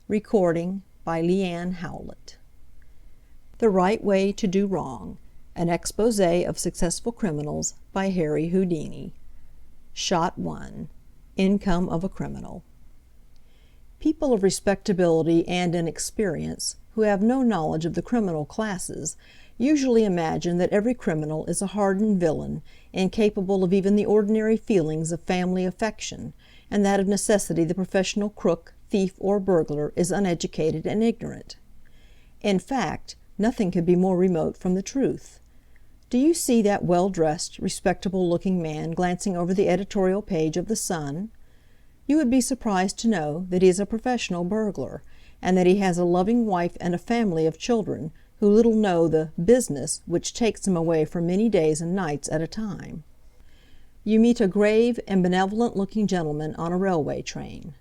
Recording by Leanne Howlett. The Right Way to Do Wrong. An Exposé of Successful Criminals by Harry Houdini. Shot 1. Income of a Criminal. People of respectability and inexperience, who have no knowledge of the criminal classes, usually imagine that every criminal is a hardened villain, incapable of even the ordinary feelings of family affection, and that of necessity the professional crook, thief, or burglar is uneducated and ignorant. In fact, nothing could be more remote from the truth. Do you see that well-dressed, respectable-looking man glancing over the editorial page of The Sun? You would be surprised to know that he is a professional burglar, and that he has a loving wife and a family of children who little know the "business" which takes him away for many days and nights at a time. You meet a grave and benevolent-looking gentleman on a railway train.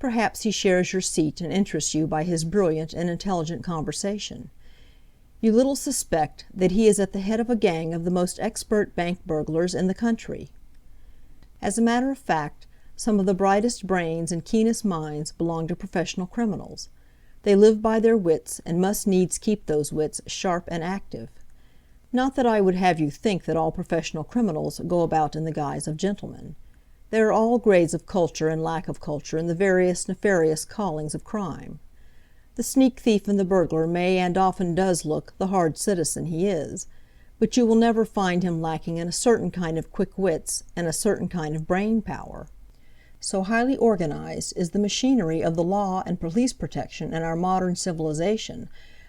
Perhaps he shares your seat and interests you by his brilliant and intelligent conversation. You little suspect that he is at the head of a gang of the most expert bank burglars in the country. As a matter of fact, some of the brightest brains and keenest minds belong to professional criminals. They live by their wits, and must needs keep those wits sharp and active. Not that I would have you think that all professional criminals go about in the guise of gentlemen. There are all grades of culture and lack of culture in the various nefarious callings of crime. The sneak thief and the burglar may and often does look the hard citizen he is, but you will never find him lacking in a certain kind of quick wits and a certain kind of brain power. So highly organized is the machinery of the law and police protection in our modern civilization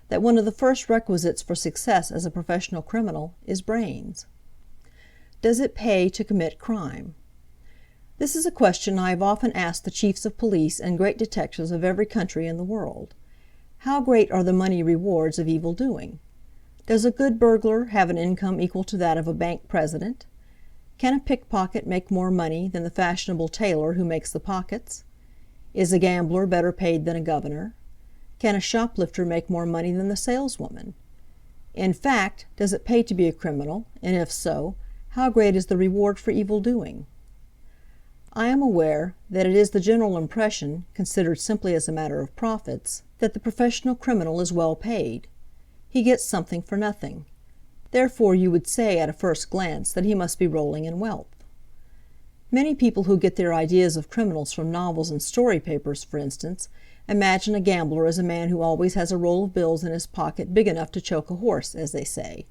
that one of the first requisites for success as a professional criminal is brains. Does it pay to commit crime? This is a question I have often asked the chiefs of police and great detectives of every country in the world. How great are the money rewards of evil doing? Does a good burglar have an income equal to that of a bank president? Can a pickpocket make more money than the fashionable tailor who makes the pockets? Is a gambler better paid than a governor? Can a shoplifter make more money than the saleswoman? In fact, does it pay to be a criminal, and if so, how great is the reward for evil doing? I am aware that it is the general impression, considered simply as a matter of profits, that the professional criminal is well paid. He gets something for nothing. Therefore you would say at a first glance that he must be rolling in wealth. Many people who get their ideas of criminals from novels and story papers, for instance, imagine a gambler as a man who always has a roll of bills in his pocket big enough to choke a horse, as they say.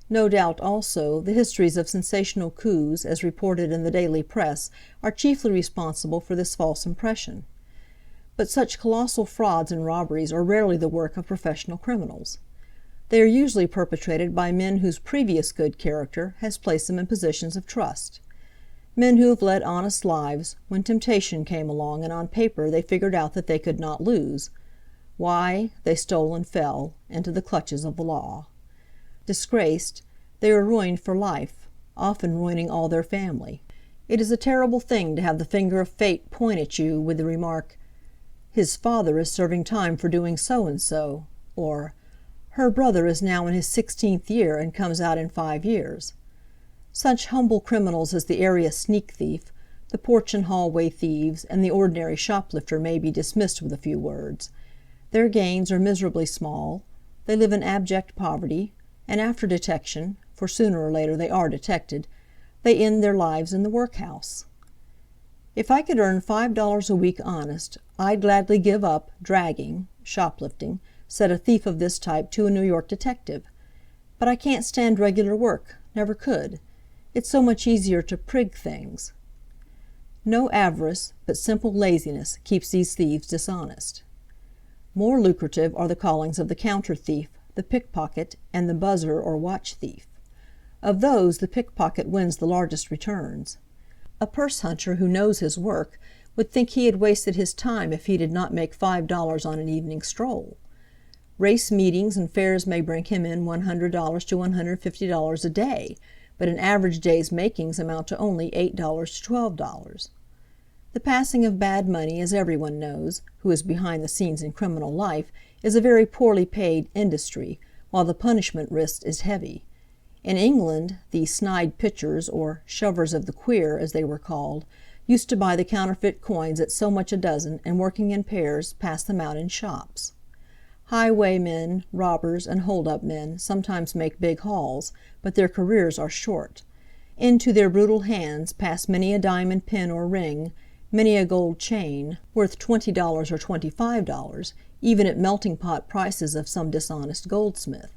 No doubt, also, the histories of sensational coups, as reported in the daily press, are chiefly responsible for this false impression. But such colossal frauds and robberies are rarely the work of professional criminals. They are usually perpetrated by men whose previous good character has placed them in positions of trust. Men who have led honest lives, when temptation came along and on paper they figured out that they could not lose. Why, they stole and fell into the clutches of the law. Disgraced, they are ruined for life, often ruining all their family. It is a terrible thing to have the finger of fate point at you with the remark, "His father is serving time for doing so and so," or "Her brother is now in his 16th year and comes out in 5 years." Such humble criminals as the area sneak thief, the porch and hallway thieves, and the ordinary shoplifter may be dismissed with a few words. Their gains are miserably small, they live in abject poverty, and after detection, for sooner or later they are detected, they end their lives in the workhouse. If I could earn $5 a week honest, I'd gladly give up dragging, shoplifting, said a thief of this type to a New York detective. But I can't stand regular work, never could. It's so much easier to prig things. No avarice, but simple laziness, keeps these thieves dishonest. More lucrative are the callings of the counter thief, the pickpocket, and the buzzer or watch thief. Of those, the pickpocket wins the largest returns. A purse hunter who knows his work would think he had wasted his time if he did not make $5 on an evening stroll. Race meetings and fairs may bring him in $100 to $150 a day, but an average day's makings amount to only $8 to $12. The passing of bad money, as everyone knows, who is behind the scenes in criminal life, is a very poorly paid industry, while the punishment risked is heavy. In England, these snide pitchers, or shovers of the queer, as they were called, used to buy the counterfeit coins at so much a dozen, and working in pairs, pass them out in shops. Highwaymen, robbers, and hold-up men sometimes make big hauls, but their careers are short. Into their brutal hands pass many a diamond pin or ring, many a gold chain, worth $20 or $25, even at melting-pot prices of some dishonest goldsmith.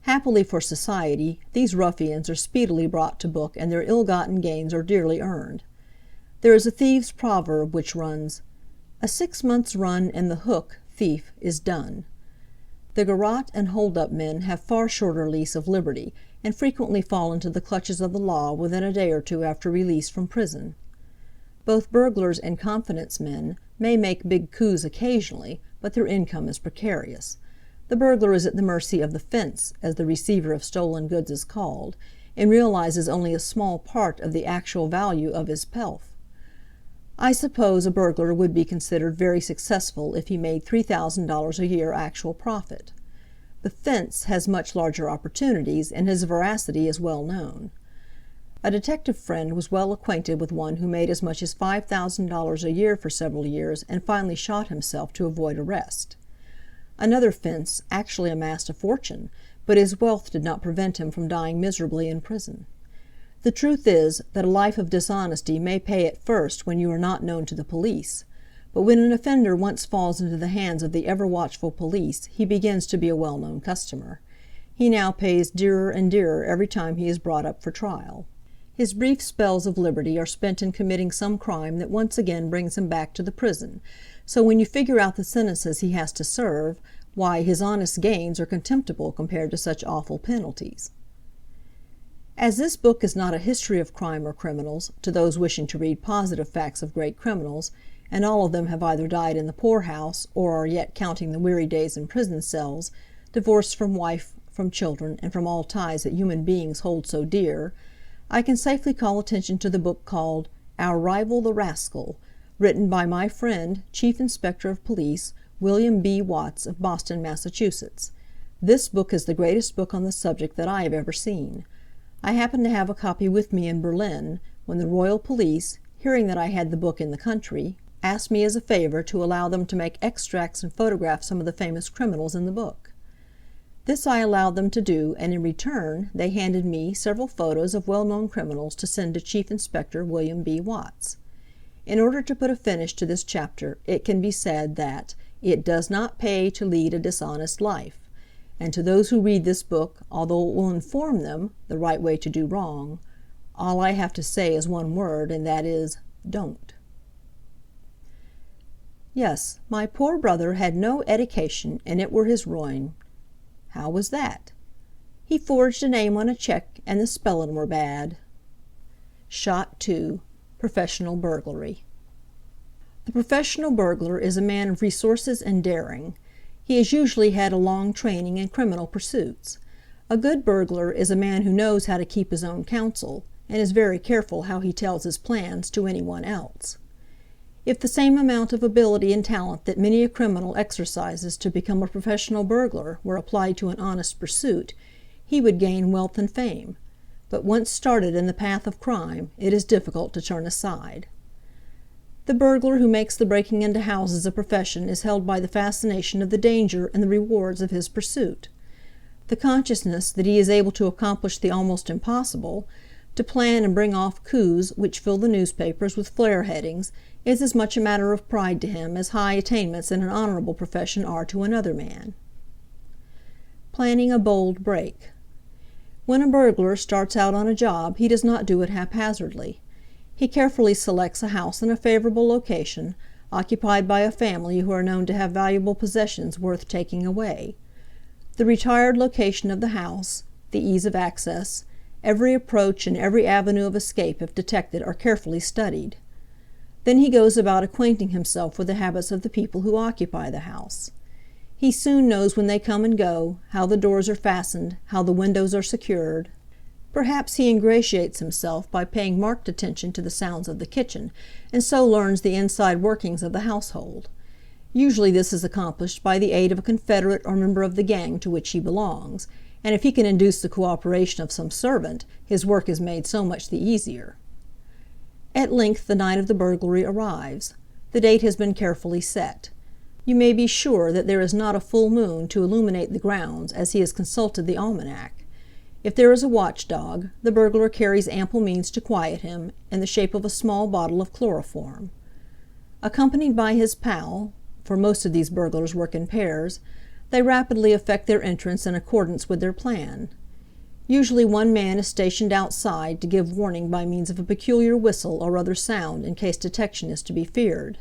Happily for society, these ruffians are speedily brought to book, and their ill-gotten gains are dearly earned. There is a thieves' proverb which runs, "A 6 months' run in the hook, thief, is done." The garrote and hold-up men have far shorter lease of liberty, and frequently fall into the clutches of the law within a day or two after release from prison. Both burglars and confidence men may make big coups occasionally, but their income is precarious. The burglar is at the mercy of the "fence," as the receiver of stolen goods is called, and realizes only a small part of the actual value of his pelf. I suppose a burglar would be considered very successful if he made $3,000 a year actual profit. The "fence" has much larger opportunities, and his veracity is well known. A detective friend was well acquainted with one who made as much as $5,000 a year for several years, and finally shot himself to avoid arrest. Another "fence" actually amassed a fortune, but his wealth did not prevent him from dying miserably in prison. The truth is, that a life of dishonesty may pay at first when you are not known to the police, but when an offender once falls into the hands of the ever-watchful police, he begins to be a well-known customer. He now pays dearer and dearer every time he is brought up for trial. His brief spells of liberty are spent in committing some crime that once again brings him back to the prison, so when you figure out the sentences he has to serve, why, his honest gains are contemptible compared to such awful penalties. As this book is not a history of crime or criminals, to those wishing to read positive facts of great criminals, and all of them have either died in the poorhouse, or are yet counting the weary days in prison cells, divorced from wife, from children, and from all ties that human beings hold so dear, I can safely call attention to the book called Our Rival the Rascal, written by my friend, Chief Inspector of Police, William B. Watts, of Boston, Massachusetts. This book is the greatest book on the subject that I have ever seen. I happened to have a copy with me in Berlin, when the Royal Police, hearing that I had the book in the country, asked me as a favor to allow them to make extracts and photograph some of the famous criminals in the book. This I allowed them to do, and in return they handed me several photos of well-known criminals to send to Chief Inspector William B. Watts. In order to put a finish to this chapter, it can be said that it does not pay to lead a dishonest life. And to those who read this book, although it will inform them the right way to do wrong, all I have to say is one word, and that is, don't. Yes, my poor brother had no edication, and it were his ruin. How was that? He forged a name on a cheque, and the spellin' were bad. Shot 2. Professional burglary. The professional burglar is a man of resources and daring. He has usually had a long training in criminal pursuits. A good burglar is a man who knows how to keep his own counsel, and is very careful how he tells his plans to anyone else. If the same amount of ability and talent that many a criminal exercises to become a professional burglar were applied to an honest pursuit, he would gain wealth and fame. But once started in the path of crime, it is difficult to turn aside. The burglar who makes the breaking into houses a profession is held by the fascination of the danger and the rewards of his pursuit. The consciousness that he is able to accomplish the almost impossible, to plan and bring off coups which fill the newspapers with flare headings, is as much a matter of pride to him as high attainments in an honorable profession are to another man. Planning a bold break. When a burglar starts out on a job, he does not do it haphazardly. He carefully selects a house in a favorable location, occupied by a family who are known to have valuable possessions worth taking away. The retired location of the house, the ease of access, every approach and every avenue of escape if detected are carefully studied. Then he goes about acquainting himself with the habits of the people who occupy the house. He soon knows when they come and go, how the doors are fastened, how the windows are secured. Perhaps he ingratiates himself by paying marked attention to the sounds of the kitchen, and so learns the inside workings of the household. Usually this is accomplished by the aid of a confederate or member of the gang to which he belongs, and if he can induce the cooperation of some servant, his work is made so much the easier. At length the night of the burglary arrives. The date has been carefully set. You may be sure that there is not a full moon to illuminate the grounds, as he has consulted the almanac. If there is a watchdog, the burglar carries ample means to quiet him, in the shape of a small bottle of chloroform. Accompanied by his pal, for most of these burglars work in pairs, they rapidly effect their entrance in accordance with their plan. Usually one man is stationed outside to give warning by means of a peculiar whistle or other sound in case detection is to be feared.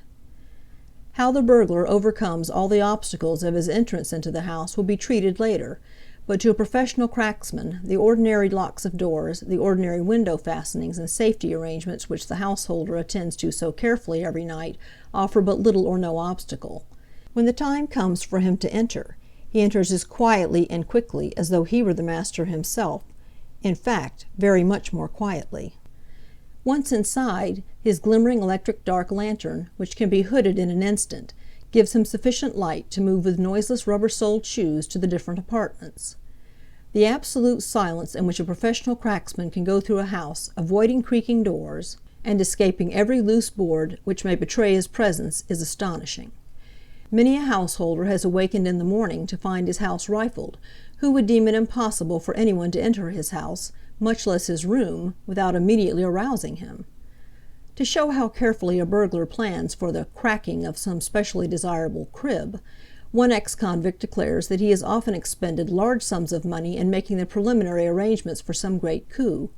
How the burglar overcomes all the obstacles of his entrance into the house will be treated later, but to a professional cracksman the ordinary locks of doors, the ordinary window fastenings and safety arrangements which the householder attends to so carefully every night offer but little or no obstacle. When the time comes for him to enter, he enters as quietly and quickly as though he were the master himself, in fact, very much more quietly. Once inside, his glimmering electric dark lantern, which can be hooded in an instant, gives him sufficient light to move with noiseless rubber-soled shoes to the different apartments. The absolute silence in which a professional cracksman can go through a house, avoiding creaking doors, and escaping every loose board which may betray his presence, is astonishing. Many a householder has awakened in the morning to find his house rifled, who would deem it impossible for anyone to enter his house, much less his room, without immediately arousing him. To show how carefully a burglar plans for the cracking of some specially desirable crib, one ex-convict declares that he has often expended large sums of money in making the preliminary arrangements for some great coup.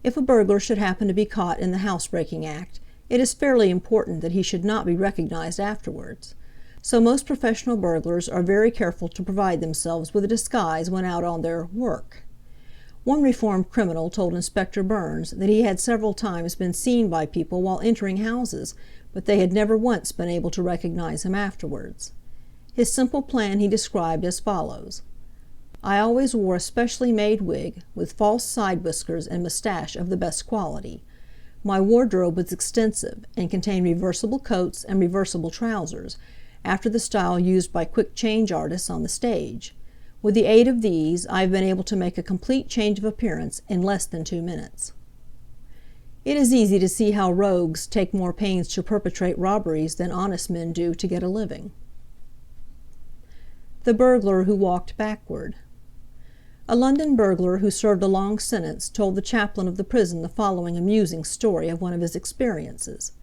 If a burglar should happen to be caught in the housebreaking act, it is fairly important that he should not be recognized afterwards. So most professional burglars are very careful to provide themselves with a disguise when out on their "work." One reformed criminal told Inspector Burns that he had several times been seen by people while entering houses, but they had never once been able to recognize him afterwards. His simple plan he described as follows: "I always wore a specially made wig, with false side whiskers and moustache of the best quality. My wardrobe was extensive, and contained reversible coats and reversible trousers, after the style used by quick change artists on the stage. With the aid of these, I have been able to make a complete change of appearance in less than 2 minutes." It is easy to see how rogues take more pains to perpetrate robberies than honest men do to get a living. The burglar who walked backward. A London burglar who served a long sentence told the chaplain of the prison the following amusing story of one of his experiences.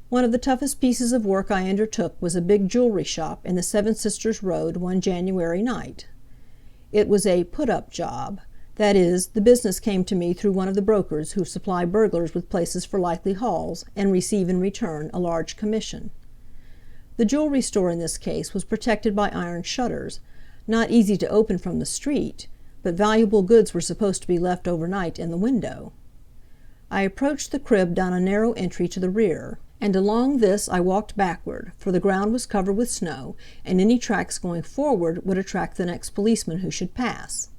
One of the toughest pieces of work I undertook was a big jewelry shop in the Seven Sisters Road one January night. It was a "put-up" job. That is, the business came to me through one of the brokers who supply burglars with places for likely hauls, and receive in return a large commission. The jewelry store in this case was protected by iron shutters, not easy to open from the street, but valuable goods were supposed to be left overnight in the window. I approached the crib down a narrow entry to the rear, and along this I walked backward, for the ground was covered with snow, and any tracks going forward would attract the next policeman who should pass.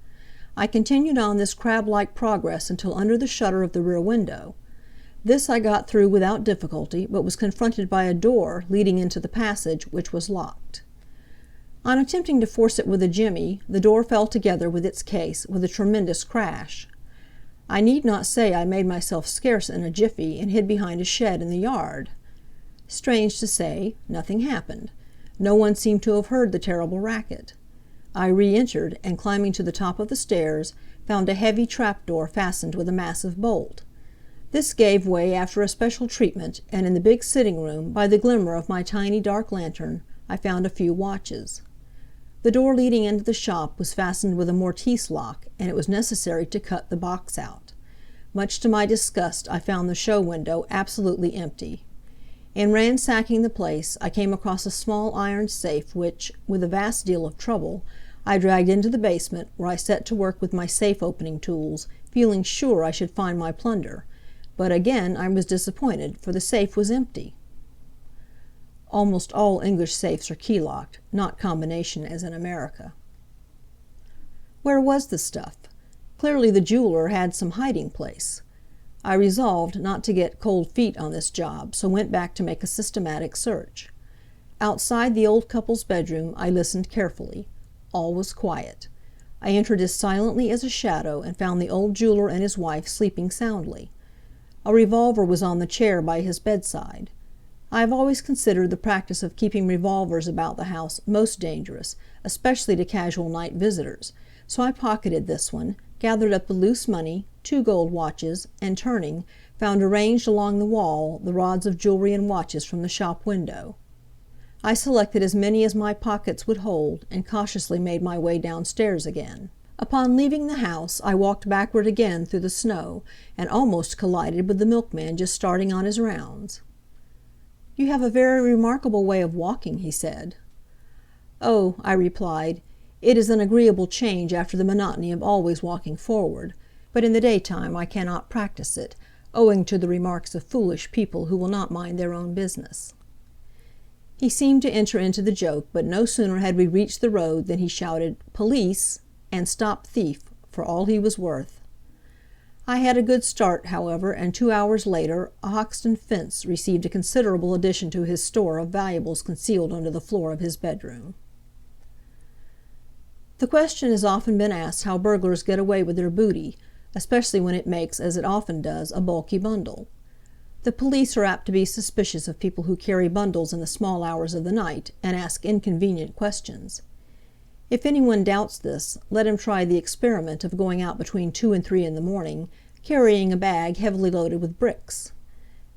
I continued on this crab-like progress until under the shutter of the rear window. This I got through without difficulty, but was confronted by a door leading into the passage, which was locked. On attempting to force it with a jimmy, the door fell together with its case, with a tremendous crash. I need not say I made myself scarce in a jiffy, and hid behind a shed in the yard. Strange to say, nothing happened. No one seemed to have heard the terrible racket. I re-entered, and climbing to the top of the stairs, found a heavy trap-door fastened with a massive bolt. This gave way after a special treatment, and in the big sitting-room, by the glimmer of my tiny dark lantern, I found a few watches. The door leading into the shop was fastened with a mortice lock, and it was necessary to cut the box out. Much to my disgust, I found the show window absolutely empty. In ransacking the place, I came across a small iron safe which, with a vast deal of trouble, I dragged into the basement, where I set to work with my safe-opening tools, feeling sure I should find my plunder. But again I was disappointed, for the safe was empty. Almost all English safes are key-locked, not combination as in America. Where was the stuff? Clearly the jeweler had some hiding place. I resolved not to get cold feet on this job, so went back to make a systematic search. Outside the old couple's bedroom I listened carefully. All was quiet. I entered as silently as a shadow, and found the old jeweler and his wife sleeping soundly. A revolver was on the chair by his bedside. I have always considered the practice of keeping revolvers about the house most dangerous, especially to casual night visitors, so I pocketed this one, gathered up the loose money, 2 gold watches, and turning, found arranged along the wall the rods of jewelry and watches from the shop window. I selected as many as my pockets would hold, and cautiously made my way downstairs again. Upon leaving the house I walked backward again through the snow, and almost collided with the milkman just starting on his rounds. "You have a very remarkable way of walking," he said. "Oh," I replied, "it is an agreeable change after the monotony of always walking forward, but in the daytime I cannot practice it, owing to the remarks of foolish people who will not mind their own business." He seemed to enter into the joke, but no sooner had we reached the road than he shouted, "Police!" and "Stop thief!" for all he was worth. I had a good start, however, and 2 hours later a Hoxton fence received a considerable addition to his store of valuables concealed under the floor of his bedroom. The question has often been asked how burglars get away with their booty, especially when it makes, as it often does, a bulky bundle. The police are apt to be suspicious of people who carry bundles in the small hours of the night, and ask inconvenient questions. If anyone doubts this, let him try the experiment of going out between 2 and 3 in the morning, carrying a bag heavily loaded with bricks.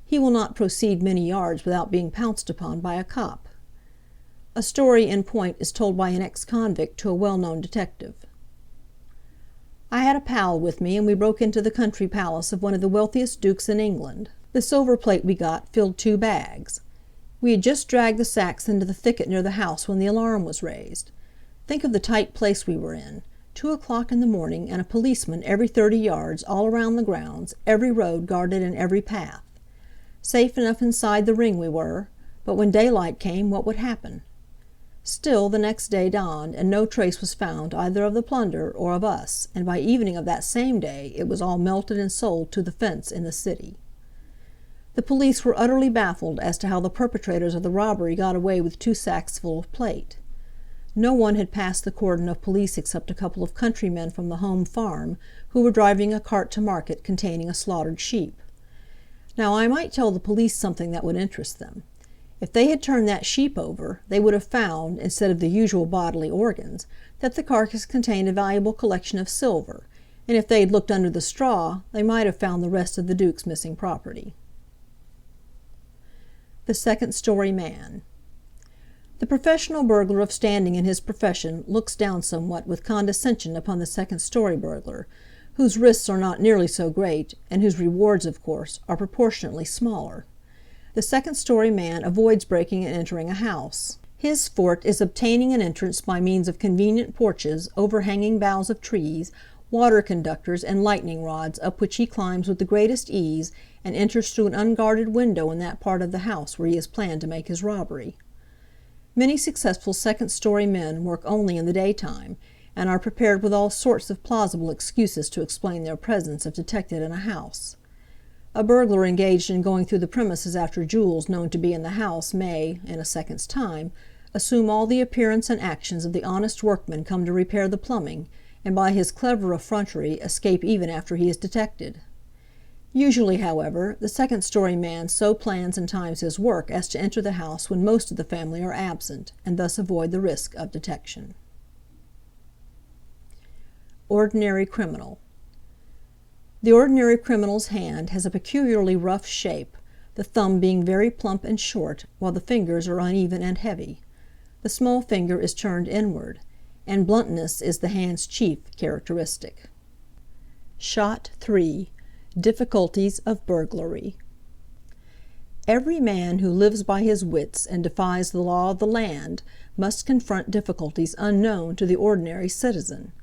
He will not proceed many yards without being pounced upon by a cop. A story in point is told by an ex-convict to a well-known detective. I had a pal with me, and we broke into the country palace of one of the wealthiest dukes in England. The silver plate we got filled 2 bags. We had just dragged the sacks into the thicket near the house when the alarm was raised. Think of the tight place we were in. 2 o'clock in the morning, and a policeman every 30 yards, all around the grounds, every road guarded and every path. Safe enough inside the ring we were, but when daylight came, what would happen? Still, the next day dawned, and no trace was found either of the plunder or of us, and by evening of that same day it was all melted and sold to the fence in the city. The police were utterly baffled as to how the perpetrators of the robbery got away with 2 sacks full of plate. No one had passed the cordon of police except a couple of countrymen from the home farm, who were driving a cart to market containing a slaughtered sheep. Now I might tell the police something that would interest them. If they had turned that sheep over, they would have found, instead of the usual bodily organs, that the carcass contained a valuable collection of silver, and if they had looked under the straw, they might have found the rest of the Duke's missing property. The second-story man. The professional burglar of standing in his profession looks down somewhat with condescension upon the second-story burglar, whose risks are not nearly so great, and whose rewards, of course, are proportionately smaller. The second-story man avoids breaking and entering a house. His forte is obtaining an entrance by means of convenient porches, overhanging boughs of trees, water conductors, and lightning rods, up which he climbs with the greatest ease, and enters through an unguarded window in that part of the house where he has planned to make his robbery. Many successful second-story men work only in the daytime, and are prepared with all sorts of plausible excuses to explain their presence if detected in a house. A burglar engaged in going through the premises after jewels known to be in the house may, in a second's time, assume all the appearance and actions of the honest workman come to repair the plumbing, and by his clever effrontery escape even after he is detected. Usually, however, the second-story man so plans and times his work as to enter the house when most of the family are absent, and thus avoid the risk of detection. Ordinary criminal. The ordinary criminal's hand has a peculiarly rough shape, the thumb being very plump and short, while the fingers are uneven and heavy. The small finger is turned inward, and bluntness is the hand's chief characteristic. Shot 3. Difficulties of burglary. Every man who lives by his wits and defies the law of the land must confront difficulties unknown to the ordinary citizen.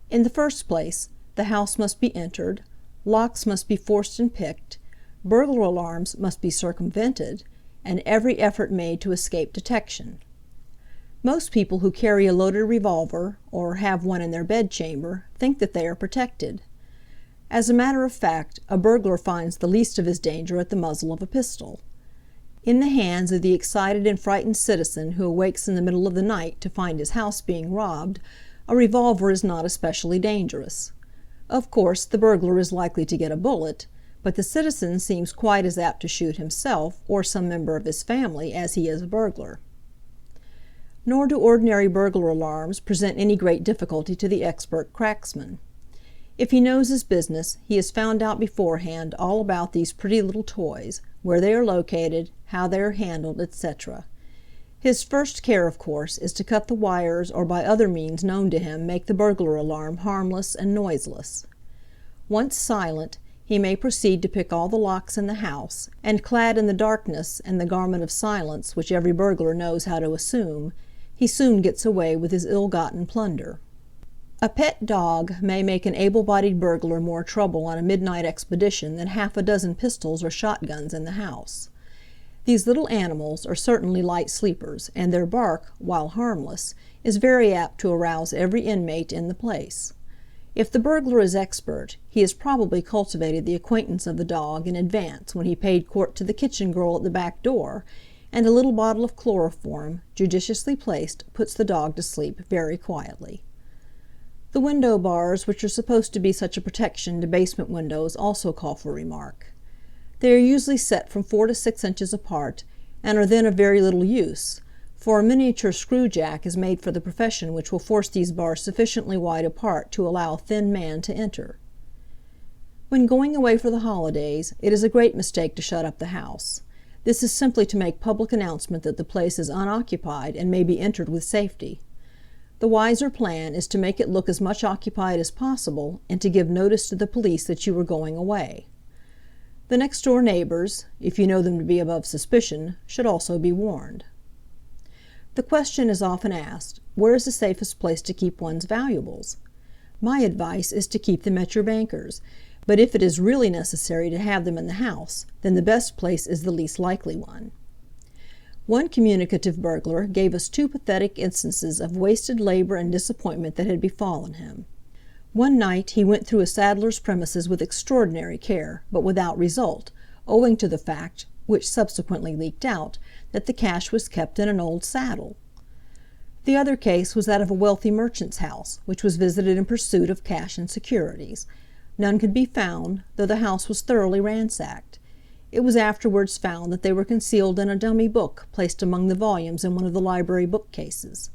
In the first place, the house must be entered, locks must be forced and picked, burglar alarms must be circumvented, and every effort made to escape detection. Most people who carry a loaded revolver, or have one in their bedchamber, think that they are protected. As a matter of fact, a burglar finds the least of his danger at the muzzle of a pistol. In the hands of the excited and frightened citizen who awakes in the middle of the night to find his house being robbed, a revolver is not especially dangerous. Of course, the burglar is likely to get a bullet, but the citizen seems quite as apt to shoot himself or some member of his family as he is a burglar. Nor do ordinary burglar alarms present any great difficulty to the expert cracksman. If he knows his business, he has found out beforehand all about these pretty little toys, where they are located, how they are handled, etc. His first care, of course, is to cut the wires or by other means known to him make the burglar alarm harmless and noiseless. Once silent, he may proceed to pick all the locks in the house, and clad in the darkness and the garment of silence which every burglar knows how to assume, he soon gets away with his ill-gotten plunder. A pet dog may make an able-bodied burglar more trouble on a midnight expedition than half a dozen pistols or shotguns in the house. These little animals are certainly light sleepers, and their bark, while harmless, is very apt to arouse every inmate in the place. If the burglar is expert, he has probably cultivated the acquaintance of the dog in advance when he paid court to the kitchen girl at the back door, and a little bottle of chloroform, judiciously placed, puts the dog to sleep very quietly. The window bars which are supposed to be such a protection to basement windows also call for remark. They are usually set from 4 to 6 inches apart, and are then of very little use, for a miniature screw jack is made for the profession which will force these bars sufficiently wide apart to allow a thin man to enter. When going away for the holidays, it is a great mistake to shut up the house. This is simply to make public announcement that the place is unoccupied and may be entered with safety. The wiser plan is to make it look as much occupied as possible, and to give notice to the police that you are going away. The next-door neighbors, if you know them to be above suspicion, should also be warned. The question is often asked, where is the safest place to keep one's valuables? My advice is to keep them at your banker's, but if it is really necessary to have them in the house, then the best place is the least likely one. One communicative burglar gave us 2 pathetic instances of wasted labor and disappointment that had befallen him. One night he went through a saddler's premises with extraordinary care, but without result, owing to the fact, which subsequently leaked out, that the cash was kept in an old saddle. The other case was that of a wealthy merchant's house, which was visited in pursuit of cash and securities. None could be found, though the house was thoroughly ransacked. It was afterwards found that they were concealed in a dummy book placed among the volumes in one of the library bookcases.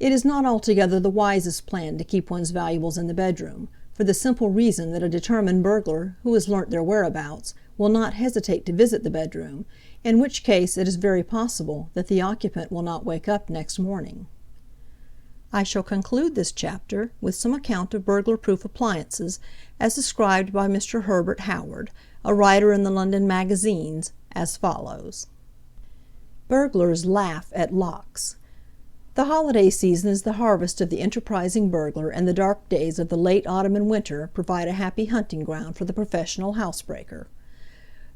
It is not altogether the wisest plan to keep one's valuables in the bedroom, for the simple reason that a determined burglar, who has learnt their whereabouts, will not hesitate to visit the bedroom, in which case it is very possible that the occupant will not wake up next morning. I shall conclude this chapter with some account of burglar-proof appliances, as described by Mr. Herbert Howard, a writer in the London magazines, as follows. Burglars laugh at locks. The holiday season is the harvest of the enterprising burglar, and the dark days of the late autumn and winter provide a happy hunting ground for the professional housebreaker.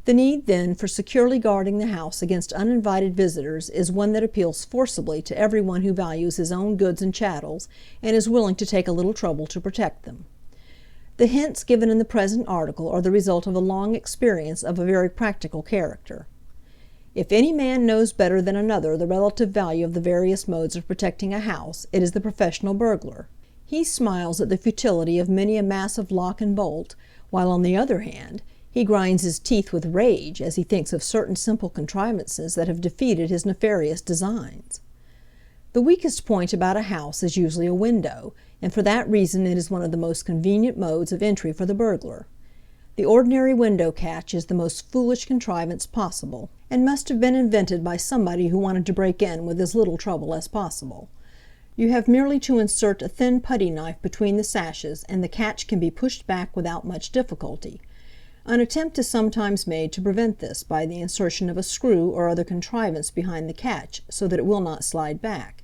The need, then, for securely guarding the house against uninvited visitors is one that appeals forcibly to every one who values his own goods and chattels, and is willing to take a little trouble to protect them. The hints given in the present article are the result of a long experience of a very practical character. If any man knows better than another the relative value of the various modes of protecting a house, it is the professional burglar. He smiles at the futility of many a massive lock and bolt, while, on the other hand, he grinds his teeth with rage as he thinks of certain simple contrivances that have defeated his nefarious designs. The weakest point about a house is usually a window, and for that reason it is one of the most convenient modes of entry for the burglar. The ordinary window catch is the most foolish contrivance possible, and must have been invented by somebody who wanted to break in with as little trouble as possible. You have merely to insert a thin putty knife between the sashes, and the catch can be pushed back without much difficulty. An attempt is sometimes made to prevent this by the insertion of a screw or other contrivance behind the catch, so that it will not slide back.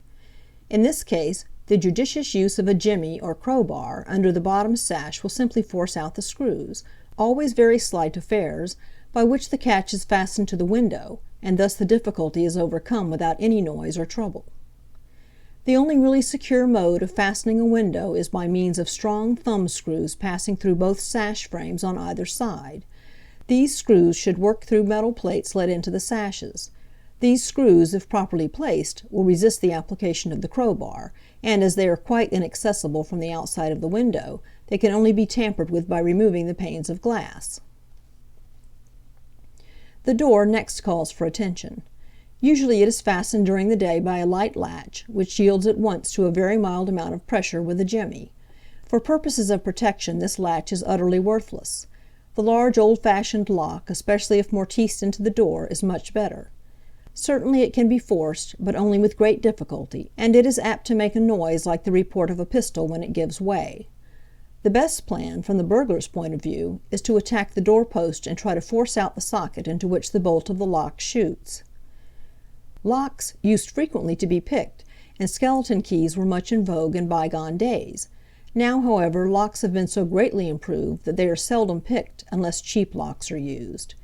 In this case, the judicious use of a jimmy or crowbar under the bottom sash will simply force out the screws, always very slight affairs, by which the catch is fastened to the window, and thus the difficulty is overcome without any noise or trouble. The only really secure mode of fastening a window is by means of strong thumb screws passing through both sash frames on either side. These screws should work through metal plates let into the sashes. These screws, if properly placed, will resist the application of the crowbar, and as they are quite inaccessible from the outside of the window, they can only be tampered with by removing the panes of glass. The door next calls for attention. Usually it is fastened during the day by a light latch, which yields at once to a very mild amount of pressure with a jimmy. For purposes of protection this latch is utterly worthless. The large old-fashioned lock, especially if mortised into the door, is much better. Certainly it can be forced, but only with great difficulty, and it is apt to make a noise like the report of a pistol when it gives way. The best plan, from the burglar's point of view, is to attack the door-post and try to force out the socket into which the bolt of the lock shoots. Locks used frequently to be picked, and skeleton keys were much in vogue in bygone days. Now, however, locks have been so greatly improved that they are seldom picked unless cheap locks are used.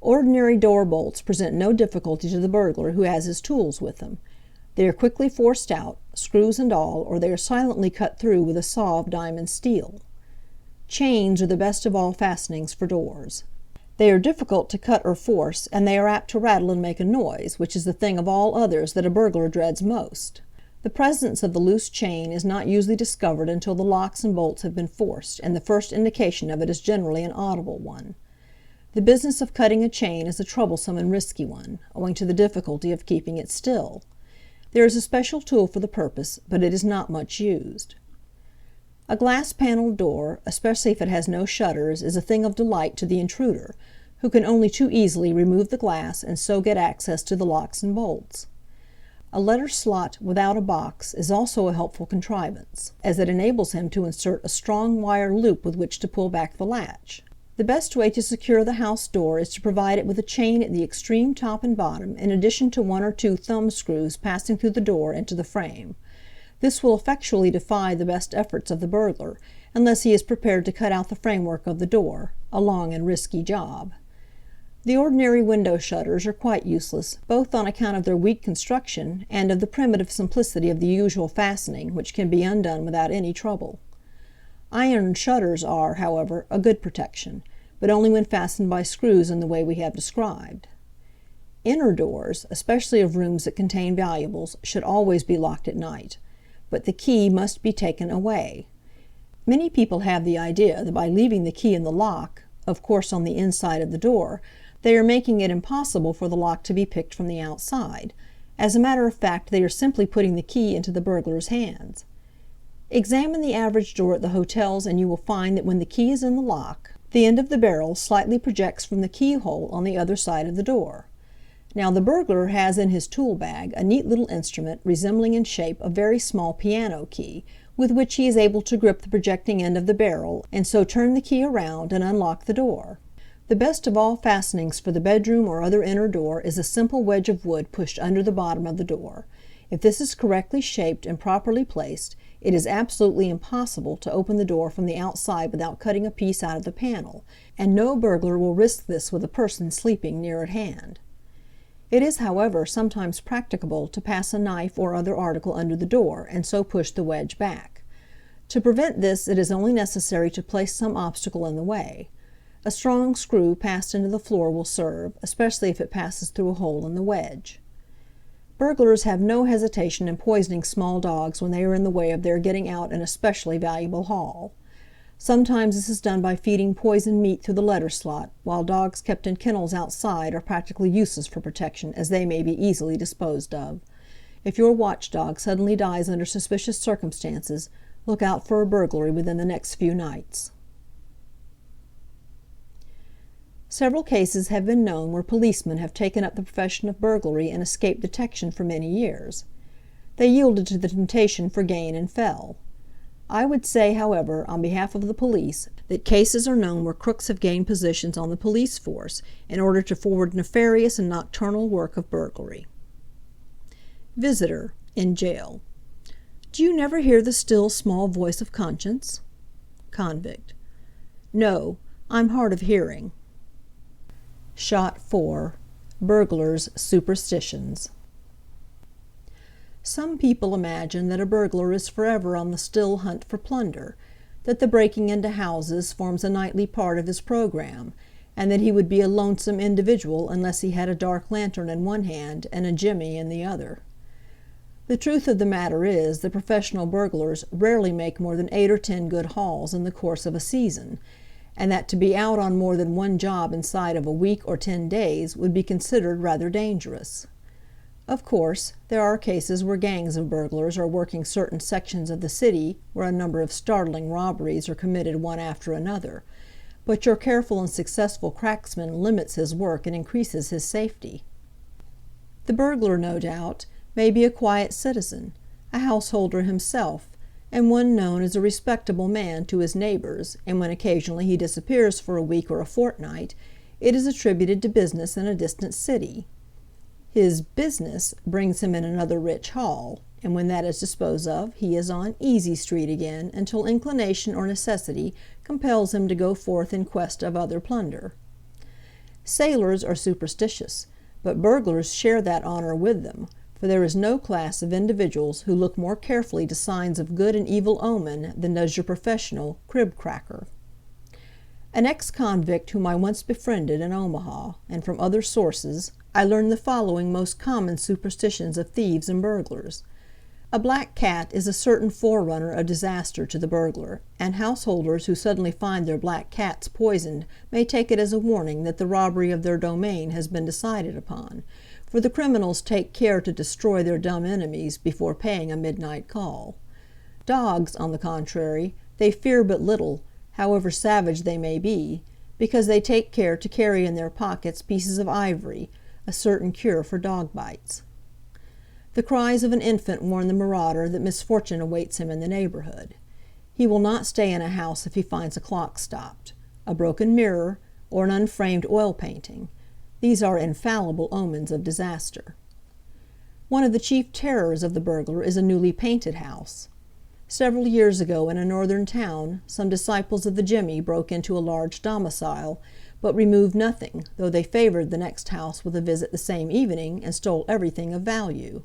Ordinary door bolts present no difficulty to the burglar who has his tools with him. They are quickly forced out, screws and all, or they are silently cut through with a saw of diamond steel. Chains are the best of all fastenings for doors. They are difficult to cut or force, and they are apt to rattle and make a noise, which is the thing of all others that a burglar dreads most. The presence of the loose chain is not usually discovered until the locks and bolts have been forced, and the first indication of it is generally an audible one. The business of cutting a chain is a troublesome and risky one, owing to the difficulty of keeping it still. There is a special tool for the purpose, but it is not much used. A glass-paneled door, especially if it has no shutters, is a thing of delight to the intruder, who can only too easily remove the glass and so get access to the locks and bolts. A letter slot without a box is also a helpful contrivance, as it enables him to insert a strong wire loop with which to pull back the latch. The best way to secure the house door is to provide it with a chain at the extreme top and bottom, in addition to 1 or 2 thumb screws passing through the door into the frame. This will effectually defy the best efforts of the burglar, unless he is prepared to cut out the framework of the door, a long and risky job. The ordinary window shutters are quite useless, both on account of their weak construction and of the primitive simplicity of the usual fastening, which can be undone without any trouble. Iron shutters are, however, a good protection, but only when fastened by screws in the way we have described. Inner doors, especially of rooms that contain valuables, should always be locked at night, but the key must be taken away. Many people have the idea that by leaving the key in the lock, of course on the inside of the door, they are making it impossible for the lock to be picked from the outside. As a matter of fact, they are simply putting the key into the burglar's hands. Examine the average door at the hotels and you will find that when the key is in the lock, the end of the barrel slightly projects from the keyhole on the other side of the door. Now the burglar has in his tool bag a neat little instrument resembling in shape a very small piano key, with which he is able to grip the projecting end of the barrel, and so turn the key around and unlock the door. The best of all fastenings for the bedroom or other inner door is a simple wedge of wood pushed under the bottom of the door. If this is correctly shaped and properly placed, it is absolutely impossible to open the door from the outside without cutting a piece out of the panel, and no burglar will risk this with a person sleeping near at hand. It is, however, sometimes practicable to pass a knife or other article under the door, and so push the wedge back. To prevent this, it is only necessary to place some obstacle in the way. A strong screw passed into the floor will serve, especially if it passes through a hole in the wedge. Burglars have no hesitation in poisoning small dogs when they are in the way of their getting out an especially valuable haul. Sometimes this is done by feeding poisoned meat through the letter slot, while dogs kept in kennels outside are practically useless for protection, as they may be easily disposed of. If your watchdog suddenly dies under suspicious circumstances, look out for a burglary within the next few nights. Several cases have been known where policemen have taken up the profession of burglary and escaped detection for many years. They yielded to the temptation for gain and fell. I would say, however, on behalf of the police, that cases are known where crooks have gained positions on the police force in order to forward nefarious and nocturnal work of burglary. Visitor in jail. Do you never hear the still small voice of conscience? Convict. No, I'm hard of hearing. Shot 4. Burglars' Superstitions. Some people imagine that a burglar is forever on the still hunt for plunder, that the breaking into houses forms a nightly part of his program, and that he would be a lonesome individual unless he had a dark lantern in one hand and a jimmy in the other. The truth of the matter is that professional burglars rarely make more than 8 or 10 good hauls in the course of a season, and that to be out on more than one job inside of a week or 10 days would be considered rather dangerous. Of course, there are cases where gangs of burglars are working certain sections of the city where a number of startling robberies are committed one after another, but your careful and successful cracksman limits his work and increases his safety. The burglar, no doubt, may be a quiet citizen, a householder himself, and one known as a respectable man to his neighbors, and when occasionally he disappears for a week or a fortnight, it is attributed to business in a distant city. His "business" brings him in another rich haul, and when that is disposed of, he is on "easy street" again until inclination or necessity compels him to go forth in quest of other plunder. Sailors are superstitious, but burglars share that honor with them, for there is no class of individuals who look more carefully to signs of good and evil omen than does your professional crib-cracker. An ex-convict whom I once befriended in Omaha, and from other sources, I learned the following most common superstitions of thieves and burglars. A black cat is a certain forerunner of disaster to the burglar, and householders who suddenly find their black cats poisoned may take it as a warning that the robbery of their domain has been decided upon, for the criminals take care to destroy their dumb enemies before paying a midnight call. Dogs, on the contrary, they fear but little, however savage they may be, because they take care to carry in their pockets pieces of ivory, a certain cure for dog bites. The cries of an infant warn the marauder that misfortune awaits him in the neighborhood. He will not stay in a house if he finds a clock stopped, a broken mirror, or an unframed oil painting. These are infallible omens of disaster. One of the chief terrors of the burglar is a newly painted house. Several years ago in a northern town, some disciples of the Jimmy broke into a large domicile, but removed nothing, though they favored the next house with a visit the same evening and stole everything of value.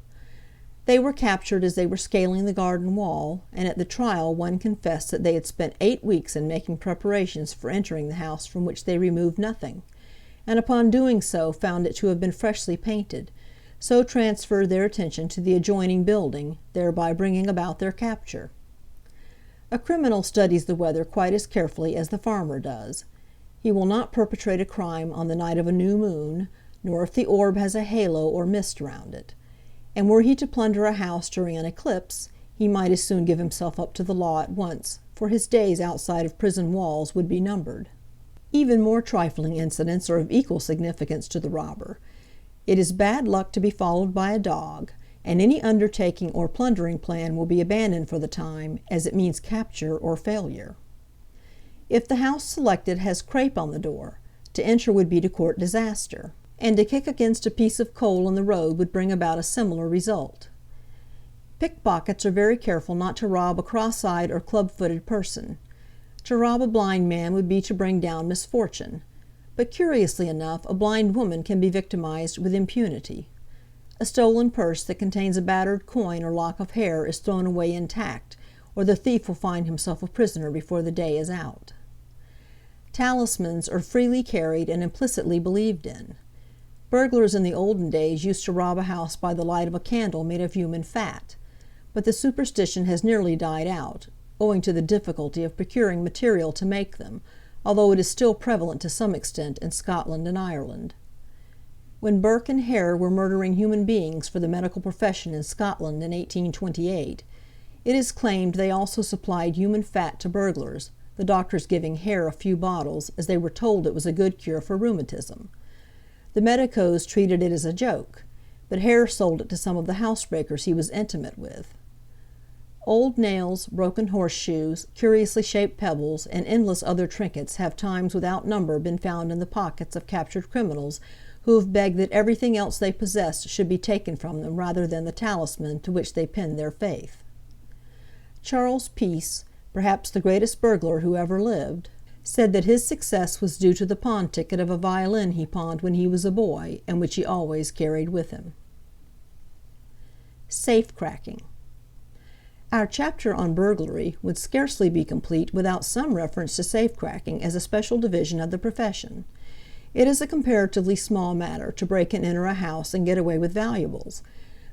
They were captured as they were scaling the garden wall, and at the trial one confessed that they had spent 8 weeks in making preparations for entering the house from which they removed nothing, and upon doing so found it to have been freshly painted, so transferred their attention to the adjoining building, thereby bringing about their capture. A criminal studies the weather quite as carefully as the farmer does. He will not perpetrate a crime on the night of a new moon, nor if the orb has a halo or mist round it. And were he to plunder a house during an eclipse, he might as soon give himself up to the law at once, for his days outside of prison walls would be numbered. Even more trifling incidents are of equal significance to the robber. It is bad luck to be followed by a dog, and any undertaking or plundering plan will be abandoned for the time, as it means capture or failure. If the house selected has crape on the door, to enter would be to court disaster, and to kick against a piece of coal in the road would bring about a similar result. Pickpockets are very careful not to rob a cross-eyed or club-footed person. To rob a blind man would be to bring down misfortune. But curiously enough, a blind woman can be victimized with impunity. A stolen purse that contains a battered coin or lock of hair is thrown away intact, or the thief will find himself a prisoner before the day is out. Talismans are freely carried and implicitly believed in. Burglars in the olden days used to rob a house by the light of a candle made of human fat, but the superstition has nearly died out, owing to the difficulty of procuring material to make them, although it is still prevalent to some extent in Scotland and Ireland. When Burke and Hare were murdering human beings for the medical profession in Scotland in 1828, it is claimed they also supplied human fat to burglars, the doctors giving Hare a few bottles, as they were told it was a good cure for rheumatism. The medicos treated it as a joke, but Hare sold it to some of the housebreakers he was intimate with. Old nails, broken horseshoes, curiously shaped pebbles, and endless other trinkets have times without number been found in the pockets of captured criminals who have begged that everything else they possessed should be taken from them rather than the talisman to which they pinned their faith. Charles Peace, perhaps the greatest burglar who ever lived, said that his success was due to the pawn ticket of a violin he pawned when he was a boy, and which he always carried with him. Safe-cracking. Our chapter on burglary would scarcely be complete without some reference to safe-cracking as a special division of the profession. It is a comparatively small matter to break and enter a house and get away with valuables,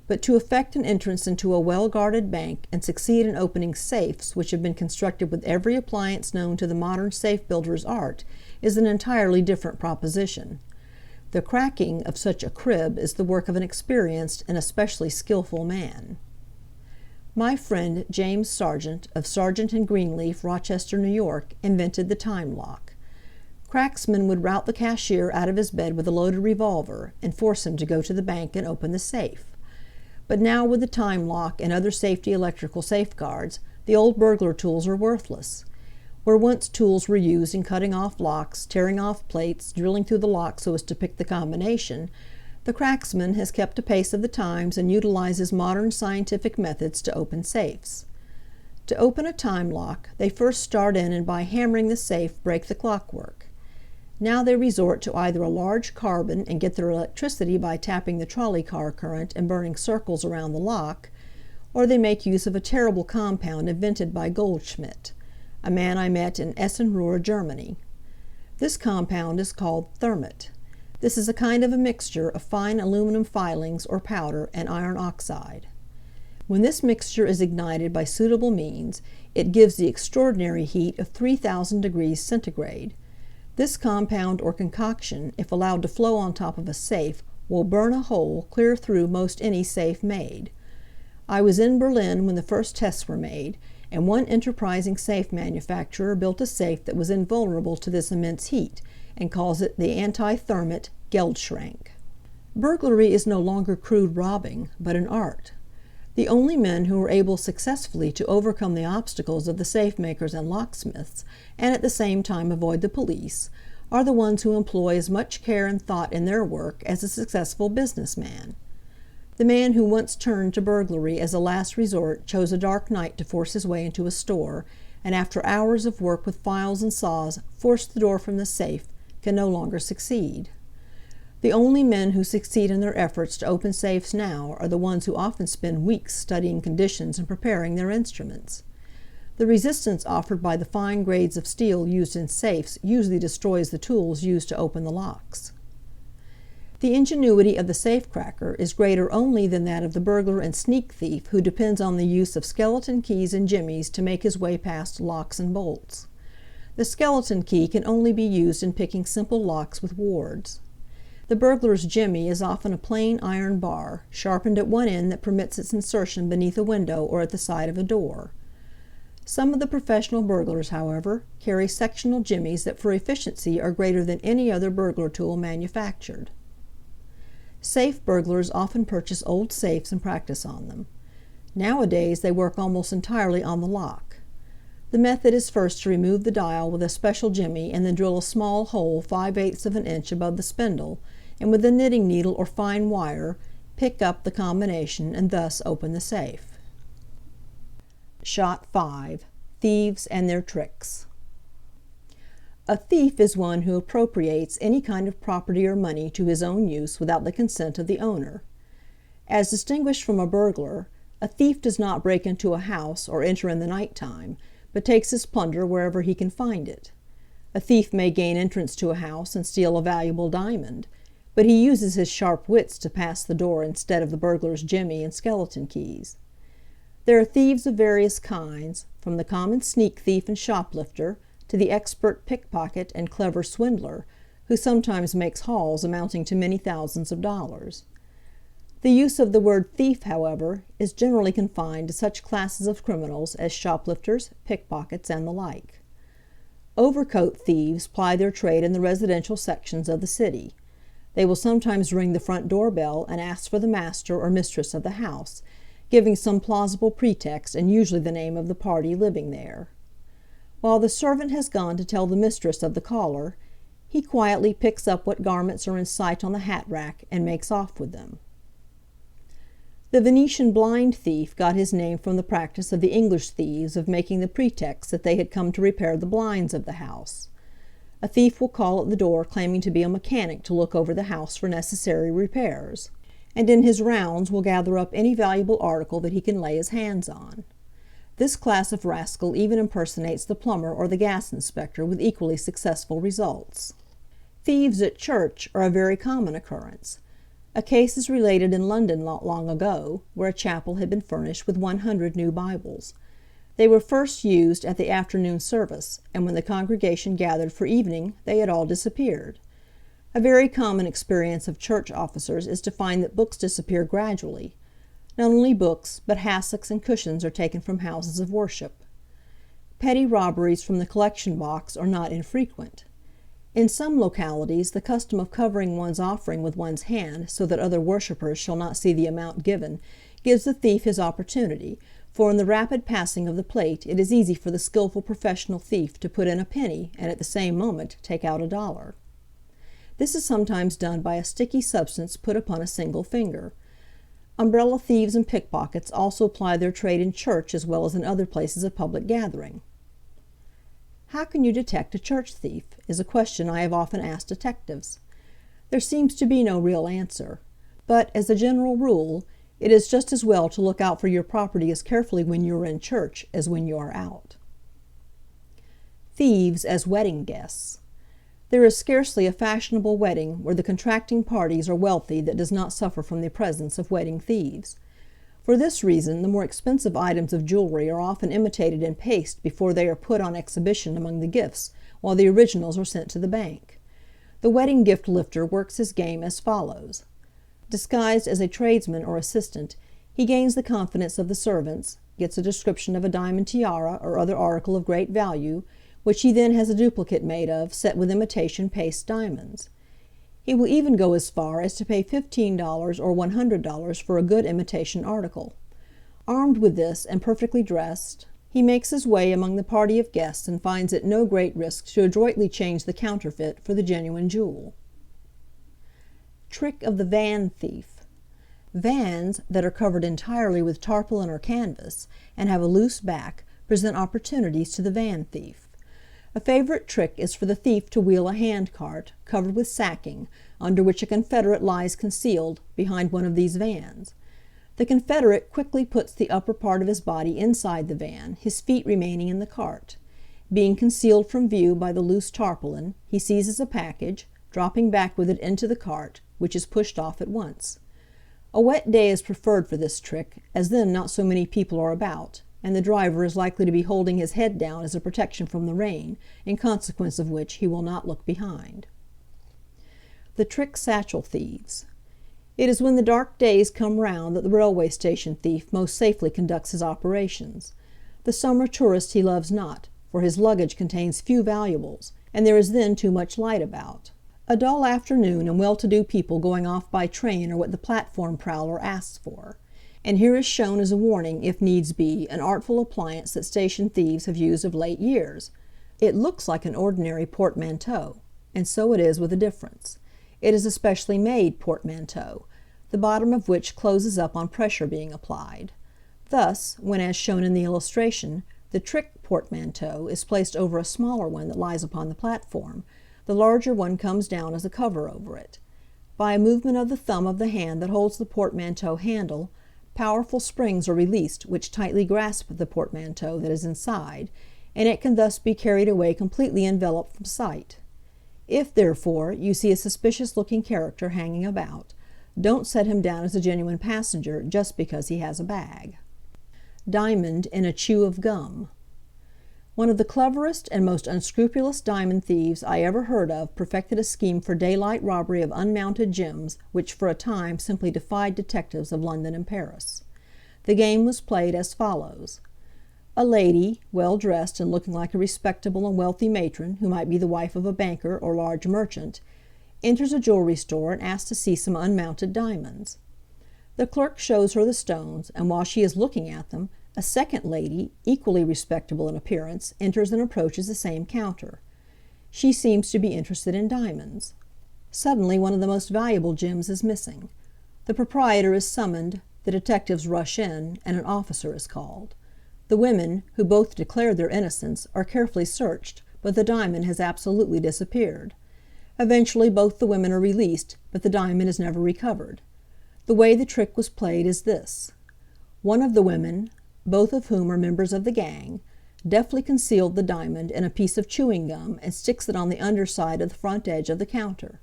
But to effect an entrance into a well-guarded bank and succeed in opening safes which have been constructed with every appliance known to the modern safe-builder's art is an entirely different proposition. The cracking of such a crib is the work of an experienced and especially skillful man. My friend James Sargent, of Sargent and Greenleaf, Rochester, New York, invented the time lock. Cracksmen would rout the cashier out of his bed with a loaded revolver and force him to go to the bank and open the safe. But now, with the time lock and other safety electrical safeguards, the old burglar tools are worthless. Where once tools were used in cutting off locks, tearing off plates, drilling through the lock so as to pick the combination, the cracksman has kept apace of the times and utilizes modern scientific methods to open safes. To open a time lock, they first start in and by hammering the safe break the clockwork. Now they resort to either a large carbon and get their electricity by tapping the trolley car current and burning circles around the lock, or they make use of a terrible compound invented by Goldschmidt, a man I met in Essen-Ruhr, Germany. This compound is called thermit. This is a kind of a mixture of fine aluminum filings or powder and iron oxide. When this mixture is ignited by suitable means, it gives the extraordinary heat of 3,000 degrees centigrade. This compound or concoction, if allowed to flow on top of a safe, will burn a hole clear through most any safe made. I was in Berlin when the first tests were made, and one enterprising safe manufacturer built a safe that was invulnerable to this immense heat, and calls it the anti-thermit Geldschrank. Burglary is no longer crude robbing, but an art. The only men who are able successfully to overcome the obstacles of the safe makers and locksmiths, and at the same time avoid the police, are the ones who employ as much care and thought in their work as a successful businessman. The man who once turned to burglary as a last resort chose a dark night to force his way into a store, and after hours of work with files and saws forced the door from the safe, can no longer succeed. The only men who succeed in their efforts to open safes now are the ones who often spend weeks studying conditions and preparing their instruments. The resistance offered by the fine grades of steel used in safes usually destroys the tools used to open the locks. The ingenuity of the safe-cracker is greater only than that of the burglar and sneak thief who depends on the use of skeleton keys and jimmies to make his way past locks and bolts. The skeleton key can only be used in picking simple locks with wards. The burglar's jimmy is often a plain iron bar, sharpened at one end that permits its insertion beneath a window or at the side of a door. Some of the professional burglars, however, carry sectional jimmies that for efficiency are greater than any other burglar tool manufactured. Safe burglars often purchase old safes and practice on them. Nowadays they work almost entirely on the lock. The method is first to remove the dial with a special jimmy and then drill a small hole 5/8 of an inch above the spindle, and with a knitting needle or fine wire, pick up the combination and thus open the safe. Shot 5. Thieves and their tricks. A thief is one who appropriates any kind of property or money to his own use without the consent of the owner. As distinguished from a burglar, a thief does not break into a house or enter in the night time, but takes his plunder wherever he can find it. A thief may gain entrance to a house and steal a valuable diamond, but he uses his sharp wits to pass the door instead of the burglar's jimmy and skeleton keys. There are thieves of various kinds, from the common sneak thief and shoplifter to the expert pickpocket and clever swindler, who sometimes makes hauls amounting to many thousands of dollars. The use of the word thief, however, is generally confined to such classes of criminals as shoplifters, pickpockets, and the like. Overcoat thieves ply their trade in the residential sections of the city. They will sometimes ring the front door bell and ask for the master or mistress of the house, giving some plausible pretext and usually the name of the party living there. While the servant has gone to tell the mistress of the caller, he quietly picks up what garments are in sight on the hat rack and makes off with them. The Venetian blind thief got his name from the practice of the English thieves of making the pretext that they had come to repair the blinds of the house. A thief will call at the door claiming to be a mechanic to look over the house for necessary repairs, and in his rounds will gather up any valuable article that he can lay his hands on. This class of rascal even impersonates the plumber or the gas inspector with equally successful results. Thieves at church are a very common occurrence. A case is related in London not long ago, where a chapel had been furnished with 100 new Bibles. They were first used at the afternoon service, and when the congregation gathered for evening they had all disappeared. A very common experience of church officers is to find that books disappear gradually. Not only books, but hassocks and cushions are taken from houses of worship. Petty robberies from the collection box are not infrequent. In some localities the custom of covering one's offering with one's hand so that other worshippers shall not see the amount given gives the thief his opportunity, for in the rapid passing of the plate it is easy for the skillful professional thief to put in a penny and at the same moment take out $1. This is sometimes done by a sticky substance put upon a single finger. Umbrella thieves and pickpockets also ply their trade in church as well as in other places of public gathering. How can you detect a church thief, is a question I have often asked detectives. There seems to be no real answer, but, as a general rule, it is just as well to look out for your property as carefully when you are in church as when you are out. Thieves as wedding guests. There is scarcely a fashionable wedding where the contracting parties are wealthy that does not suffer from the presence of wedding thieves. For this reason, the more expensive items of jewelry are often imitated in paste before they are put on exhibition among the gifts, while the originals are sent to the bank. The wedding gift lifter works his game as follows. Disguised as a tradesman or assistant, he gains the confidence of the servants, gets a description of a diamond tiara or other article of great value, which he then has a duplicate made of, set with imitation paste diamonds. He will even go as far as to pay $15 or $100 for a good imitation article. Armed with this, and perfectly dressed, he makes his way among the party of guests and finds it no great risk to adroitly change the counterfeit for the genuine jewel. Trick of the van thief. Vans that are covered entirely with tarpaulin or canvas, and have a loose back, present opportunities to the van thief. A favorite trick is for the thief to wheel a hand cart, covered with sacking, under which a confederate lies concealed, behind one of these vans. The confederate quickly puts the upper part of his body inside the van, his feet remaining in the cart. Being concealed from view by the loose tarpaulin, he seizes a package, dropping back with it into the cart, which is pushed off at once. A wet day is preferred for this trick, as then not so many people are about, and the driver is likely to be holding his head down as a protection from the rain, in consequence of which he will not look behind. The trick satchel thieves. It is when the dark days come round that the railway station thief most safely conducts his operations. The summer tourist he loves not, for his luggage contains few valuables, and there is then too much light about. A dull afternoon and well-to-do people going off by train are what the platform prowler asks for. And here is shown as a warning, if needs be, an artful appliance that station thieves have used of late years. It looks like an ordinary portmanteau, and so it is with a difference. It is a specially made portmanteau, the bottom of which closes up on pressure being applied. Thus, when, as shown in the illustration, the trick portmanteau is placed over a smaller one that lies upon the platform, the larger one comes down as a cover over it. By a movement of the thumb of the hand that holds the portmanteau handle, powerful springs are released which tightly grasp the portmanteau that is inside, and it can thus be carried away completely enveloped from sight. If, therefore, you see a suspicious-looking character hanging about, don't set him down as a genuine passenger just because he has a bag. Diamond in a chew of gum. One of the cleverest and most unscrupulous diamond thieves I ever heard of perfected a scheme for daylight robbery of unmounted gems which for a time simply defied detectives of London and Paris. The game was played as follows. A lady, well dressed and looking like a respectable and wealthy matron, who might be the wife of a banker or large merchant, enters a jewelry store and asks to see some unmounted diamonds. The clerk shows her the stones, and while she is looking at them, a second lady, equally respectable in appearance, enters and approaches the same counter. She seems to be interested in diamonds. Suddenly one of the most valuable gems is missing. The proprietor is summoned, the detectives rush in, and an officer is called. The women, who both declare their innocence, are carefully searched, but the diamond has absolutely disappeared. Eventually both the women are released, but the diamond is never recovered. The way the trick was played is this. One of the women, both of whom are members of the gang, deftly concealed the diamond in a piece of chewing gum and sticks it on the underside of the front edge of the counter.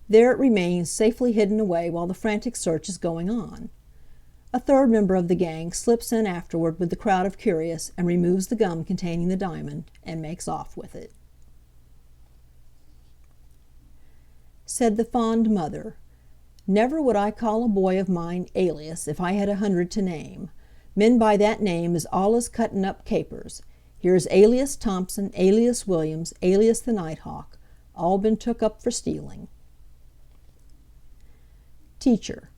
There it remains, safely hidden away while the frantic search is going on. A third member of the gang slips in afterward with the crowd of curious and removes the gum containing the diamond and makes off with it. Said the fond mother, "Never would I call a boy of mine Alias if I had 100 to name. Men by that name is allus cuttin' up capers. Here's Alias Thompson, Alias Williams, Alias the Nighthawk, all been took up for stealing." Teacher,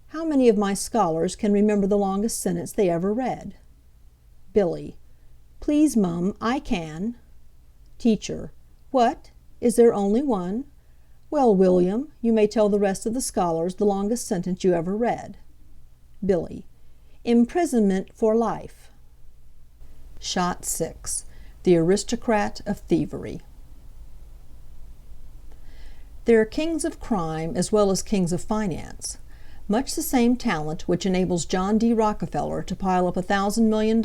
how many of my scholars can remember the longest sentence they ever read? Billy, please, Mum, I can. Teacher, what? Is there only one? Well, William, you may tell the rest of the scholars the longest sentence you ever read. Billy, imprisonment for life. Shot 6. The Aristocrat of Thievery. There are kings of crime as well as kings of finance. Much the same talent which enables John D. Rockefeller to pile up $1,000 million,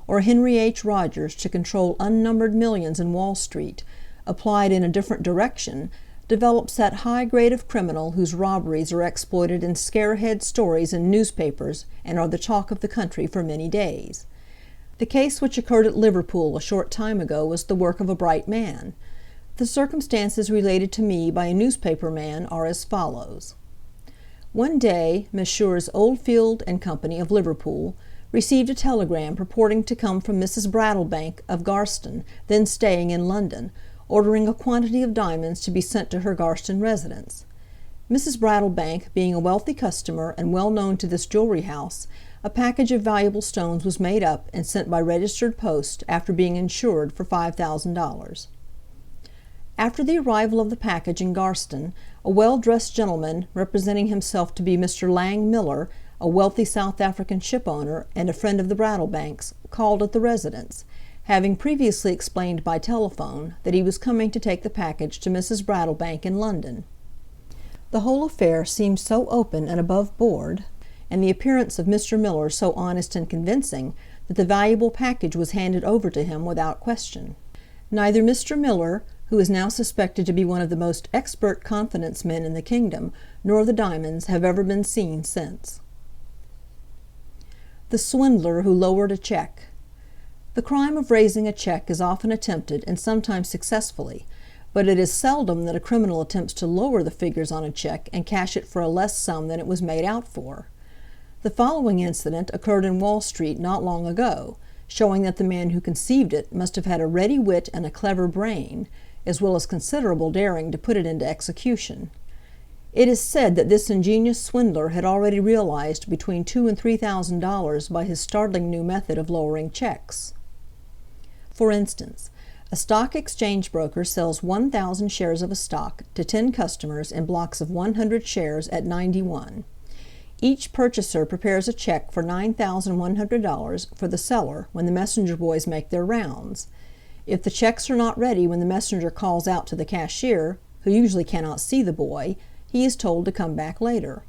or Henry H. Rogers to control unnumbered millions in Wall Street, applied in a different direction, develops that high grade of criminal whose robberies are exploited in scare-head stories in newspapers and are the talk of the country for many days. The case which occurred at Liverpool a short time ago was the work of a bright man. The circumstances related to me by a newspaper man are as follows. One day, Messrs. Oldfield and Company of Liverpool received a telegram purporting to come from Mrs. Brattlebank of Garston, then staying in London, ordering a quantity of diamonds to be sent to her Garston residence. Mrs. Brattlebank being a wealthy customer and well known to this jewelry house, a package of valuable stones was made up and sent by registered post after being insured for $5,000. After the arrival of the package in Garston, a well-dressed gentleman, representing himself to be Mr. Lang Miller, a wealthy South African shipowner and a friend of the Brattlebanks, called at the residence, having previously explained by telephone that he was coming to take the package to Mrs. Brattlebank in London. The whole affair seemed so open and above board, and the appearance of Mr. Miller so honest and convincing, that the valuable package was handed over to him without question. Neither Mr. Miller, who is now suspected to be one of the most expert confidence men in the kingdom, nor the diamonds have ever been seen since. The swindler who lowered a check. The crime of raising a check is often attempted, and sometimes successfully, but it is seldom that a criminal attempts to lower the figures on a check and cash it for a less sum than it was made out for. The following incident occurred in Wall Street not long ago, showing that the man who conceived it must have had a ready wit and a clever brain, as well as considerable daring to put it into execution. It is said that this ingenious swindler had already realized between $2,000 and $3,000 by his startling new method of lowering checks. For instance, a stock exchange broker sells 1,000 shares of a stock to 10 customers in blocks of 100 shares at 91. Each purchaser prepares a check for $9,100 for the seller when the messenger boys make their rounds. If the checks are not ready when the messenger calls out to the cashier, who usually cannot see the boy, he is told to come back later.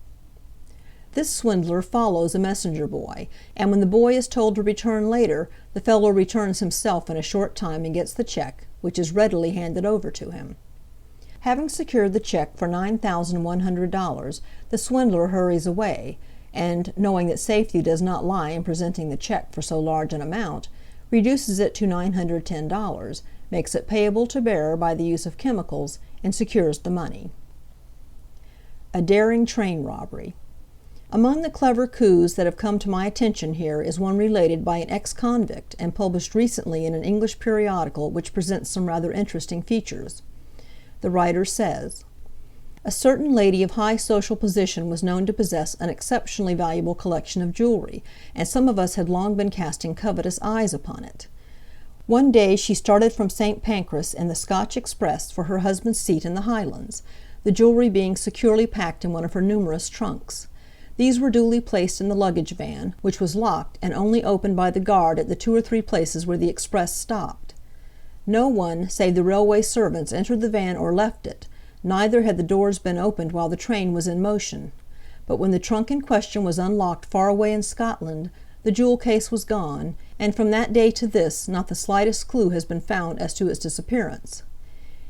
This swindler follows a messenger boy, and when the boy is told to return later, the fellow returns himself in a short time and gets the check, which is readily handed over to him. Having secured the check for $9,100, the swindler hurries away, and, knowing that safety does not lie in presenting the check for so large an amount, reduces it to $910, makes it payable to bearer by the use of chemicals, and secures the money. A daring train robbery. Among the clever coups that have come to my attention here is one related by an ex-convict and published recently in an English periodical which presents some rather interesting features. The writer says, "A certain lady of high social position was known to possess an exceptionally valuable collection of jewelry, and some of us had long been casting covetous eyes upon it. One day she started from St. Pancras in the Scotch Express for her husband's seat in the Highlands, the jewelry being securely packed in one of her numerous trunks. These were duly placed in the luggage van, which was locked and only opened by the guard at the 2 or 3 places where the express stopped. No one, save the railway servants, entered the van or left it, neither had the doors been opened while the train was in motion. But when the trunk in question was unlocked far away in Scotland, the jewel case was gone, and from that day to this not the slightest clue has been found as to its disappearance.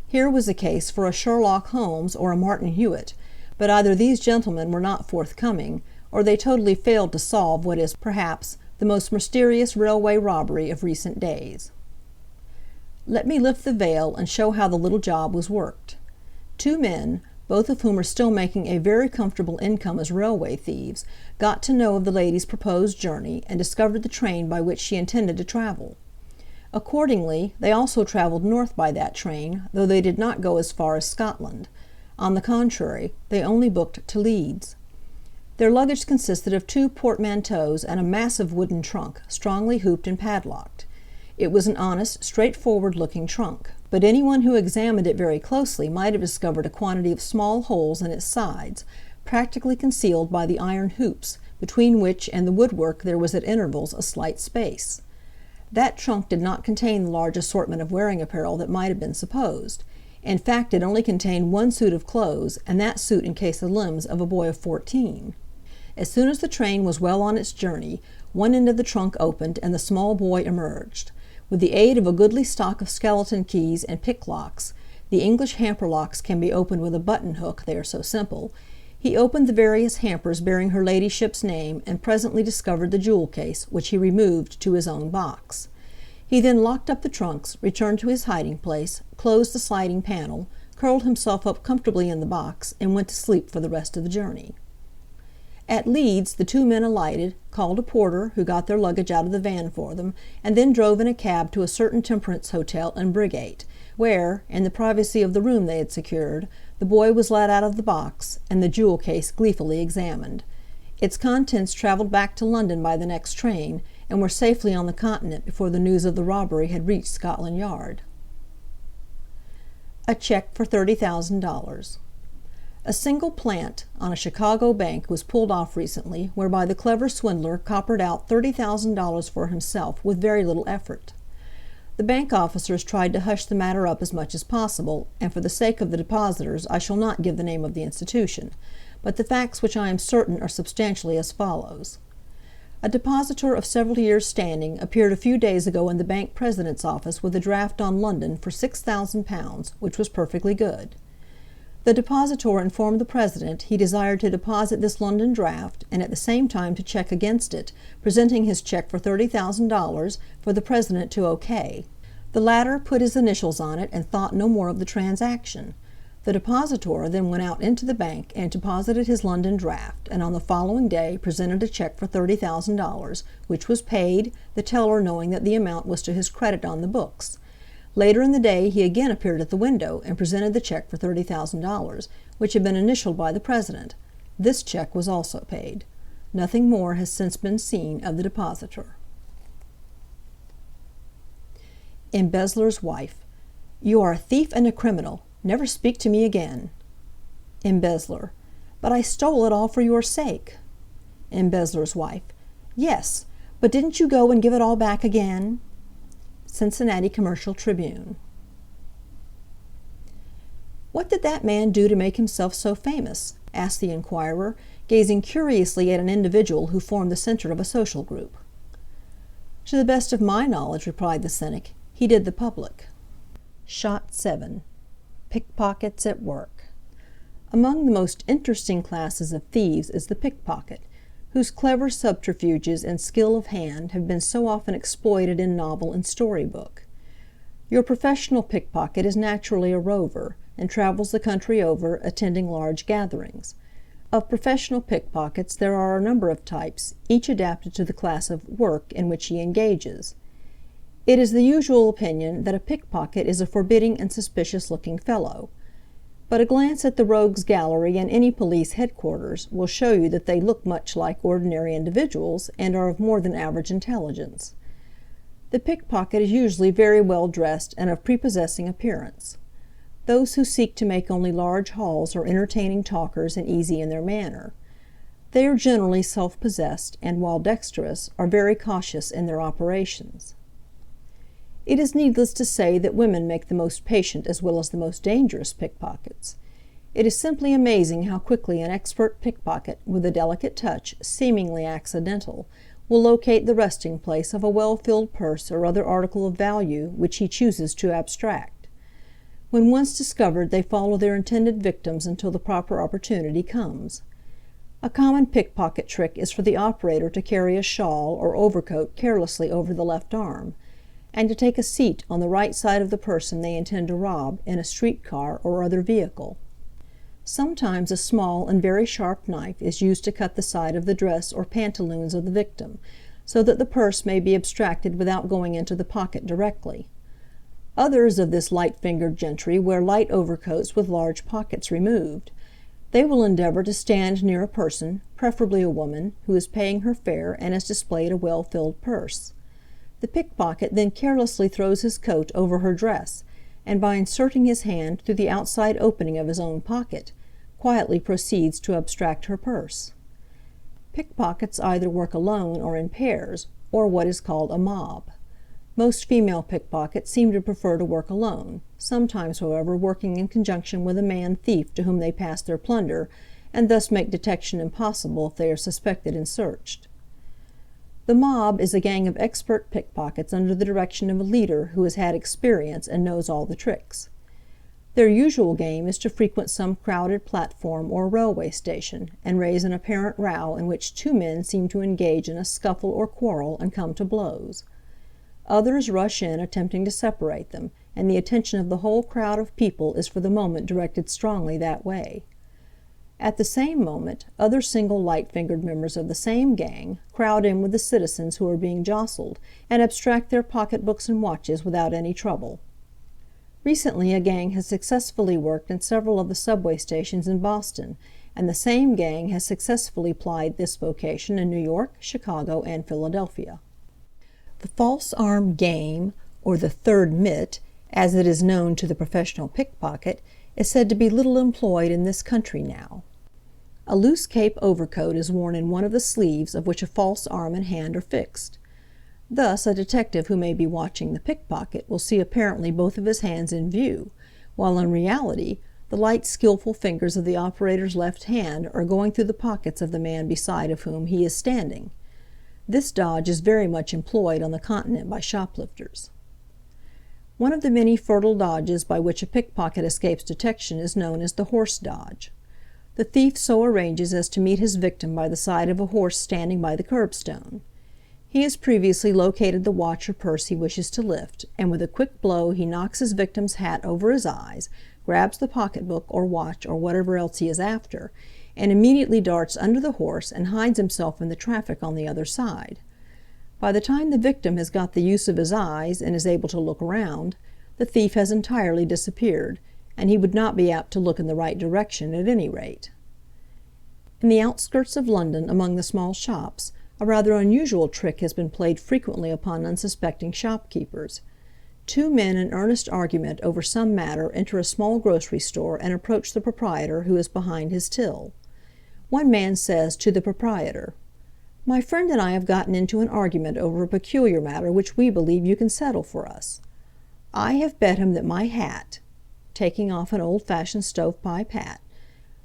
Here was a case for a Sherlock Holmes or a Martin Hewitt, but either these gentlemen were not forthcoming, or they totally failed to solve what is, perhaps, the most mysterious railway robbery of recent days. Let me lift the veil and show how the little job was worked. Two men, both of whom are still making a very comfortable income as railway thieves, got to know of the lady's proposed journey, and discovered the train by which she intended to travel. Accordingly, they also travelled north by that train, though they did not go as far as Scotland. On the contrary, they only booked to Leeds. Their luggage consisted of 2 portmanteaus and a massive wooden trunk, strongly hooped and padlocked. It was an honest, straightforward-looking trunk, but anyone who examined it very closely might have discovered a quantity of small holes in its sides, practically concealed by the iron hoops, between which and the woodwork there was at intervals a slight space. That trunk did not contain the large assortment of wearing apparel that might have been supposed. In fact, it only contained 1 suit of clothes, and that suit encased the limbs of a boy of 14. As soon as the train was well on its journey, one end of the trunk opened, and the small boy emerged. With the aid of a goodly stock of skeleton keys and picklocks (the English hamper locks can be opened with a button hook, they are so simple), he opened the various hampers bearing her ladyship's name, and presently discovered the jewel case, which he removed to his own box. He then locked up the trunks, returned to his hiding place, closed the sliding panel, curled himself up comfortably in the box, and went to sleep for the rest of the journey. At Leeds the 2 men alighted, called a porter, who got their luggage out of the van for them, and then drove in a cab to a certain temperance hotel in Briggate, where, in the privacy of the room they had secured, the boy was let out of the box, and the jewel case gleefully examined. Its contents travelled back to London by the next train, and were safely on the Continent before the news of the robbery had reached Scotland Yard. A check for $30,000. A single plant on a Chicago bank was pulled off recently, whereby the clever swindler coppered out $30,000 for himself with very little effort. The bank officers tried to hush the matter up as much as possible, and for the sake of the depositors I shall not give the name of the institution, but the facts which I am certain are substantially as follows. A depositor of several years' standing appeared a few days ago in the bank president's office with a draft on London for £6,000, which was perfectly good. The depositor informed the president he desired to deposit this London draft, and at the same time to check against it, presenting his check for $30,000 for the president to OK. The latter put his initials on it and thought no more of the transaction. The depositor then went out into the bank and deposited his London draft, and on the following day presented a check for $30,000, which was paid, the teller knowing that the amount was to his credit on the books. Later in the day he again appeared at the window and presented the check for $30,000, which had been initialed by the president. This check was also paid. Nothing more has since been seen of the depositor. Embezzler's wife. You are a thief and a criminal. Never speak to me again. Embezzler. But I stole it all for your sake. Embezzler's wife. Yes, but didn't you go and give it all back again? Cincinnati Commercial Tribune. What did that man do to make himself so famous? Asked the inquirer, gazing curiously at an individual who formed the center of a social group. To the best of my knowledge, replied the cynic, he did the public. Shot 7. Pickpockets at work. Among the most interesting classes of thieves is the pickpocket, whose clever subterfuges and skill of hand have been so often exploited in novel and story-book. Your professional pickpocket is naturally a rover, and travels the country over, attending large gatherings. Of professional pickpockets there are a number of types, each adapted to the class of work in which he engages. It is the usual opinion that a pickpocket is a forbidding and suspicious-looking fellow. But a glance at the rogues' gallery in any police headquarters will show you that they look much like ordinary individuals, and are of more than average intelligence. The pickpocket is usually very well dressed and of prepossessing appearance. Those who seek to make only large hauls are entertaining talkers and easy in their manner. They are generally self-possessed, and, while dexterous, are very cautious in their operations. It is needless to say that women make the most patient as well as the most dangerous pickpockets. It is simply amazing how quickly an expert pickpocket, with a delicate touch, seemingly accidental, will locate the resting place of a well-filled purse or other article of value which he chooses to abstract. When once discovered, they follow their intended victims until the proper opportunity comes. A common pickpocket trick is for the operator to carry a shawl or overcoat carelessly over the left arm, and to take a seat on the right side of the person they intend to rob in a streetcar or other vehicle. Sometimes a small and very sharp knife is used to cut the side of the dress or pantaloons of the victim, so that the purse may be abstracted without going into the pocket directly. Others of this light-fingered gentry wear light overcoats with large pockets removed. They will endeavor to stand near a person, preferably a woman, who is paying her fare and has displayed a well-filled purse. The pickpocket then carelessly throws his coat over her dress, and by inserting his hand through the outside opening of his own pocket, quietly proceeds to abstract her purse. Pickpockets either work alone or in pairs, or what is called a mob. Most female pickpockets seem to prefer to work alone, sometimes, however, working in conjunction with a man thief to whom they pass their plunder, and thus make detection impossible if they are suspected and searched. The mob is a gang of expert pickpockets under the direction of a leader who has had experience and knows all the tricks. Their usual game is to frequent some crowded platform or railway station, and raise an apparent row in which two men seem to engage in a scuffle or quarrel and come to blows. Others rush in attempting to separate them, and the attention of the whole crowd of people is for the moment directed strongly that way. At the same moment, other single light-fingered members of the same gang crowd in with the citizens who are being jostled, and abstract their pocketbooks and watches without any trouble. Recently a gang has successfully worked in several of the subway stations in Boston, and the same gang has successfully plied this vocation in New York, Chicago, and Philadelphia. The false arm game, or the third mitt, as it is known to the professional pickpocket, is said to be little employed in this country now. A loose cape overcoat is worn in one of the sleeves of which a false arm and hand are fixed. Thus a detective who may be watching the pickpocket will see apparently both of his hands in view, while in reality the light, skillful fingers of the operator's left hand are going through the pockets of the man beside of whom he is standing. This dodge is very much employed on the Continent by shoplifters. One of the many fertile dodges by which a pickpocket escapes detection is known as the horse dodge. The thief so arranges as to meet his victim by the side of a horse standing by the curbstone. He has previously located the watch or purse he wishes to lift, and with a quick blow he knocks his victim's hat over his eyes, grabs the pocketbook or watch or whatever else he is after, and immediately darts under the horse and hides himself in the traffic on the other side. By the time the victim has got the use of his eyes and is able to look around, the thief has entirely disappeared, and he would not be apt to look in the right direction at any rate. In the outskirts of London, among the small shops, a rather unusual trick has been played frequently upon unsuspecting shopkeepers. Two men in earnest argument over some matter enter a small grocery store and approach the proprietor, who is behind his till. One man says to the proprietor, "My friend and I have gotten into an argument over a peculiar matter which we believe you can settle for us. I have bet him that my hat," taking off an old-fashioned stovepipe hat,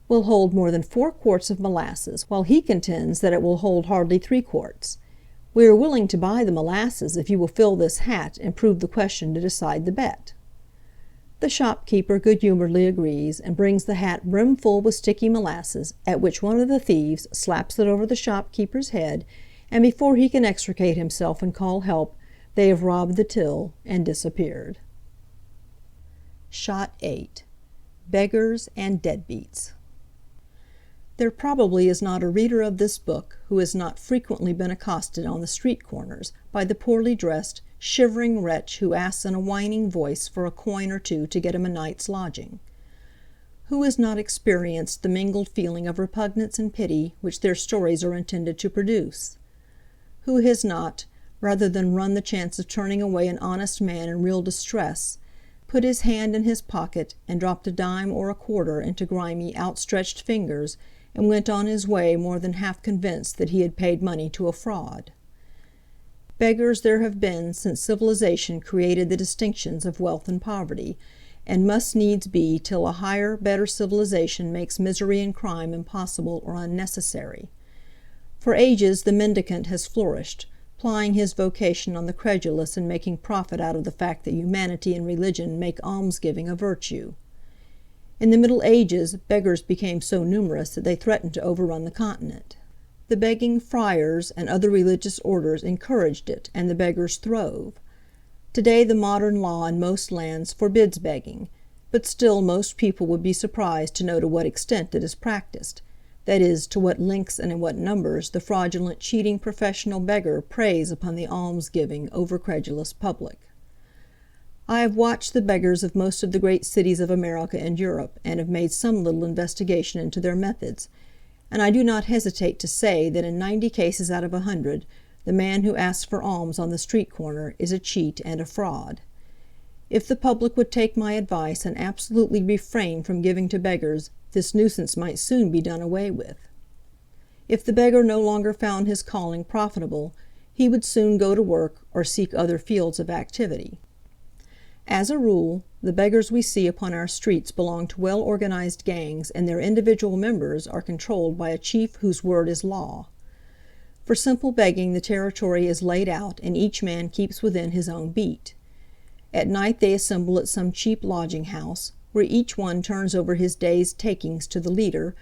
"will hold more than 4 quarts of molasses, while he contends that it will hold hardly 3 quarts. We are willing to buy the molasses if you will fill this hat and prove the question to decide the bet." The shopkeeper good-humoredly agrees, and brings the hat brimful with sticky molasses, at which one of the thieves slaps it over the shopkeeper's head, and before he can extricate himself and call help, they have robbed the till and disappeared. Shot 8. Beggars and Deadbeats. There probably is not a reader of this book who has not frequently been accosted on the street corners by the poorly dressed, shivering wretch who asks in a whining voice for a coin or two to get him a night's lodging. Who has not experienced the mingled feeling of repugnance and pity which their stories are intended to produce? Who has not, rather than run the chance of turning away an honest man in real distress, put his hand in his pocket and dropped a dime or a quarter into grimy, outstretched fingers, and went on his way more than half convinced that he had paid money to a fraud? Beggars there have been since civilization created the distinctions of wealth and poverty, and must needs be till a higher, better civilization makes misery and crime impossible or unnecessary. For ages the mendicant has flourished, plying his vocation on the credulous and making profit out of the fact that humanity and religion make almsgiving a virtue. In the Middle Ages, beggars became so numerous that they threatened to overrun the continent. The begging friars and other religious orders encouraged it, and the beggars throve. Today the modern law in most lands forbids begging, but still most people would be surprised to know to what extent it is practiced, that is, to what lengths and in what numbers the fraudulent, cheating professional beggar preys upon the almsgiving, over-credulous public. I have watched the beggars of most of the great cities of America and Europe, and have made some little investigation into their methods, and I do not hesitate to say that in 90 cases out of 100, the man who asks for alms on the street corner is a cheat and a fraud. If the public would take my advice and absolutely refrain from giving to beggars, this nuisance might soon be done away with. If the beggar no longer found his calling profitable, he would soon go to work or seek other fields of activity. As a rule, the beggars we see upon our streets belong to well-organized gangs, and their individual members are controlled by a chief whose word is law. For simple begging the territory is laid out, and each man keeps within his own beat. At night they assemble at some cheap lodging-house, where each one turns over his day's takings to the leader,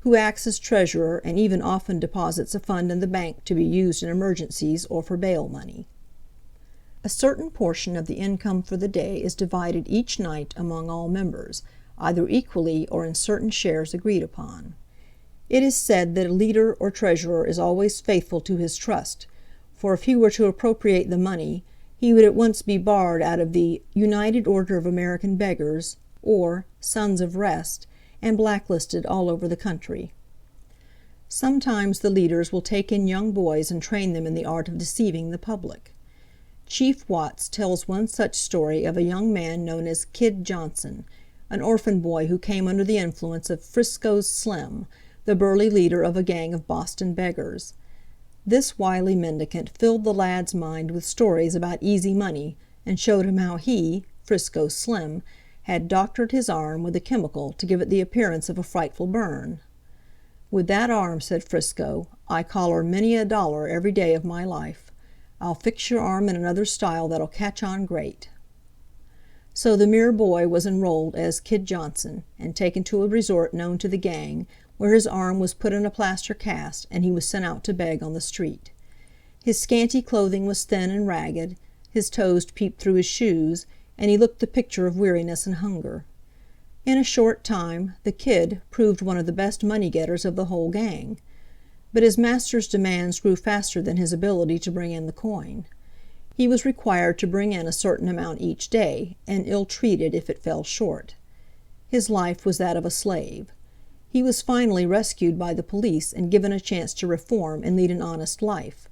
who acts as treasurer and even often deposits a fund in the bank to be used in emergencies or for bail money. A certain portion of the income for the day is divided each night among all members, either equally or in certain shares agreed upon. It is said that a leader or treasurer is always faithful to his trust, for if he were to appropriate the money, he would at once be barred out of the United Order of American Beggars, or Sons of Rest, and blacklisted all over the country. Sometimes the leaders will take in young boys and train them in the art of deceiving the public. Chief Watts tells one such story of a young man known as Kid Johnson, an orphan boy who came under the influence of Frisco's Slim, the burly leader of a gang of Boston beggars. This wily mendicant filled the lad's mind with stories about easy money, and showed him how he, Frisco Slim, had doctored his arm with a chemical to give it the appearance of a frightful burn. "With that arm," said Frisco, "I collar many a dollar every day of my life. I'll fix your arm in another style that'll catch on great." So the mere boy was enrolled as Kid Johnson, and taken to a resort known to the gang, where his arm was put in a plaster cast, and he was sent out to beg on the street. His scanty clothing was thin and ragged, his toes peeped through his shoes, and he looked the picture of weariness and hunger. In a short time the Kid proved one of the best money-getters of the whole gang. But his master's demands grew faster than his ability to bring in the coin. He was required to bring in a certain amount each day, and ill-treated if it fell short. His life was that of a slave. He was finally rescued by the police and given a chance to reform and lead an honest life.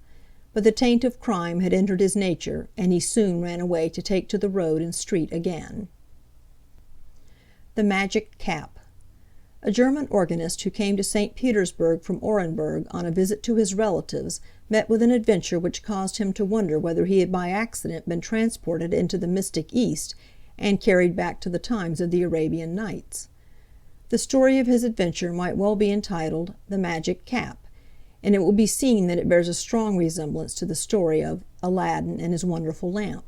But the taint of crime had entered his nature, and he soon ran away to take to the road and street again. The Magic Cap. A German organist who came to St. Petersburg from Orenburg on a visit to his relatives met with an adventure which caused him to wonder whether he had by accident been transported into the mystic East and carried back to the times of the Arabian Nights. The story of his adventure might well be entitled "The Magic Cap," and it will be seen that it bears a strong resemblance to the story of Aladdin and his wonderful lamp.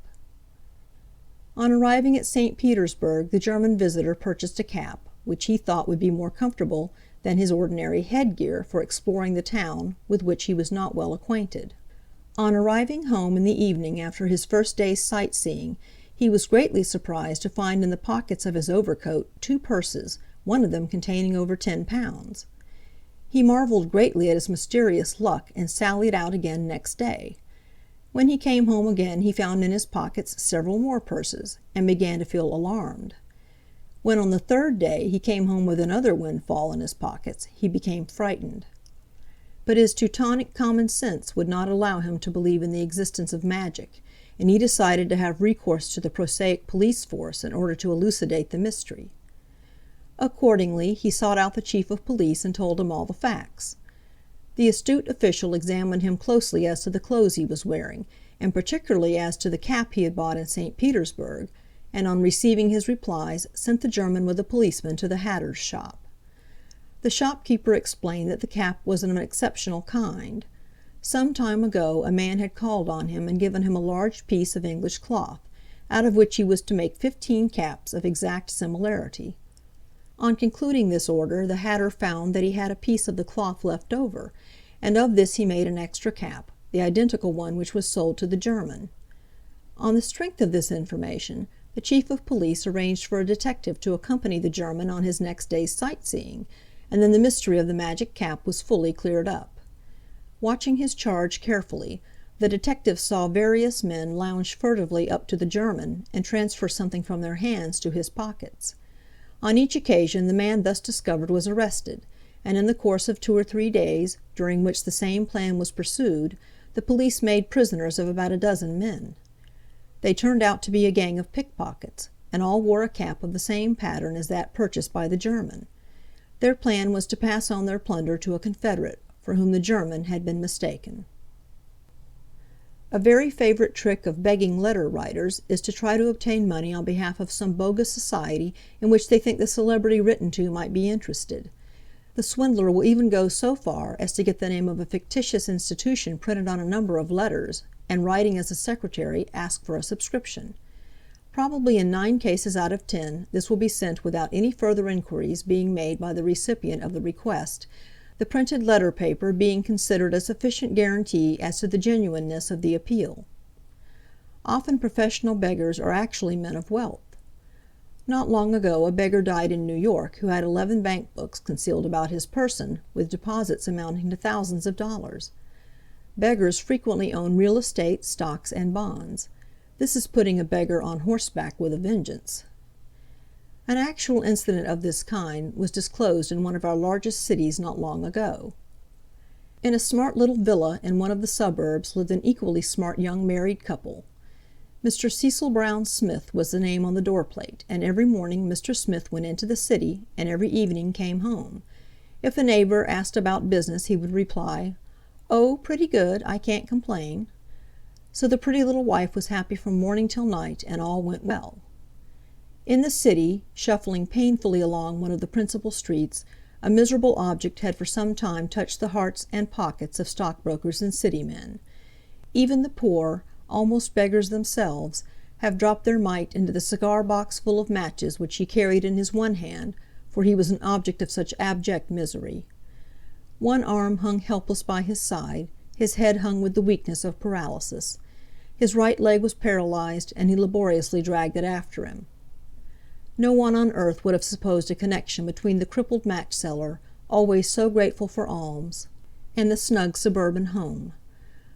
On arriving at St. Petersburg, the German visitor purchased a cap, which he thought would be more comfortable than his ordinary headgear for exploring the town, with which he was not well acquainted. On arriving home in the evening after his first day's sightseeing, he was greatly surprised to find in the pockets of his overcoat 2 purses, one of them containing over 10 pounds. He marveled greatly at his mysterious luck, and sallied out again next day. When he came home again he found in his pockets several more purses, and began to feel alarmed. When on the 3rd day he came home with another windfall in his pockets, he became frightened. But his Teutonic common sense would not allow him to believe in the existence of magic, and he decided to have recourse to the prosaic police force in order to elucidate the mystery. Accordingly, he sought out the chief of police and told him all the facts. The astute official examined him closely as to the clothes he was wearing, and particularly as to the cap he had bought in St. Petersburg, and on receiving his replies, sent the German with a policeman to the hatter's shop. The shopkeeper explained that the cap was of an exceptional kind. Some time ago a man had called on him and given him a large piece of English cloth, out of which he was to make 15 caps of exact similarity. On concluding this order, the hatter found that he had a piece of the cloth left over, and of this he made an extra cap, the identical one which was sold to the German. On the strength of this information, the chief of police arranged for a detective to accompany the German on his next day's sightseeing, and then the mystery of the magic cap was fully cleared up. Watching his charge carefully, the detective saw various men lounge furtively up to the German and transfer something from their hands to his pockets. On each occasion the man thus discovered was arrested, and in the course of 2 or 3 days, during which the same plan was pursued, the police made prisoners of about a dozen men. They turned out to be a gang of pickpockets, and all wore a cap of the same pattern as that purchased by the German. Their plan was to pass on their plunder to a confederate, for whom the German had been mistaken. A very favorite trick of begging letter writers is to try to obtain money on behalf of some bogus society in which they think the celebrity written to might be interested. The swindler will even go so far as to get the name of a fictitious institution printed on a number of letters, and, writing as a secretary, ask for a subscription. Probably in 9 cases out of 10 this will be sent without any further inquiries being made by the recipient of the request, the printed letter paper being considered a sufficient guarantee as to the genuineness of the appeal. Often professional beggars are actually men of wealth. Not long ago a beggar died in New York who had 11 bank books concealed about his person, with deposits amounting to thousands of dollars. Beggars frequently own real estate, stocks, and bonds. This is putting a beggar on horseback with a vengeance. An actual incident of this kind was disclosed in one of our largest cities not long ago. In a smart little villa in one of the suburbs lived an equally smart young married couple. Mr. Cecil Brown Smith was the name on the doorplate, and every morning Mr. Smith went into the city, and every evening came home. If a neighbor asked about business, he would reply, "Oh, pretty good, I can't complain." So the pretty little wife was happy from morning till night, and all went well. In the city, shuffling painfully along one of the principal streets, a miserable object had for some time touched the hearts and pockets of stockbrokers and city men. Even the poor, almost beggars themselves, have dropped their mite into the cigar-box full of matches which he carried in his one hand, for he was an object of such abject misery. One arm hung helpless by his side, his head hung with the weakness of paralysis. His right leg was paralyzed, and he laboriously dragged it after him. No one on earth would have supposed a connection between the crippled match-seller, always so grateful for alms, and the snug suburban home.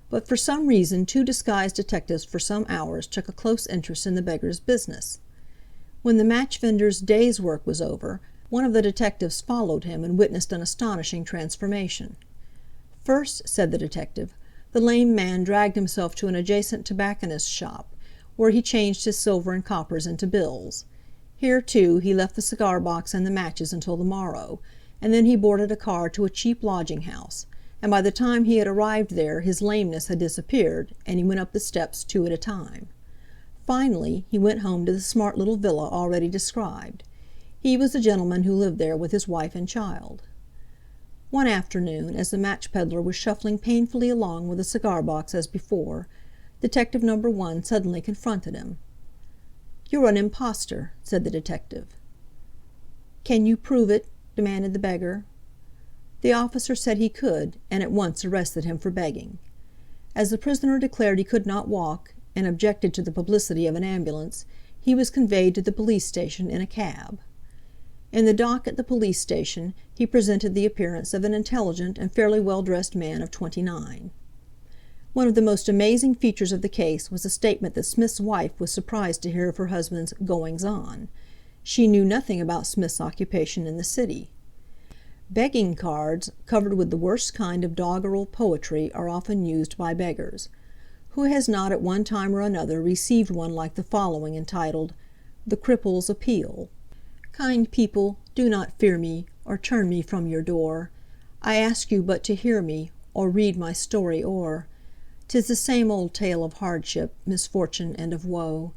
But for some reason 2 disguised detectives for some hours took a close interest in the beggar's business. When the match vendor's day's work was over, one of the detectives followed him and witnessed an astonishing transformation. First, said the detective, the lame man dragged himself to an adjacent tobacconist's shop, where he changed his silver and coppers into bills. Here, too, he left the cigar-box and the matches until the morrow, and then he boarded a car to a cheap lodging-house, and by the time he had arrived there his lameness had disappeared, and he went up the steps 2 at a time. Finally, he went home to the smart little villa already described. He was the gentleman who lived there with his wife and child. One afternoon, as the match peddler was shuffling painfully along with a cigar-box as before, Detective No. 1 suddenly confronted him. "You're an impostor," said the detective. "Can you prove it?" demanded the beggar. The officer said he could, and at once arrested him for begging. As the prisoner declared he could not walk, and objected to the publicity of an ambulance, he was conveyed to the police station in a cab. In the dock at the police station he presented the appearance of an intelligent and fairly well-dressed man of 29. One of the most amazing features of the case was a statement that Smith's wife was surprised to hear of her husband's goings-on. She knew nothing about Smith's occupation in the city. Begging cards, covered with the worst kind of doggerel poetry, are often used by beggars. Who has not at one time or another received one like the following, entitled, "The Cripple's Appeal"? Kind people, do not fear me, or turn me from your door. I ask you but to hear me, or read my story o'er. 'Tis the same old tale of hardship, misfortune, and of woe,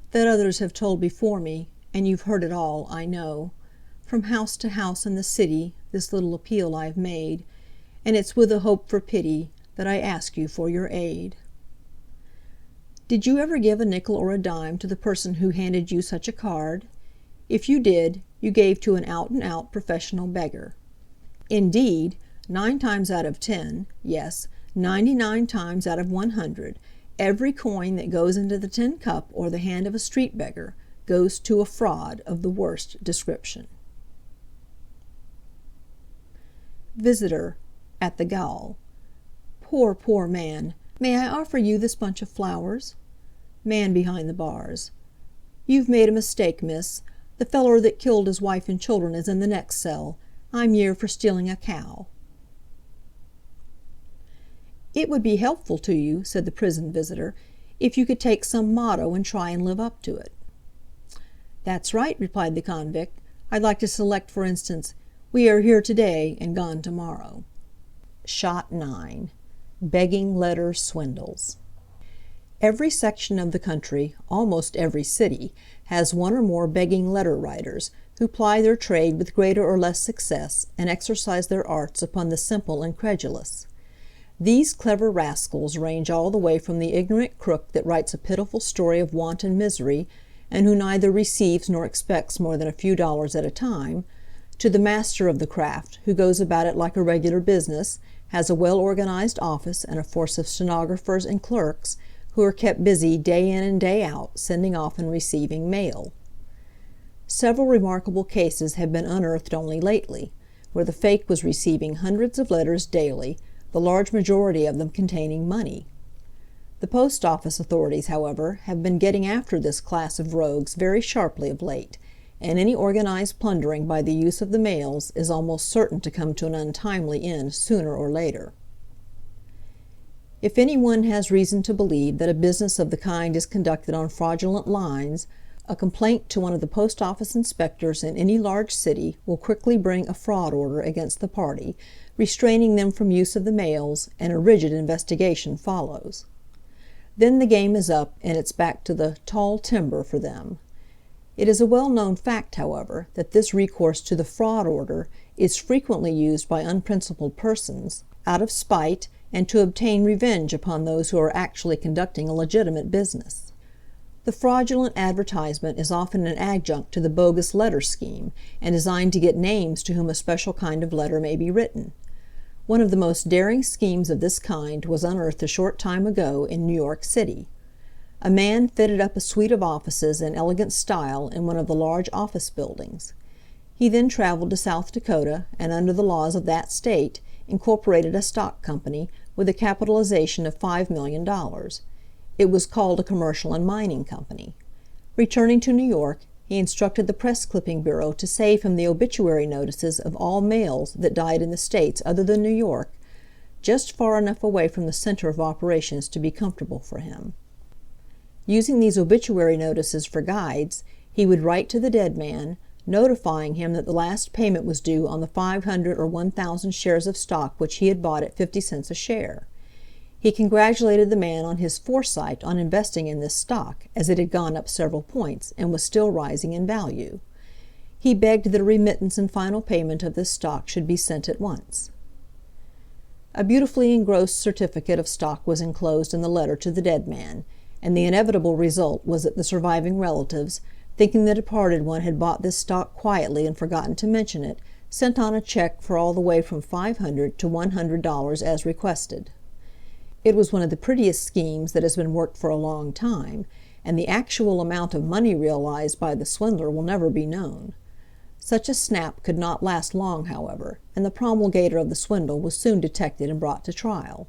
that others have told before me, and you've heard it all, I know. From house to house in the city, this little appeal I've made, and it's with a hope for pity, that I ask you for your aid. Did you ever give a nickel or a dime to the person who handed you such a card? If you did, you gave to an out-and-out professional beggar. Indeed, 9 times out of 10, yes, 99 times out of 100, every coin that goes into the tin cup or the hand of a street beggar goes to a fraud of the worst description. Visitor at the gaol. Poor, poor man. May I offer you this bunch of flowers? Man behind the bars. You've made a mistake, miss. The feller that killed his wife and children is in the next cell. I'm here for stealing a cow. It would be helpful to you, said the prison visitor, if you could take some motto and try and live up to it. That's right, replied the convict. I'd like to select, for instance, we are here today and gone tomorrow. Shot 9. Begging letter swindles. Every section of the country, almost every city, has one or more begging letter writers, who ply their trade with greater or less success, and exercise their arts upon the simple and credulous. These clever rascals range all the way from the ignorant crook that writes a pitiful story of want and misery, and who neither receives nor expects more than a few dollars at a time, to the master of the craft, who goes about it like a regular business, has a well-organized office and a force of stenographers and clerks, who are kept busy day in and day out, sending off and receiving mail. Several remarkable cases have been unearthed only lately, where the fake was receiving hundreds of letters daily, the large majority of them containing money. The post office authorities, however, have been getting after this class of rogues very sharply of late, and any organized plundering by the use of the mails is almost certain to come to an untimely end sooner or later. If any one has reason to believe that a business of the kind is conducted on fraudulent lines, a complaint to one of the post office inspectors in any large city will quickly bring a fraud order against the party, restraining them from use of the mails, and a rigid investigation follows. Then the game is up, and it's back to the tall timber for them. It is a well-known fact, however, that this recourse to the fraud order is frequently used by unprincipled persons, out of spite, and to obtain revenge upon those who are actually conducting a legitimate business. The fraudulent advertisement is often an adjunct to the bogus letter scheme, and designed to get names to whom a special kind of letter may be written. One of the most daring schemes of this kind was unearthed a short time ago in New York City. A man fitted up a suite of offices in elegant style in one of the large office buildings. He then traveled to South Dakota, and under the laws of that state, incorporated a stock company with a capitalization of $5 million. It was called a commercial and mining company. Returning to New York, he instructed the press clipping bureau to save him the obituary notices of all males that died in the states other than New York, just far enough away from the center of operations to be comfortable for him. Using these obituary notices for guides, he would write to the dead man, notifying him that the last payment was due on the 500 or 1,000 shares of stock which he had bought at 50 cents a share. He congratulated the man on his foresight on investing in this stock, as it had gone up several points, and was still rising in value. He begged that a remittance and final payment of this stock should be sent at once. A beautifully engrossed certificate of stock was enclosed in the letter to the dead man, and the inevitable result was that the surviving relatives, thinking the departed one had bought this stock quietly and forgotten to mention it, sent on a check for all the way from $500 to $100 as requested. It was one of the prettiest schemes that has been worked for a long time, and the actual amount of money realized by the swindler will never be known. Such a snap could not last long, however, and the promulgator of the swindle was soon detected and brought to trial.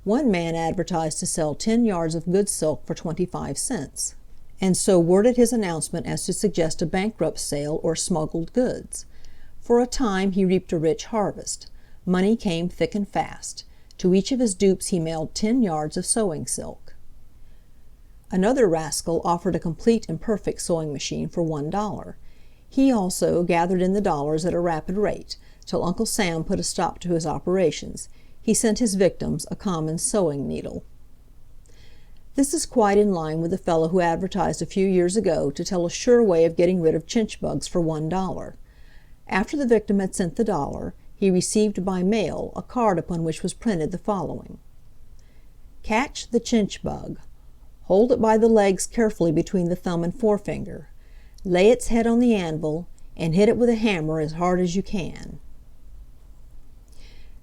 One man advertised to sell 10 yards of good silk for 25 cents, and so worded his announcement as to suggest a bankrupt sale or smuggled goods. For a time he reaped a rich harvest. Money came thick and fast. To each of his dupes he mailed 10 yards of sewing silk. Another rascal offered a complete and perfect sewing machine for $1. He also gathered in the dollars at a rapid rate, till Uncle Sam put a stop to his operations. He sent his victims a common sewing needle. This is quite in line with the fellow who advertised a few years ago to tell a sure way of getting rid of chinch bugs for $1. After the victim had sent the dollar, he received by mail a card upon which was printed the following: "Catch the chinch bug. Hold it by the legs carefully between the thumb and forefinger. Lay its head on the anvil, and hit it with a hammer as hard as you can."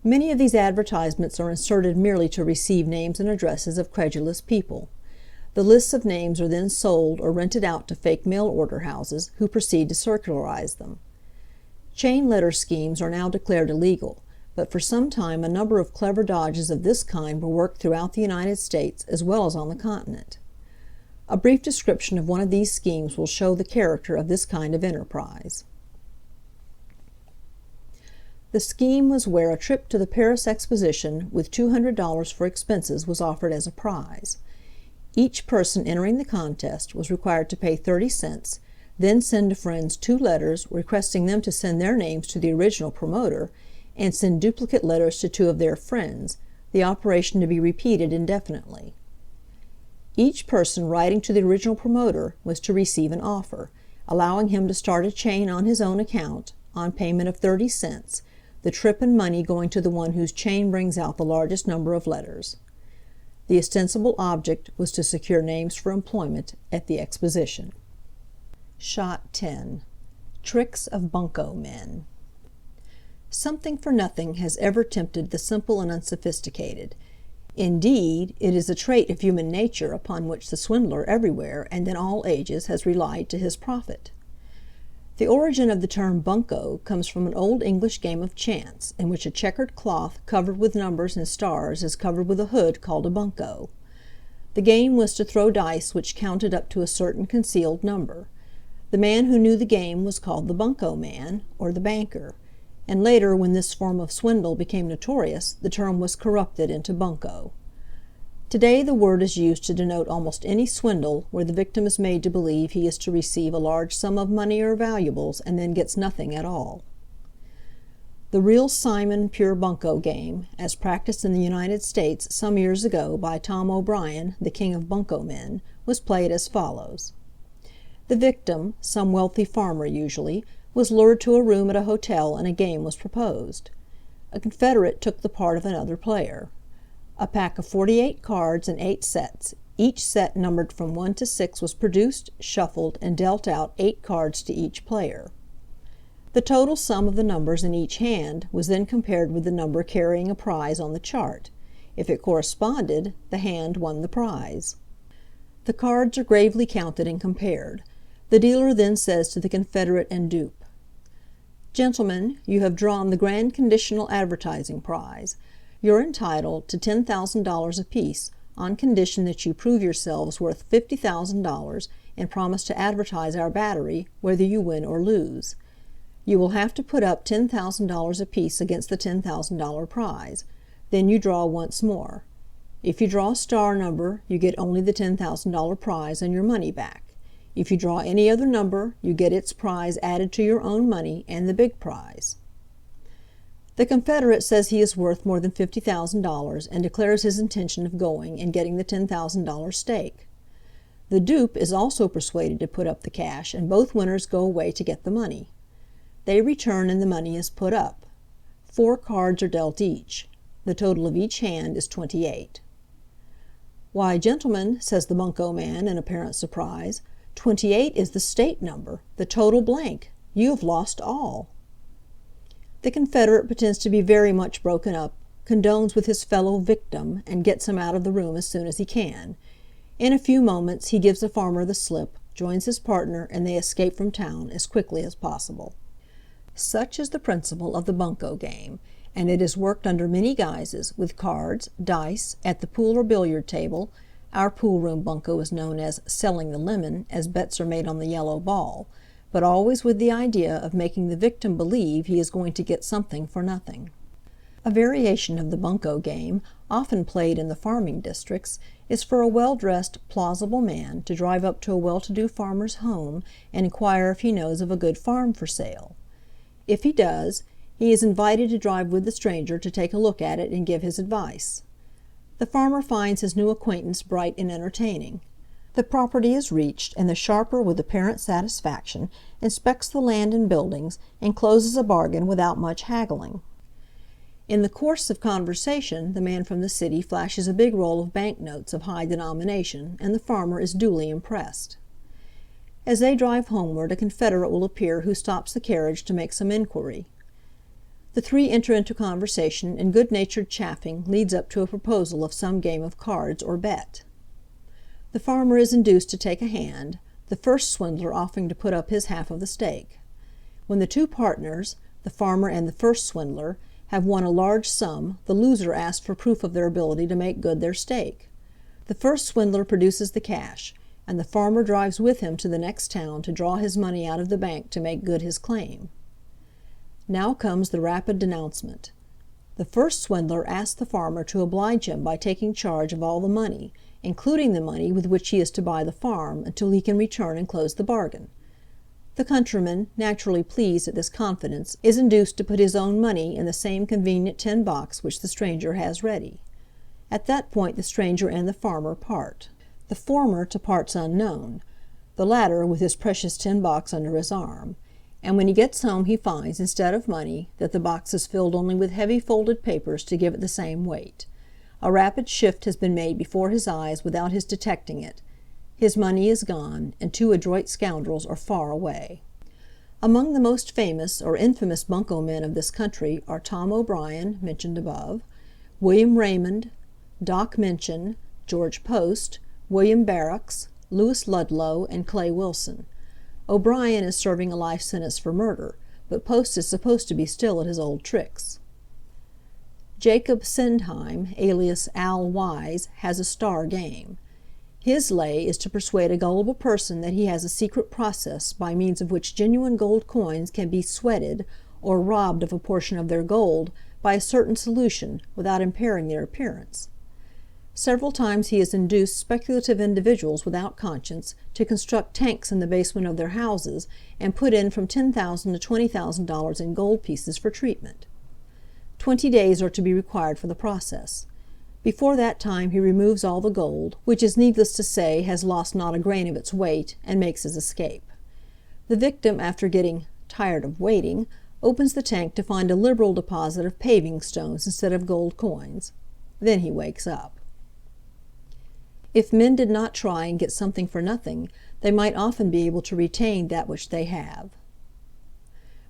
Many of these advertisements are inserted merely to receive names and addresses of credulous people. The lists of names are then sold or rented out to fake mail order houses, who proceed to circularize them. Chain letter schemes are now declared illegal, but for some time a number of clever dodges of this kind were worked throughout the United States as well as on the continent. A brief description of one of these schemes will show the character of this kind of enterprise. The scheme was where a trip to the Paris Exposition with $200 for expenses was offered as a prize. Each person entering the contest was required to pay 30 cents, then send to friends 2 letters requesting them to send their names to the original promoter, and send duplicate letters to 2 of their friends, the operation to be repeated indefinitely. Each person writing to the original promoter was to receive an offer, allowing him to start a chain on his own account, on payment of 30 cents, the trip and money going to the one whose chain brings out the largest number of letters. The ostensible object was to secure names for employment at the exposition. Shot 10. Tricks of Bunco Men. Something for nothing has ever tempted the simple and unsophisticated. Indeed, it is a trait of human nature upon which the swindler everywhere and in all ages has relied to his profit. The origin of the term bunco comes from an old English game of chance, in which a checkered cloth covered with numbers and stars is covered with a hood called a bunco. The game was to throw dice which counted up to a certain concealed number. The man who knew the game was called the bunco man, or the banker, and later, when this form of swindle became notorious, the term was corrupted into bunco. Today the word is used to denote almost any swindle where the victim is made to believe he is to receive a large sum of money or valuables and then gets nothing at all. The real Simon pure bunco game, as practiced in the United States some years ago by Tom O'Brien, the king of bunco men, was played as follows. The victim, some wealthy farmer usually, was lured to a room at a hotel and a game was proposed. A confederate took the part of another player. A pack of 48 cards in 8 sets, each set numbered from 1 to 6, was produced, shuffled, and dealt out 8 cards to each player. The total sum of the numbers in each hand was then compared with the number carrying a prize on the chart. If it corresponded, the hand won the prize. The cards are gravely counted and compared. The dealer then says to the confederate and dupe, "Gentlemen, you have drawn the grand conditional advertising prize. You're entitled to $10,000 apiece, on condition that you prove yourselves worth $50,000 and promise to advertise our battery, whether you win or lose. You will have to put up $10,000 apiece against the $10,000 prize. Then you draw once more. If you draw a star number, you get only the $10,000 prize and your money back. If you draw any other number, you get its prize added to your own money and the big prize." The confederate says he is worth more than $50,000 and declares his intention of going and getting the $10,000 stake. The dupe is also persuaded to put up the cash, and both winners go away to get the money. They return and the money is put up. 4 cards are dealt each. The total of each hand is 28. "Why, gentlemen," says the bunco man in apparent surprise, "28 is the state number, the total blank. You have lost all." The confederate pretends to be very much broken up, condones with his fellow victim, and gets him out of the room as soon as he can. In a few moments he gives the farmer the slip, joins his partner, and they escape from town as quickly as possible. Such is the principle of the bunco game, and it is worked under many guises, with cards, dice, at the pool or billiard table. Our pool room bunco is known as "selling the lemon," as bets are made on the yellow ball, but always with the idea of making the victim believe he is going to get something for nothing. A variation of the bunco game, often played in the farming districts, is for a well-dressed, plausible man to drive up to a well-to-do farmer's home and inquire if he knows of a good farm for sale. If he does, he is invited to drive with the stranger to take a look at it and give his advice. The farmer finds his new acquaintance bright and entertaining. The property is reached, and the sharper, with apparent satisfaction, inspects the land and buildings, and closes a bargain without much haggling. In the course of conversation, the man from the city flashes a big roll of banknotes of high denomination, and the farmer is duly impressed. As they drive homeward, a confederate will appear who stops the carriage to make some inquiry. The three enter into conversation, and good-natured chaffing leads up to a proposal of some game of cards or bet. The farmer is induced to take a hand, the first swindler offering to put up his half of the stake. When the two partners, the farmer and the first swindler, have won a large sum, the loser asks for proof of their ability to make good their stake. The first swindler produces the cash, and the farmer drives with him to the next town to draw his money out of the bank to make good his claim. Now comes the rapid denouncement. The first swindler asks the farmer to oblige him by taking charge of all the money, including the money with which he is to buy the farm, until he can return and close the bargain. The countryman, naturally pleased at this confidence, is induced to put his own money in the same convenient tin box which the stranger has ready. At that point the stranger and the farmer part. The former to parts unknown, the latter with his precious tin box under his arm. And when he gets home he finds, instead of money, that the box is filled only with heavy folded papers to give it the same weight. A rapid shift has been made before his eyes without his detecting it. His money is gone, and two adroit scoundrels are far away. Among the most famous or infamous bunco men of this country are Tom O'Brien, mentioned above, William Raymond, Doc Minchin, George Post, William Barracks, Louis Ludlow, and Clay Wilson. O'Brien is serving a life sentence for murder, but Post is supposed to be still at his old tricks. Jacob Sindheim, alias Al Wise, has a star game. His lay is to persuade a gullible person that he has a secret process by means of which genuine gold coins can be sweated, or robbed of a portion of their gold, by a certain solution, without impairing their appearance. Several times he has induced speculative individuals without conscience to construct tanks in the basement of their houses, and put in from $10,000 to $20,000 in gold pieces for treatment. 20 days are to be required for the process. Before that time he removes all the gold, which is needless to say has lost not a grain of its weight, and makes his escape. The victim, after getting tired of waiting, opens the tank to find a liberal deposit of paving stones instead of gold coins. Then he wakes up. If men did not try and get something for nothing, they might often be able to retain that which they have.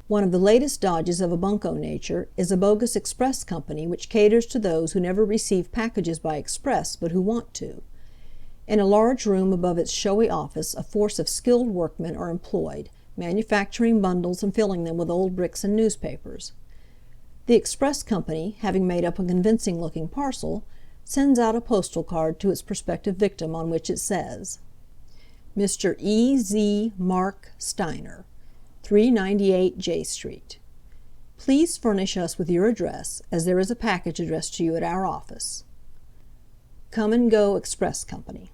One of the latest dodges of a bunco nature is a bogus express company which caters to those who never receive packages by express but who want to. In a large room above its showy office a force of skilled workmen are employed, manufacturing bundles and filling them with old bricks and newspapers. The express company, having made up a convincing-looking parcel, sends out a postal card to its prospective victim on which it says, Mr. E. Z. Mark Steiner, 398 J Street. Please furnish us with your address, as there is a package addressed to you at our office. Come and Go Express Company.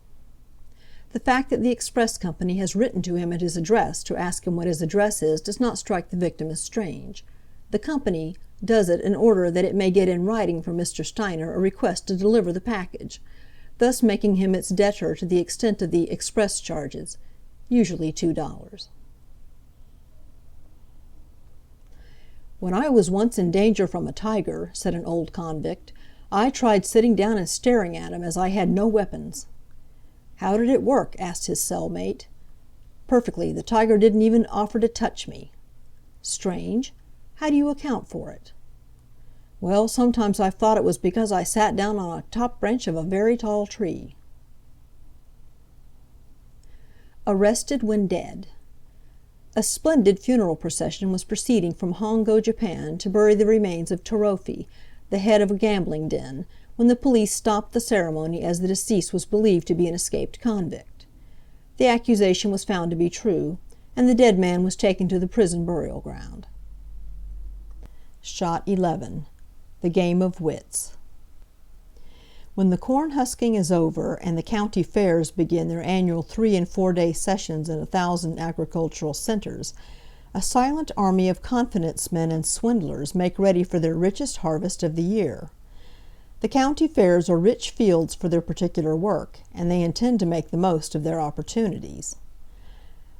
The fact that the express company has written to him at his address to ask him what his address is does not strike the victim as strange. The company does it in order that it may get in writing from Mr. Steiner a request to deliver the package, thus making him its debtor to the extent of the express charges, usually $2. When I was once in danger from a tiger, said an old convict, I tried sitting down and staring at him, as I had no weapons. How did it work? Asked his cellmate. Perfectly. The tiger didn't even offer to touch me. Strange. How do you account for it? Well, sometimes I've thought it was because I sat down on a top branch of a very tall tree. Arrested when dead. A splendid funeral procession was proceeding from Hongo, Japan, to bury the remains of Torofi, the head of a gambling den, when the police stopped the ceremony, as the deceased was believed to be an escaped convict. The accusation was found to be true, and the dead man was taken to the prison burial ground. Shot 11. The Game of Wits. When the corn husking is over, and the county fairs begin their annual 3- and 4-day sessions in 1,000 agricultural centers, a silent army of confidence men and swindlers make ready for their richest harvest of the year. The county fairs are rich fields for their particular work, and they intend to make the most of their opportunities.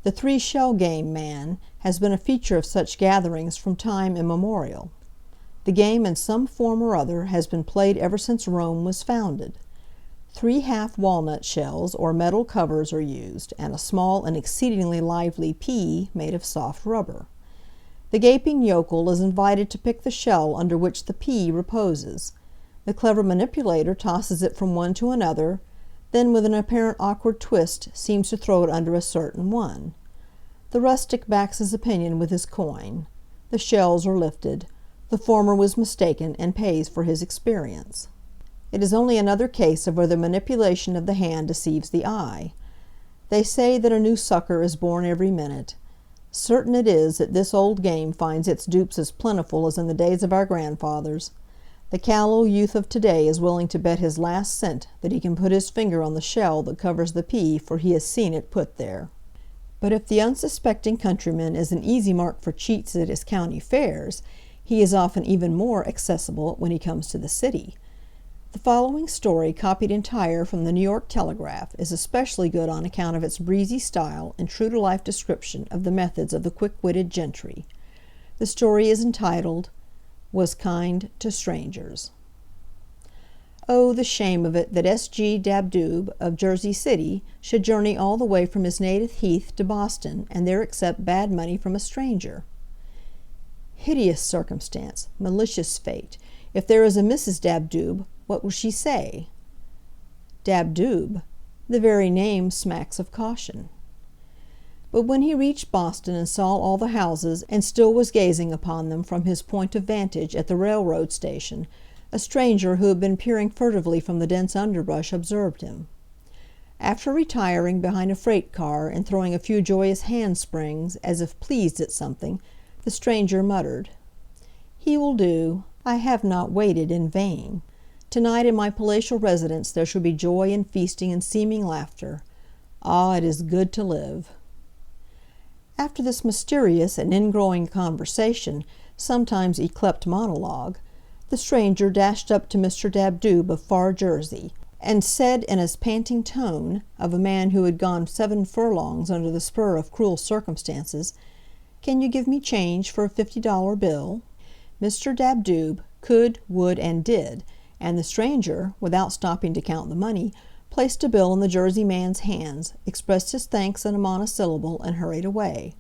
The three-shell game man has been a feature of such gatherings from time immemorial. The game in some form or other has been played ever since Rome was founded. 3 half walnut shells or metal covers are used, and a small and exceedingly lively pea made of soft rubber. The gaping yokel is invited to pick the shell under which the pea reposes. The clever manipulator tosses it from one to another, then with an apparent awkward twist seems to throw it under a certain one. The rustic backs his opinion with his coin. The shells are lifted. The former was mistaken and pays for his experience. It is only another case of where the manipulation of the hand deceives the eye. They say that a new sucker is born every minute. Certain it is that this old game finds its dupes as plentiful as in the days of our grandfathers. The callow youth of today is willing to bet his last cent that he can put his finger on the shell that covers the pea, for he has seen it put there. But if the unsuspecting countryman is an easy mark for cheats at his county fairs, he is often even more accessible when he comes to the city. The following story, copied entire from the New York Telegraph, is especially good on account of its breezy style and true-to-life description of the methods of the quick-witted gentry. The story is entitled, "Was Kind to Strangers." Oh, the shame of it that S.G. Dabdoob, of Jersey City, should journey all the way from his native heath to Boston, and there accept bad money from a stranger. Hideous circumstance, malicious fate! If there is a Mrs. Dabdoob, what will she say? Dabdoob! The very name smacks of caution. But when he reached Boston and saw all the houses, and still was gazing upon them from his point of vantage at the railroad station, a stranger who had been peering furtively from the dense underbrush observed him. After retiring behind a freight car and throwing a few joyous handsprings, as if pleased at something, the stranger muttered, "He will do. I have not waited in vain. Tonight in my palatial residence there shall be joy and feasting and seeming laughter. Ah, it is good to live." After this mysterious and ingrowing conversation, sometimes yclept monologue, the stranger dashed up to Mr. Dabdoob of far Jersey, and said in as panting tone, of a man who had gone 7 furlongs under the spur of cruel circumstances, "Can you give me change for a $50 bill?" Mr. Dabdoob could, would, and did, and the stranger, without stopping to count the money, placed a bill in the Jersey man's hands, expressed his thanks in a monosyllable, and hurried away.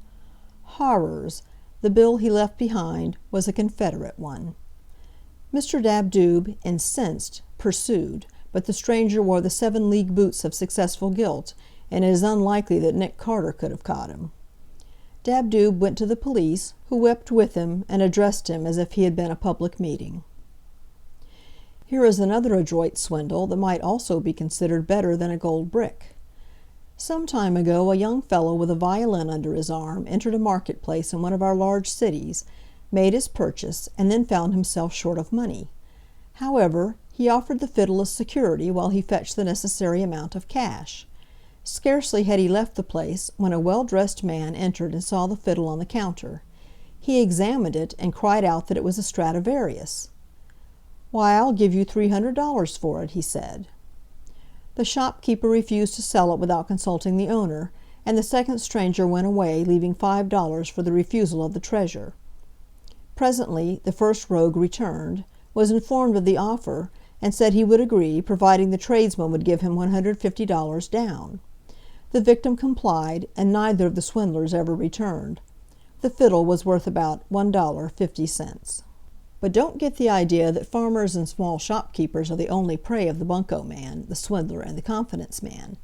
Horrors! The bill he left behind was a Confederate one. Mr. Dabdoob, incensed, pursued, but the stranger wore the 7-league boots of successful guilt, and it is unlikely that Nick Carter could have caught him. Dabdoob went to the police, who wept with him, and addressed him as if he had been a public meeting. Here is another adroit swindle that might also be considered better than a gold brick. Some time ago a young fellow with a violin under his arm entered a market-place in one of our large cities, made his purchase, and then found himself short of money. However, he offered the fiddle as security while he fetched the necessary amount of cash. Scarcely had he left the place when a well-dressed man entered and saw the fiddle on the counter. He examined it and cried out that it was a Stradivarius. "Why, I'll give you $300 for it," he said. The shopkeeper refused to sell it without consulting the owner, and the second stranger went away, leaving $5 for the refusal of the treasure. Presently the first rogue returned, was informed of the offer, and said he would agree, providing the tradesman would give him $150 down. The victim complied, and neither of the swindlers ever returned. The fiddle was worth about $1.50. But don't get the idea that farmers and small shopkeepers are the only prey of the bunco man, the swindler, and the confidence man.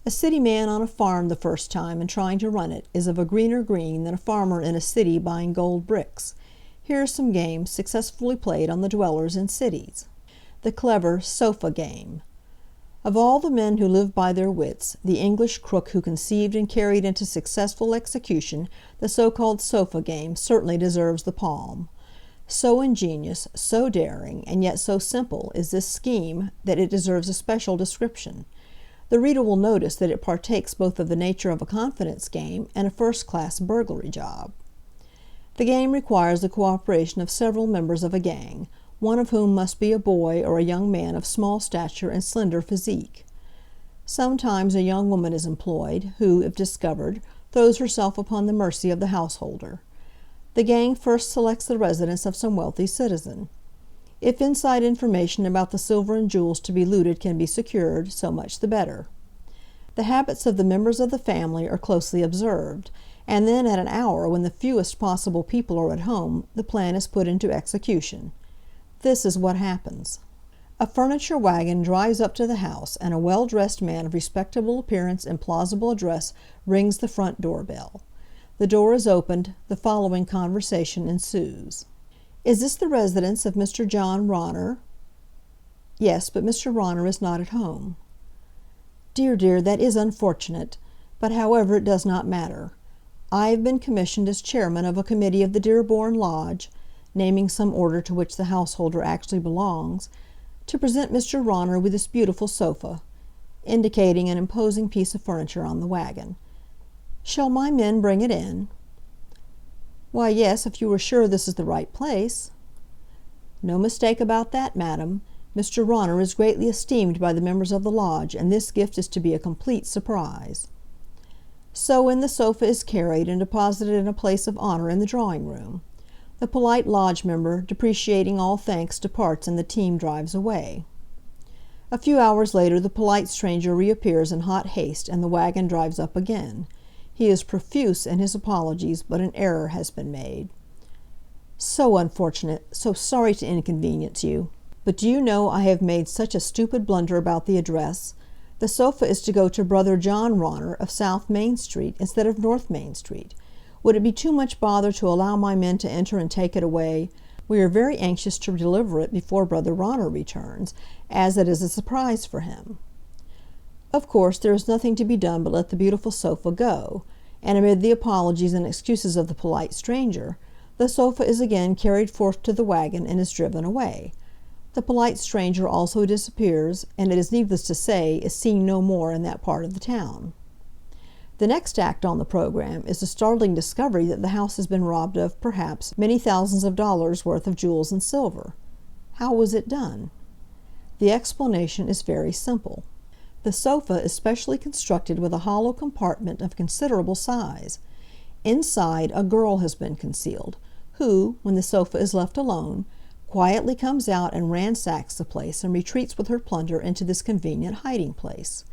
A city man on a farm the first time and trying to run it is of a greener green than a farmer in a city buying gold bricks. Here are some games successfully played on the dwellers in cities. The clever sofa game. Of all the men who live by their wits, the English crook who conceived and carried into successful execution the so-called sofa game certainly deserves the palm. So ingenious, so daring, and yet so simple is this scheme that it deserves a special description. The reader will notice that it partakes both of the nature of a confidence game and a first-class burglary job. The game requires the cooperation of several members of a gang, one of whom must be a boy or a young man of small stature and slender physique. Sometimes a young woman is employed, who, if discovered, throws herself upon the mercy of the householder. The gang first selects the residence of some wealthy citizen. If inside information about the silver and jewels to be looted can be secured, so much the better. The habits of the members of the family are closely observed, and then at an hour when the fewest possible people are at home, the plan is put into execution. This is what happens. A furniture wagon drives up to the house, and a well-dressed man of respectable appearance and plausible address rings the front door bell. The door is opened, the following conversation ensues. "Is this the residence of Mr. John Ronner?" "Yes, but Mr. Ronner is not at home." "Dear, dear, that is unfortunate. But however, it does not matter. I have been commissioned as chairman of a committee of the Dearborn Lodge," naming some order to which the householder actually belongs, "to present Mr. Ronner with this beautiful sofa," indicating an imposing piece of furniture on the wagon. "Shall my men bring it in?" "Why, yes, if you are sure this is the right place." "No mistake about that, madam. Mr. Ronner is greatly esteemed by the members of the lodge, and this gift is to be a complete surprise." So in the sofa is carried and deposited in a place of honor in the drawing-room. The polite lodge member, depreciating all thanks, departs and the team drives away. A few hours later the polite stranger reappears in hot haste, and the wagon drives up again. He is profuse in his apologies, but an error has been made. "So unfortunate, so sorry to inconvenience you. But do you know I have made such a stupid blunder about the address? The sofa is to go to Brother John Ronner of South Main Street instead of North Main Street. Would it be too much bother to allow my men to enter and take it away? We are very anxious to deliver it before Brother Ronner returns, as it is a surprise for him." Of course, there is nothing to be done but let the beautiful sofa go, and amid the apologies and excuses of the polite stranger, the sofa is again carried forth to the wagon and is driven away. The polite stranger also disappears, and it is needless to say, is seen no more in that part of the town. The next act on the program is the startling discovery that the house has been robbed of, perhaps, many thousands of dollars' worth of jewels and silver. How was it done? The explanation is very simple. The sofa is specially constructed with a hollow compartment of considerable size. Inside a girl has been concealed, who, when the sofa is left alone, quietly comes out and ransacks the place and retreats with her plunder into this convenient hiding place.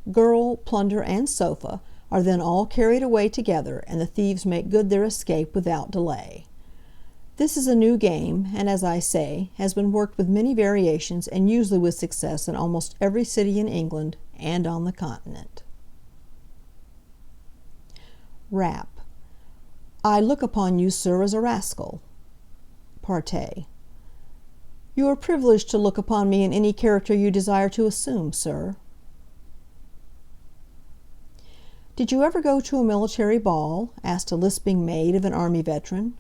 Girl, plunder, and sofa are then all carried away together, and the thieves make good their escape without delay. This is a new game, and, as I say, has been worked with many variations and usually with success in almost every city in England and on the Continent. Rap. "I look upon you, sir, as a rascal." Partay. "You are privileged to look upon me in any character you desire to assume, sir." "Did you ever go to a military ball?" asked a lisping maid of an army veteran.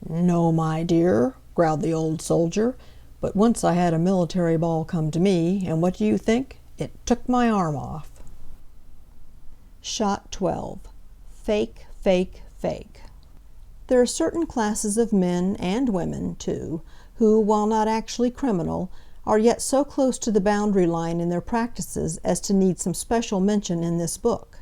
"No, my dear," growled the old soldier, "but once I had a military ball come to me, and what do you think? It took my arm off." Shot 12. Fake, fake, fake. There are certain classes of men, and women, too, who, while not actually criminal, are yet so close to the boundary line in their practices as to need some special mention in this book.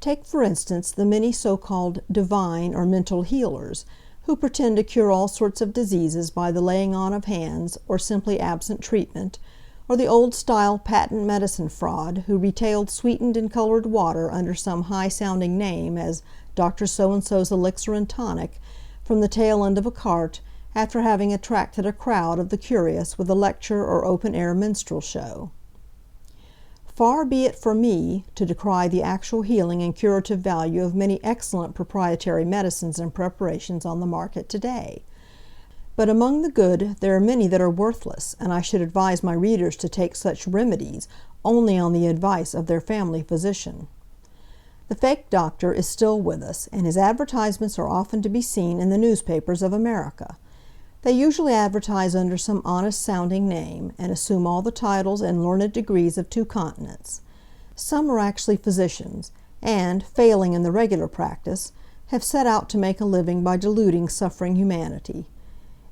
Take, for instance, the many so-called divine or mental healers, who pretend to cure all sorts of diseases by the laying on of hands, or simply absent treatment, or the old-style patent medicine fraud who retailed sweetened and colored water under some high-sounding name as Dr. So-and-so's Elixir and Tonic, from the tail end of a cart, after having attracted a crowd of the curious with a lecture or open-air minstrel show. Far be it from me to decry the actual healing and curative value of many excellent proprietary medicines and preparations on the market today. But among the good there are many that are worthless, and I should advise my readers to take such remedies only on the advice of their family physician. The fake doctor is still with us, and his advertisements are often to be seen in the newspapers of America. They usually advertise under some honest-sounding name, and assume all the titles and learned degrees of 2 continents. Some are actually physicians, and, failing in the regular practice, have set out to make a living by deluding suffering humanity.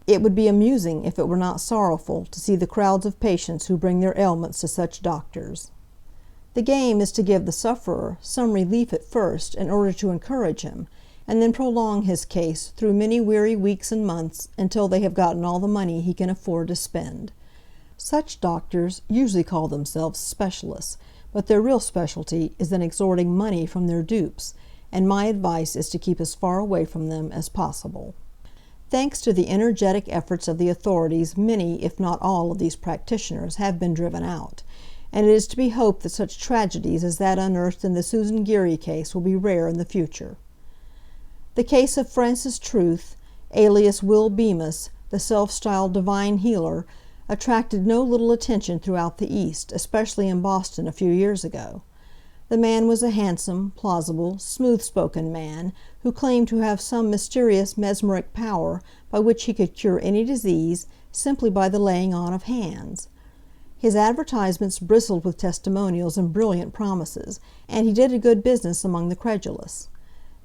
It would be amusing, if it were not sorrowful, to see the crowds of patients who bring their ailments to such doctors. The game is to give the sufferer some relief at first in order to encourage him, and then prolong his case through many weary weeks and months until they have gotten all the money he can afford to spend. Such doctors usually call themselves specialists, but their real specialty is in extorting money from their dupes, and my advice is to keep as far away from them as possible. Thanks to the energetic efforts of the authorities, many, if not all, of these practitioners have been driven out, and it is to be hoped that such tragedies as that unearthed in the Susan Geary case will be rare in the future. The case of Francis Truth, alias Will Bemis, the self-styled divine healer, attracted no little attention throughout the East, especially in Boston a few years ago. The man was a handsome, plausible, smooth-spoken man who claimed to have some mysterious mesmeric power by which he could cure any disease simply by the laying on of hands. His advertisements bristled with testimonials and brilliant promises, and he did a good business among the credulous.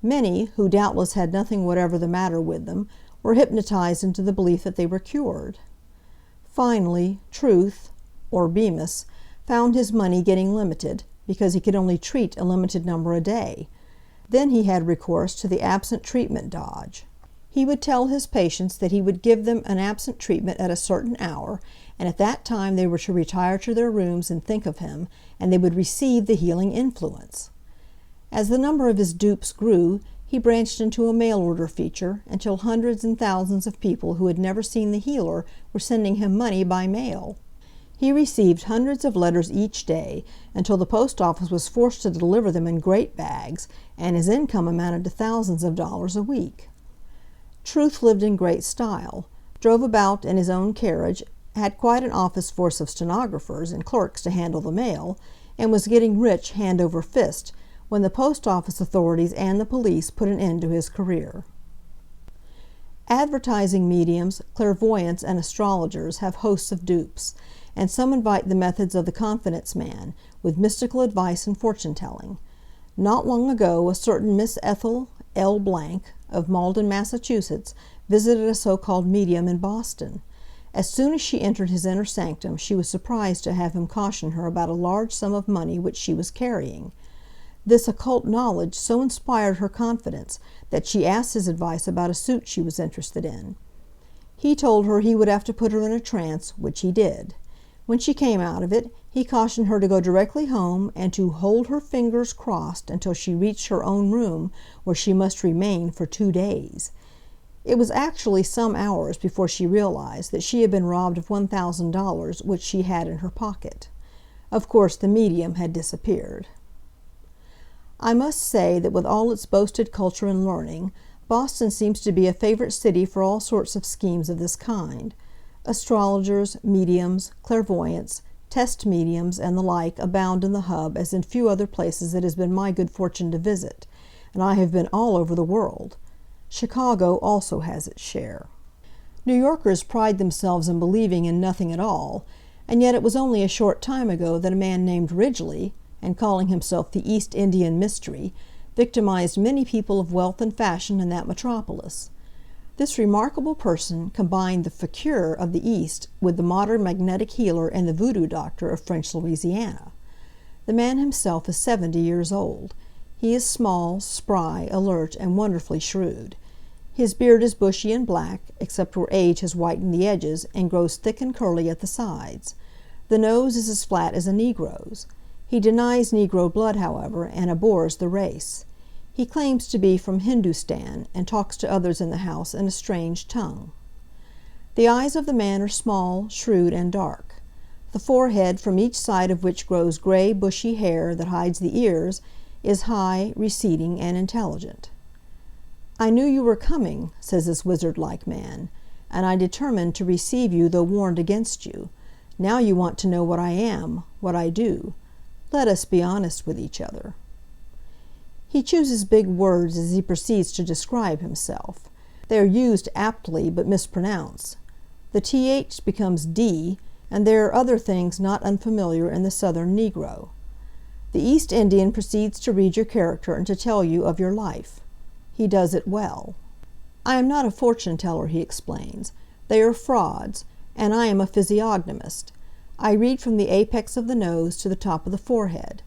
Many, who doubtless had nothing whatever the matter with them, were hypnotized into the belief that they were cured. Finally, Truth, or Bemis, found his money getting limited, because he could only treat a limited number a day. Then he had recourse to the absent treatment dodge. He would tell his patients that he would give them an absent treatment at a certain hour, and at that time they were to retire to their rooms and think of him, and they would receive the healing influence. As the number of his dupes grew, he branched into a mail-order feature, until hundreds and thousands of people who had never seen the healer were sending him money by mail. He received hundreds of letters each day, until the post office was forced to deliver them in great bags, and his income amounted to thousands of dollars a week. Truth lived in great style, drove about in his own carriage, had quite an office force of stenographers and clerks to handle the mail, and was getting rich hand over fist, when the post office authorities and the police put an end to his career. Advertising mediums, clairvoyants, and astrologers have hosts of dupes, and some invite the methods of the confidence man, with mystical advice and fortune-telling. Not long ago a certain Miss Ethel L. Blank, of Malden, Massachusetts, visited a so-called medium in Boston. As soon as she entered his inner sanctum, she was surprised to have him caution her about a large sum of money which she was carrying. This occult knowledge so inspired her confidence that she asked his advice about a suit she was interested in. He told her he would have to put her in a trance, which he did. When she came out of it, he cautioned her to go directly home and to hold her fingers crossed until she reached her own room, where she must remain for 2 days. It was actually some hours before she realized that she had been robbed of $1,000 which she had in her pocket. Of course, the medium had disappeared. I must say that with all its boasted culture and learning, Boston seems to be a favorite city for all sorts of schemes of this kind. Astrologers, mediums, clairvoyants, test mediums, and the like abound in the hub as in few other places it has been my good fortune to visit, and I have been all over the world. Chicago also has its share. New Yorkers pride themselves in believing in nothing at all, and yet it was only a short time ago that a man named Ridgely, and calling himself the East Indian Mystery, victimized many people of wealth and fashion in that metropolis. This remarkable person combined the fakir of the East with the modern magnetic healer and the voodoo doctor of French Louisiana. The man himself is 70 years old. He is small, spry, alert, and wonderfully shrewd. His beard is bushy and black, except where age has whitened the edges, and grows thick and curly at the sides. The nose is as flat as a Negro's. He denies Negro blood, however, and abhors the race. He claims to be from Hindustan, and talks to others in the house in a strange tongue. The eyes of the man are small, shrewd, and dark. The forehead, from each side of which grows gray, bushy hair that hides the ears, is high, receding, and intelligent. "I knew you were coming," says this wizard-like man, "and I determined to receive you though warned against you. Now you want to know what I am, what I do. Let us be honest with each other." He chooses big words as he proceeds to describe himself. They are used aptly, but mispronounced. The th becomes d, and there are other things not unfamiliar in the Southern Negro. The East Indian proceeds to read your character and to tell you of your life. He does it well. "I am not a fortune-teller," he explains. "They are frauds, and I am a physiognomist. I read from the apex of the nose to the top of the forehead.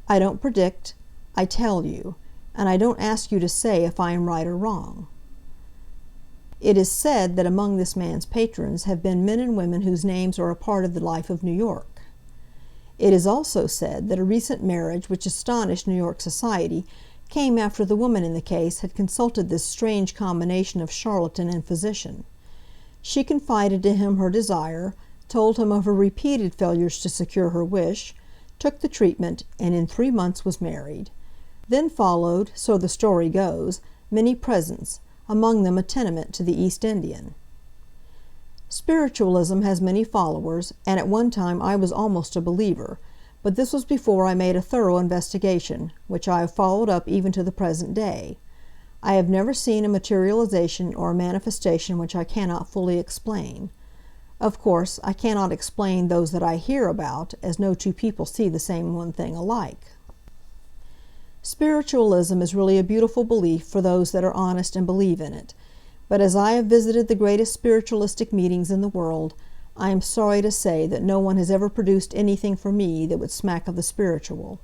I don't predict. I tell you. and I don't ask you to say if I am right or wrong. It is said that among this man's patrons have been men and women whose names are a part of the life of New York. It is also said that a recent marriage which astonished New York society came after the woman in the case had consulted this strange combination of charlatan and physician. She confided to him her desire, told him of her repeated failures to secure her wish, took the treatment, and in 3 months was married. Then followed, so the story goes, many presents, among them a tenement to the East Indian. Spiritualism has many followers, and at one time I was almost a believer, but this was before I made a thorough investigation, which I have followed up even to the present day. I have never seen a materialization or a manifestation which I cannot fully explain. Of course, I cannot explain those that I hear about, as no two people see the same one thing alike. Spiritualism is really a beautiful belief for those that are honest and believe in it. But as I have visited the greatest spiritualistic meetings in the world, I am sorry to say that no one has ever produced anything for me that would smack of the spiritual.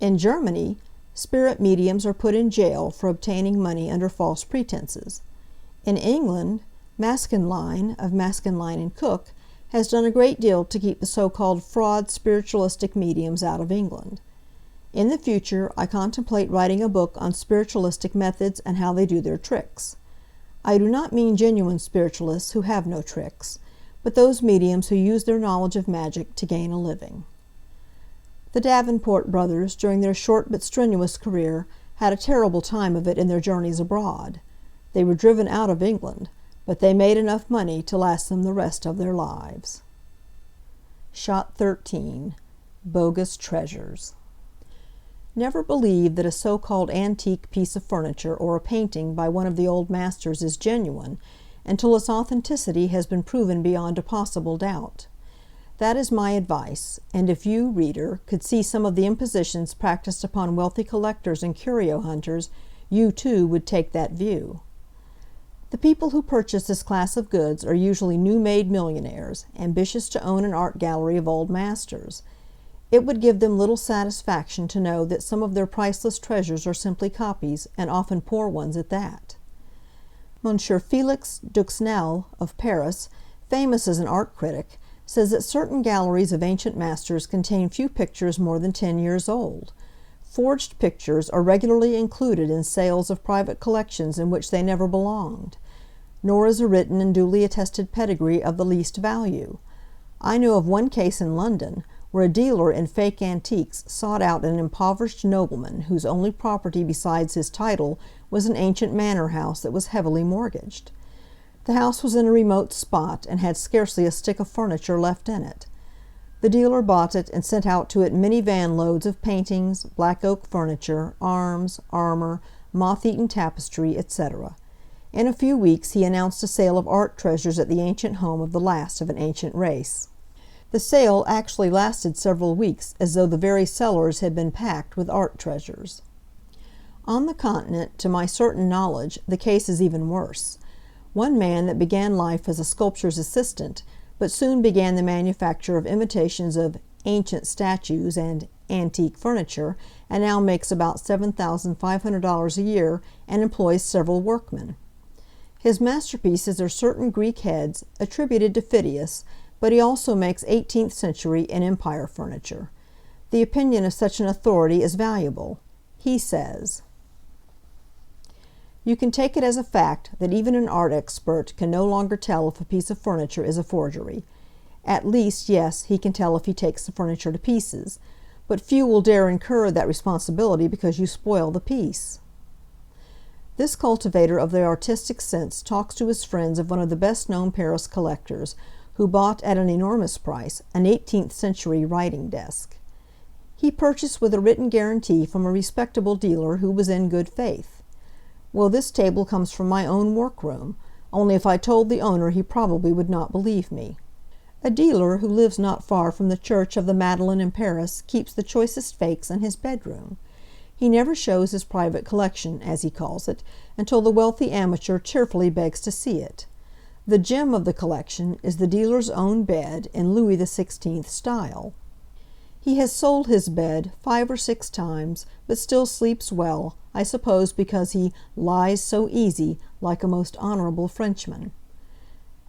In Germany, spirit mediums are put in jail for obtaining money under false pretenses. In England, Maskenline, of Maskenline & Cook, has done a great deal to keep the so-called fraud spiritualistic mediums out of England. In the future, I contemplate writing a book on spiritualistic methods and how they do their tricks. I do not mean genuine spiritualists who have no tricks, but those mediums who use their knowledge of magic to gain a living. The Davenport brothers, during their short but strenuous career, had a terrible time of it in their journeys abroad. They were driven out of England, but they made enough money to last them the rest of their lives. Shot 13. Bogus Treasures. Never believe that a so-called antique piece of furniture or a painting by one of the old masters is genuine until its authenticity has been proven beyond a possible doubt. That is my advice, and if you, reader, could see some of the impositions practiced upon wealthy collectors and curio hunters, you, too, would take that view. The people who purchase this class of goods are usually new-made millionaires, ambitious to own an art gallery of old masters. It would give them little satisfaction to know that some of their priceless treasures are simply copies, and often poor ones at that. Monsieur Felix Duxnel, of Paris, famous as an art critic, says that certain galleries of ancient masters contain few pictures more than 10 years old. Forged pictures are regularly included in sales of private collections in which they never belonged. Nor is a written and duly attested pedigree of the least value. I know of one case in London, where a dealer in fake antiques sought out an impoverished nobleman whose only property besides his title was an ancient manor house that was heavily mortgaged. The house was in a remote spot, and had scarcely a stick of furniture left in it. The dealer bought it, and sent out to it many van-loads of paintings, black oak furniture, arms, armor, moth-eaten tapestry, etc. In a few weeks he announced a sale of art treasures at the ancient home of the last of an ancient race. The sale actually lasted several weeks, as though the very cellars had been packed with art treasures. On the Continent, to my certain knowledge, the case is even worse. One man that began life as a sculptor's assistant, but soon began the manufacture of imitations of ancient statues and antique furniture, and now makes about $7,500 a year and employs several workmen. His masterpieces are certain Greek heads, attributed to Phidias, but he also makes 18th century and Empire furniture. The opinion of such an authority is valuable. He says, "You can take it as a fact that even an art expert can no longer tell if a piece of furniture is a forgery. At least, yes, he can tell if he takes the furniture to pieces, but few will dare incur that responsibility because you spoil the piece." This cultivator of the artistic sense talks to his friends of one of the best-known Paris collectors, who bought at an enormous price an 18th century writing desk. He purchased with a written guarantee from a respectable dealer who was in good faith. Well, this table comes from my own workroom, only if I told the owner he probably would not believe me. A dealer who lives not far from the Church of the Madeleine in Paris keeps the choicest fakes in his bedroom. He never shows his private collection, as he calls it, until the wealthy amateur cheerfully begs to see it. The gem of the collection is the dealer's own bed in Louis XVI style. He has sold his bed 5 or 6 times, but still sleeps well, I suppose because he "lies so easy, like a most honorable Frenchman."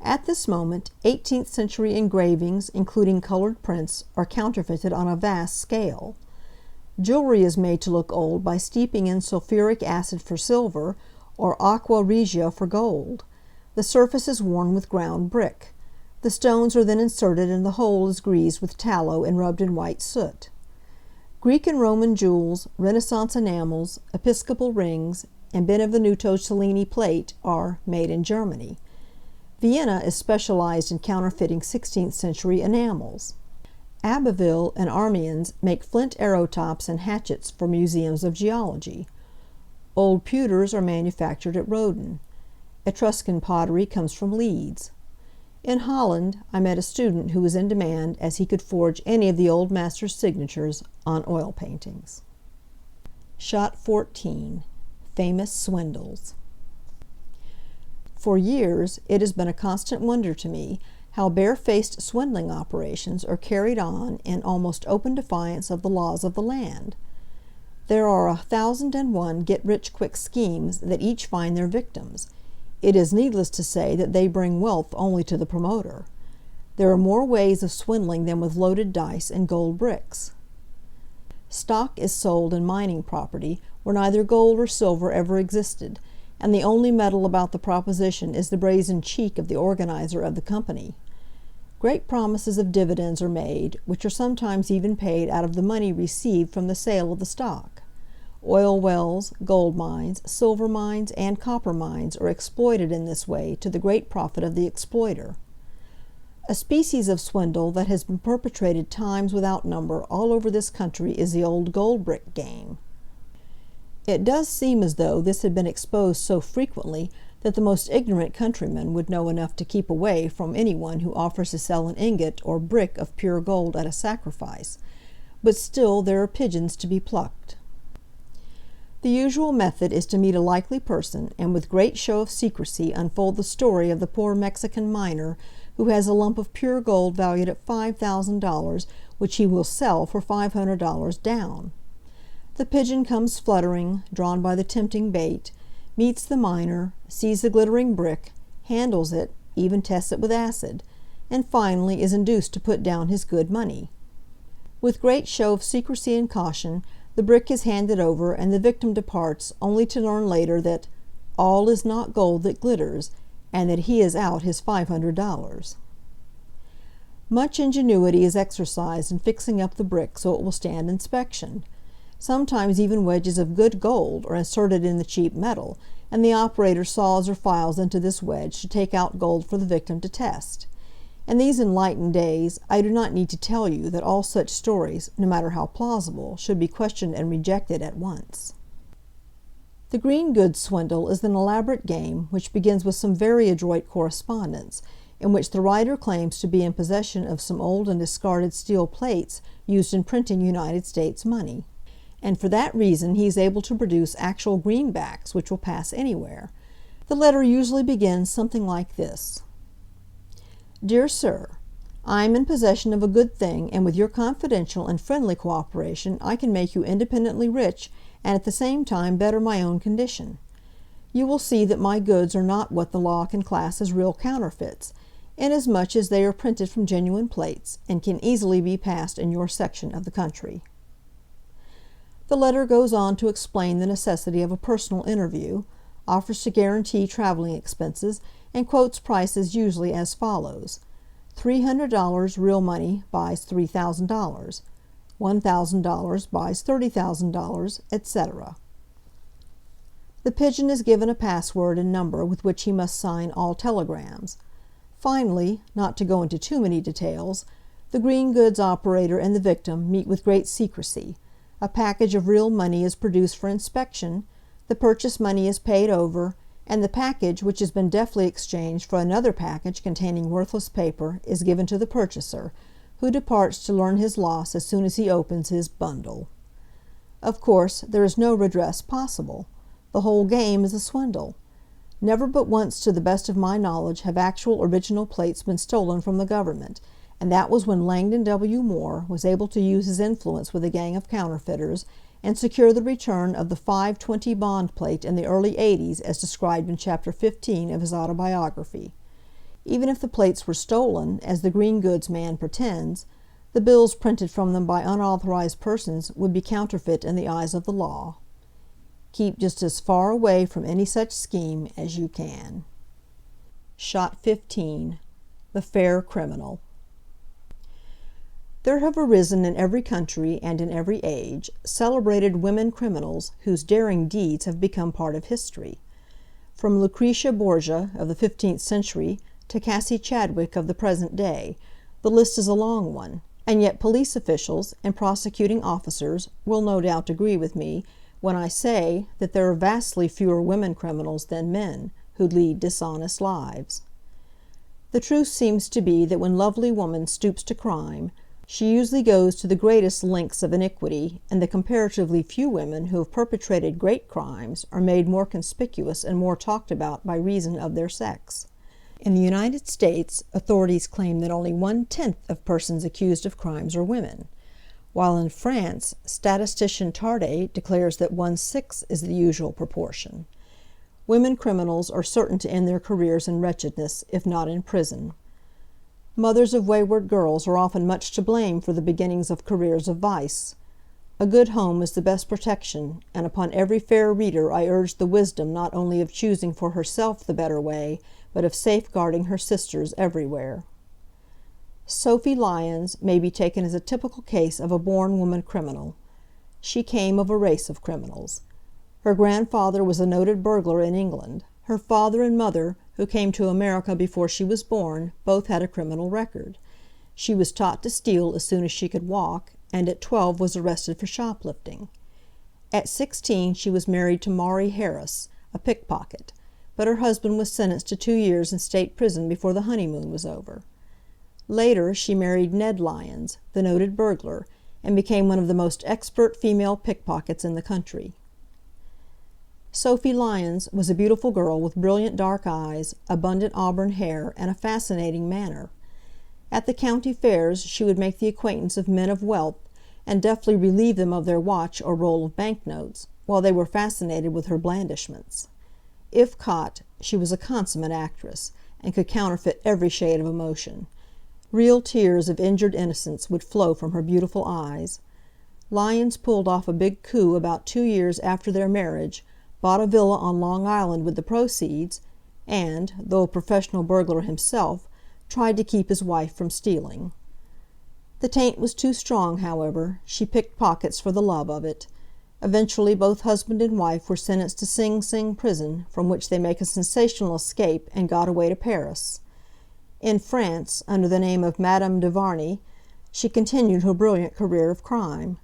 At this moment, 18th century engravings, including colored prints, are counterfeited on a vast scale. Jewelry is made to look old by steeping in sulphuric acid for silver, or aqua regia for gold. The surface is worn with ground brick. The stones are then inserted and the whole is greased with tallow and rubbed in white soot. Greek and Roman jewels, Renaissance enamels, Episcopal rings, and Benvenuto Cellini plate are made in Germany. Vienna is specialized in counterfeiting 16th century enamels. Abbeville and Amiens make flint arrow tops and hatchets for museums of geology. Old pewters are manufactured at Roden. Etruscan pottery comes from Leeds. In Holland, I met a student who was in demand as he could forge any of the old masters' signatures on oil paintings. Shot 14. Famous Swindles. For years, it has been a constant wonder to me how barefaced swindling operations are carried on in almost open defiance of the laws of the land. There are 1,001 get-rich-quick schemes that each find their victims. It is needless to say that they bring wealth only to the promoter. There are more ways of swindling than with loaded dice and gold bricks. Stock is sold in mining property where neither gold or silver ever existed, and the only metal about the proposition is the brazen cheek of the organizer of the company. Great promises of dividends are made, which are sometimes even paid out of the money received from the sale of the stock. Oil wells, gold mines, silver mines, and copper mines are exploited in this way to the great profit of the exploiter. A species of swindle that has been perpetrated times without number all over this country is the old gold brick game. It does seem as though this had been exposed so frequently that the most ignorant countryman would know enough to keep away from anyone who offers to sell an ingot or brick of pure gold at a sacrifice, but still there are pigeons to be plucked. The usual method is to meet a likely person, and with great show of secrecy unfold the story of the poor Mexican miner who has a lump of pure gold valued at $5,000, which he will sell for $500 down. The pigeon comes fluttering, drawn by the tempting bait, meets the miner, sees the glittering brick, handles it, even tests it with acid, and finally is induced to put down his good money. With great show of secrecy and caution, the brick is handed over, and the victim departs, only to learn later that "all is not gold that glitters," and that he is out his $500. Much ingenuity is exercised in fixing up the brick so it will stand inspection. Sometimes even wedges of good gold are inserted in the cheap metal, and the operator saws or files into this wedge to take out gold for the victim to test. In these enlightened days, I do not need to tell you that all such stories, no matter how plausible, should be questioned and rejected at once. The green goods swindle is an elaborate game which begins with some very adroit correspondence, in which the writer claims to be in possession of some old and discarded steel plates used in printing United States money. And for that reason he is able to produce actual greenbacks which will pass anywhere. The letter usually begins something like this: Dear Sir, I am in possession of a good thing, and with your confidential and friendly cooperation I can make you independently rich and at the same time better my own condition. You will see that my goods are not what the law can class as real counterfeits, inasmuch as they are printed from genuine plates, and can easily be passed in your section of the country. The letter goes on to explain the necessity of a personal interview, offers to guarantee traveling expenses, and quotes prices usually as follows: $300 real money buys $3,000, $1,000 buys $30,000, etc. The pigeon is given a password and number with which he must sign all telegrams. Finally, not to go into too many details, the green goods operator and the victim meet with great secrecy. A package of real money is produced for inspection, the purchase money is paid over, and the package, which has been deftly exchanged for another package containing worthless paper, is given to the purchaser, who departs to learn his loss as soon as he opens his bundle. Of course, there is no redress possible. The whole game is a swindle. Never but once, to the best of my knowledge, have actual original plates been stolen from the government, and that was when Langdon W. Moore was able to use his influence with a gang of counterfeiters and secure the return of the 520 bond plate in the early '80s as described in Chapter 15 of his autobiography. Even if the plates were stolen, as the green goods man pretends, the bills printed from them by unauthorized persons would be counterfeit in the eyes of the law. Keep just as far away from any such scheme as you can. Shot 15. The Fair Criminal. There have arisen in every country and in every age celebrated women criminals whose daring deeds have become part of history. From Lucretia Borgia of the 15th century to Cassie Chadwick of the present day, the list is a long one, and yet police officials and prosecuting officers will no doubt agree with me when I say that there are vastly fewer women criminals than men who lead dishonest lives. The truth seems to be that when lovely woman stoops to crime, she usually goes to the greatest lengths of iniquity, and the comparatively few women who have perpetrated great crimes are made more conspicuous and more talked about by reason of their sex. In the United States, authorities claim that only 1/10 of persons accused of crimes are women, while in France, statistician Tarde declares that 1/6 is the usual proportion. Women criminals are certain to end their careers in wretchedness, if not in prison. Mothers of wayward girls are often much to blame for the beginnings of careers of vice. A good home is the best protection, and upon every fair reader I urge the wisdom not only of choosing for herself the better way, but of safeguarding her sisters everywhere. Sophie Lyons may be taken as a typical case of a born woman criminal. She came of a race of criminals. Her grandfather was a noted burglar in England. Her father and mother, who came to America before she was born, both had a criminal record. She was taught to steal as soon as she could walk, and at 12 was arrested for shoplifting. At 16 she was married to Maury Harris, a pickpocket, but her husband was sentenced to 2 years in state prison before the honeymoon was over. Later she married Ned Lyons, the noted burglar, and became one of the most expert female pickpockets in the country. Sophie Lyons was a beautiful girl with brilliant dark eyes, abundant auburn hair, and a fascinating manner. At the county fairs she would make the acquaintance of men of wealth, and deftly relieve them of their watch or roll of banknotes, while they were fascinated with her blandishments. If caught, she was a consummate actress, and could counterfeit every shade of emotion. Real tears of injured innocence would flow from her beautiful eyes. Lyons pulled off a big coup about 2 years after their marriage, bought a villa on Long Island with the proceeds, and, though a professional burglar himself, tried to keep his wife from stealing. The taint was too strong, however. She picked pockets for the love of it. Eventually both husband and wife were sentenced to Sing Sing prison, from which they make a sensational escape and got away to Paris. In France, under the name of Madame de Varny, she continued her brilliant career of crime.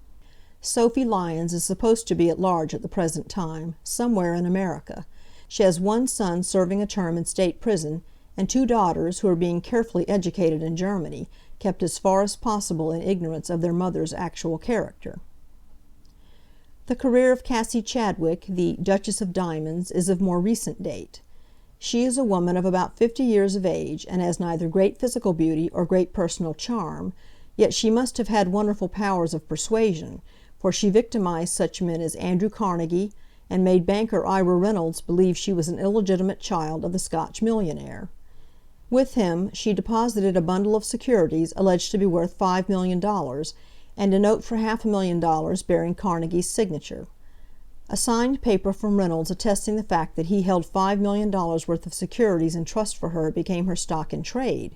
Sophie Lyons is supposed to be at large at the present time, somewhere in America. She has one son serving a term in state prison, and 2 daughters who are being carefully educated in Germany, kept as far as possible in ignorance of their mother's actual character. The career of Cassie Chadwick, the Duchess of Diamonds, is of more recent date. She is a woman of about 50 years of age, and has neither great physical beauty or great personal charm, yet she must have had wonderful powers of persuasion, for she victimized such men as Andrew Carnegie, and made banker Ira Reynolds believe she was an illegitimate child of the Scotch millionaire. With him she deposited a bundle of securities alleged to be worth $5 million, and a note for $500,000 bearing Carnegie's signature. A signed paper from Reynolds attesting the fact that he held $5 million worth of securities in trust for her became her stock in trade,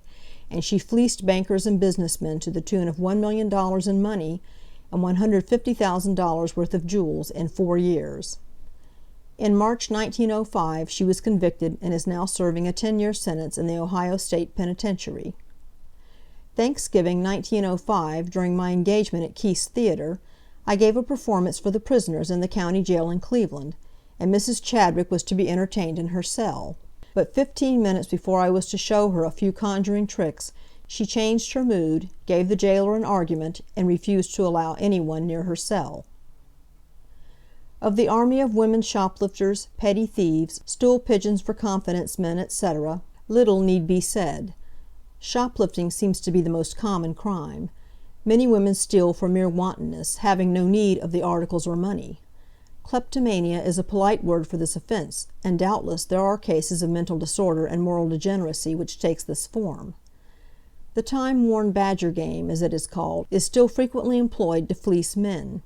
and she fleeced bankers and businessmen to the tune of $1 million in money and $150,000 worth of jewels in 4 years. In March 1905 she was convicted and is now serving a 10-year sentence in the Ohio State Penitentiary. Thanksgiving 1905, during my engagement at Keith's Theater, I gave a performance for the prisoners in the county jail in Cleveland, and Mrs. Chadwick was to be entertained in her cell. But 15 minutes before I was to show her a few conjuring tricks, she changed her mood, gave the jailer an argument, and refused to allow anyone near her cell. Of the army of women shoplifters, petty thieves, stool pigeons for confidence men, etc., little need be said. Shoplifting seems to be the most common crime. Many women steal for mere wantonness, having no need of the articles or money. Kleptomania is a polite word for this offense, and doubtless there are cases of mental disorder and moral degeneracy which takes this form. The time-worn badger game, as it is called, is still frequently employed to fleece men.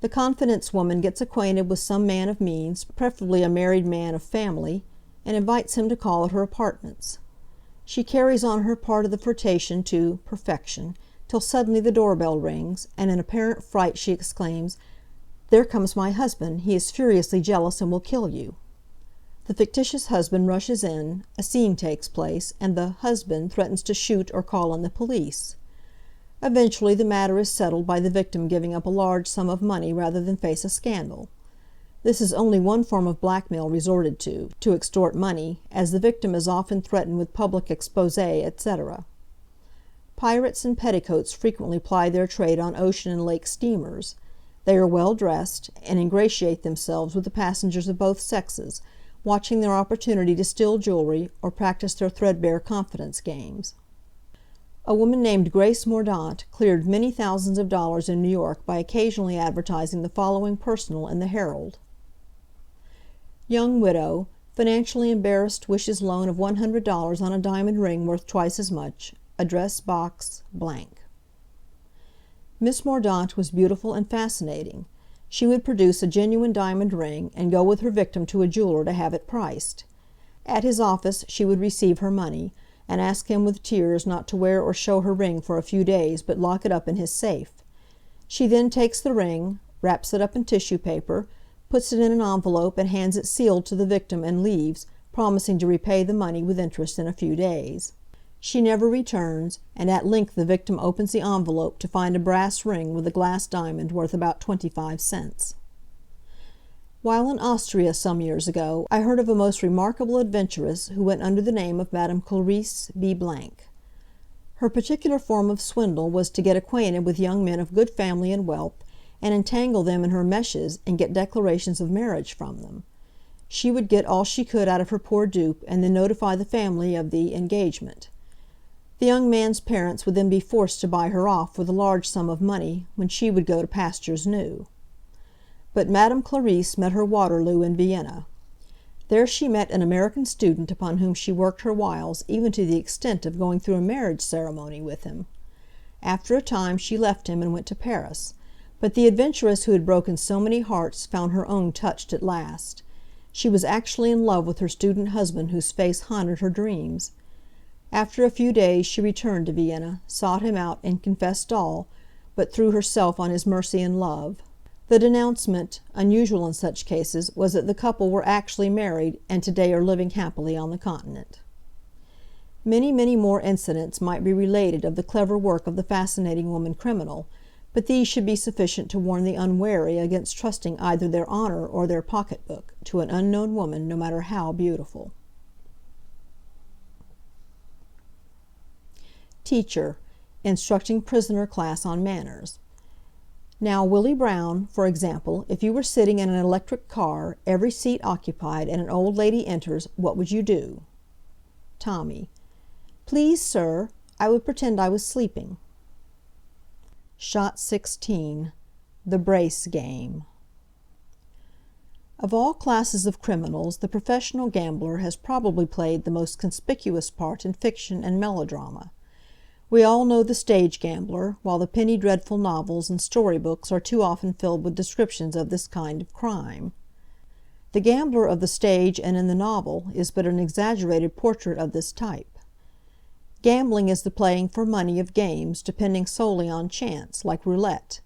The confidence woman gets acquainted with some man of means, preferably a married man of family, and invites him to call at her apartments. She carries on her part of the flirtation to perfection, till suddenly the doorbell rings, and in apparent fright she exclaims, "There comes my husband. He is furiously jealous and will kill you." The fictitious husband rushes in, a scene takes place, and the husband threatens to shoot or call in the police. Eventually the matter is settled by the victim giving up a large sum of money rather than face a scandal. This is only one form of blackmail resorted to extort money, as the victim is often threatened with public expose, etc. Pirates in petticoats frequently ply their trade on ocean and lake steamers. They are well dressed, and ingratiate themselves with the passengers of both sexes, watching their opportunity to steal jewelry, or practice their threadbare confidence games. A woman named Grace Mordaunt cleared many thousands of dollars in New York by occasionally advertising the following personal in the Herald: Young widow, financially embarrassed, wishes loan of $100 on a diamond ring worth twice as much. Address box blank. Miss Mordaunt was beautiful and fascinating. She would produce a genuine diamond ring, and go with her victim to a jeweler to have it priced. At his office she would receive her money, and ask him with tears not to wear or show her ring for a few days, but lock it up in his safe. She then takes the ring, wraps it up in tissue paper, puts it in an envelope, and hands it sealed to the victim, and leaves, promising to repay the money with interest in a few days. She never returns, and at length the victim opens the envelope to find a brass ring with a glass diamond worth about 25 cents. While in Austria some years ago, I heard of a most remarkable adventuress who went under the name of Madame Clarice B. Her particular form of swindle was to get acquainted with young men of good family and wealth, and entangle them in her meshes, and get declarations of marriage from them. She would get all she could out of her poor dupe, and then notify the family of the engagement. The young man's parents would then be forced to buy her off with a large sum of money, when she would go to pastures new. But Madame Clarice met her Waterloo in Vienna. There she met an American student upon whom she worked her wiles, even to the extent of going through a marriage ceremony with him. After a time she left him and went to Paris, but the adventuress who had broken so many hearts found her own touched at last. She was actually in love with her student husband, whose face haunted her dreams. After a few days she returned to Vienna, sought him out, and confessed all, but threw herself on his mercy and love. The denouncement, unusual in such cases, was that the couple were actually married, and today are living happily on the Continent. Many, many more incidents might be related of the clever work of the fascinating woman criminal, but these should be sufficient to warn the unwary against trusting either their honor or their pocketbook to an unknown woman, no matter how beautiful. Teacher, instructing prisoner class on manners. Now, Willie Brown, for example, if you were sitting in an electric car, every seat occupied, and an old lady enters, what would you do? Tommy: Please, sir, I would pretend I was sleeping. Shot 16. The Brace Game. Of all classes of criminals, the professional gambler has probably played the most conspicuous part in fiction and melodrama. We all know the stage gambler, while the penny dreadful novels and storybooks are too often filled with descriptions of this kind of crime. The gambler of the stage and in the novel is but an exaggerated portrait of this type. Gambling is the playing for money of games depending solely on chance, like roulette,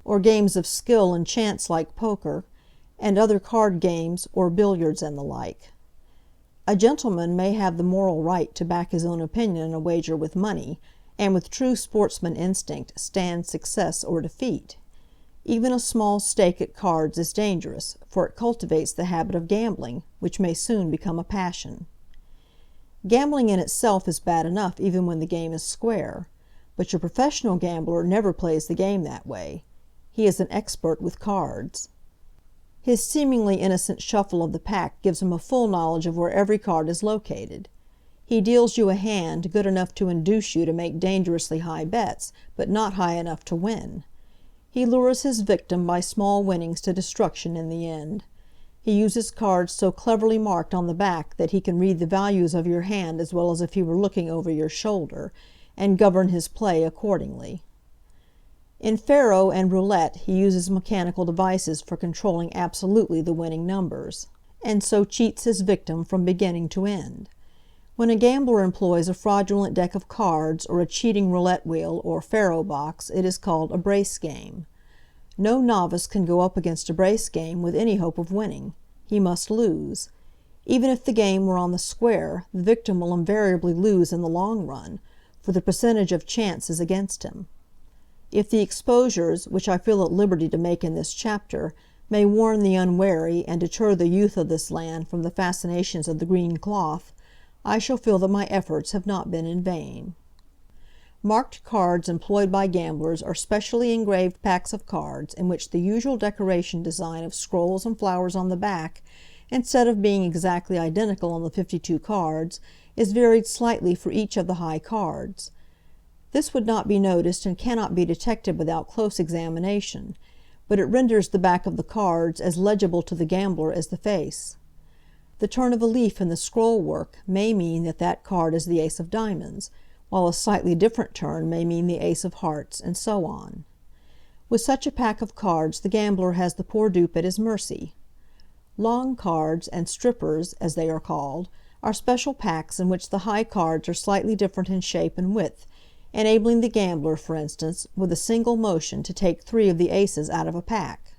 or games of skill and chance like poker, and other card games, or billiards and the like. A gentleman may have the moral right to back his own opinion in a wager with money, and with true sportsman instinct stand success or defeat. Even a small stake at cards is dangerous, for it cultivates the habit of gambling, which may soon become a passion. Gambling in itself is bad enough even when the game is square, but your professional gambler never plays the game that way. He is an expert with cards. His seemingly innocent shuffle of the pack gives him a full knowledge of where every card is located. He deals you a hand good enough to induce you to make dangerously high bets, but not high enough to win. He lures his victim by small winnings to destruction in the end. He uses cards so cleverly marked on the back that he can read the values of your hand as well as if he were looking over your shoulder, and govern his play accordingly. In faro and roulette he uses mechanical devices for controlling absolutely the winning numbers, and so cheats his victim from beginning to end. When a gambler employs a fraudulent deck of cards or a cheating roulette wheel or faro box, it is called a brace game. No novice can go up against a brace game with any hope of winning. He must lose. Even if the game were on the square, the victim will invariably lose in the long run, for the percentage of chance is against him. If the exposures, which I feel at liberty to make in this chapter, may warn the unwary and deter the youth of this land from the fascinations of the green cloth, I shall feel that my efforts have not been in vain. Marked cards employed by gamblers are specially engraved packs of cards in which the usual decoration design of scrolls and flowers on the back, instead of being exactly identical on the 52 cards, is varied slightly for each of the high cards. This would not be noticed and cannot be detected without close examination, but it renders the back of the cards as legible to the gambler as the face. The turn of a leaf in the scroll work may mean that that card is the ace of diamonds, while a slightly different turn may mean the ace of hearts, and so on. With such a pack of cards the gambler has the poor dupe at his mercy. Long cards, and strippers, as they are called, are special packs in which the high cards are slightly different in shape and width, enabling the gambler, for instance, with a single motion to take 3 of the aces out of a pack.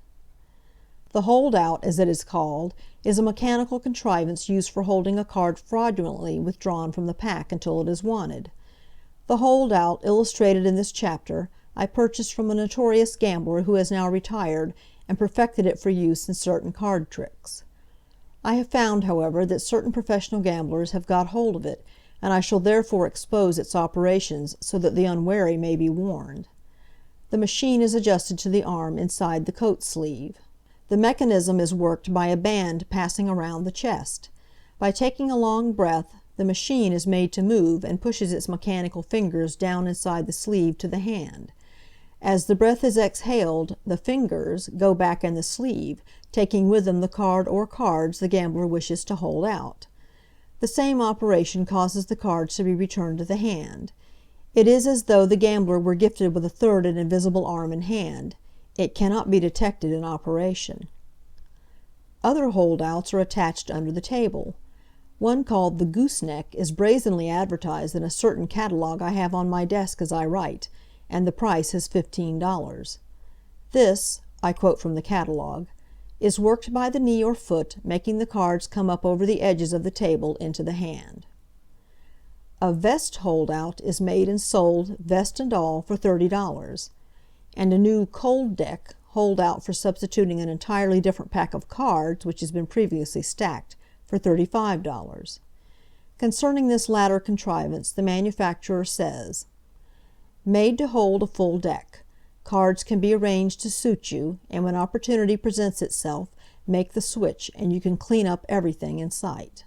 The hold-out, as it is called, is a mechanical contrivance used for holding a card fraudulently withdrawn from the pack until it is wanted. The hold-out, illustrated in this chapter, I purchased from a notorious gambler who has now retired, and perfected it for use in certain card tricks. I have found, however, that certain professional gamblers have got hold of it, and I shall therefore expose its operations so that the unwary may be warned. The machine is adjusted to the arm inside the coat sleeve. The mechanism is worked by a band passing around the chest. By taking a long breath, the machine is made to move and pushes its mechanical fingers down inside the sleeve to the hand. As the breath is exhaled, the fingers go back in the sleeve, taking with them the card or cards the gambler wishes to hold out. The same operation causes the cards to be returned to the hand. It is as though the gambler were gifted with a third and invisible arm and hand. It cannot be detected in operation. Other holdouts are attached under the table. One called the gooseneck is brazenly advertised in a certain catalogue I have on my desk as I write, and the price is $15. This, I quote from the catalogue, is worked by the knee or foot, making the cards come up over the edges of the table into the hand. A vest holdout is made and sold, vest and all, for $30, and a new cold deck holdout for substituting an entirely different pack of cards which has been previously stacked, for $35. Concerning this latter contrivance the manufacturer says, "Made to hold a full deck. Cards can be arranged to suit you, and when opportunity presents itself, make the switch, and you can clean up everything in sight."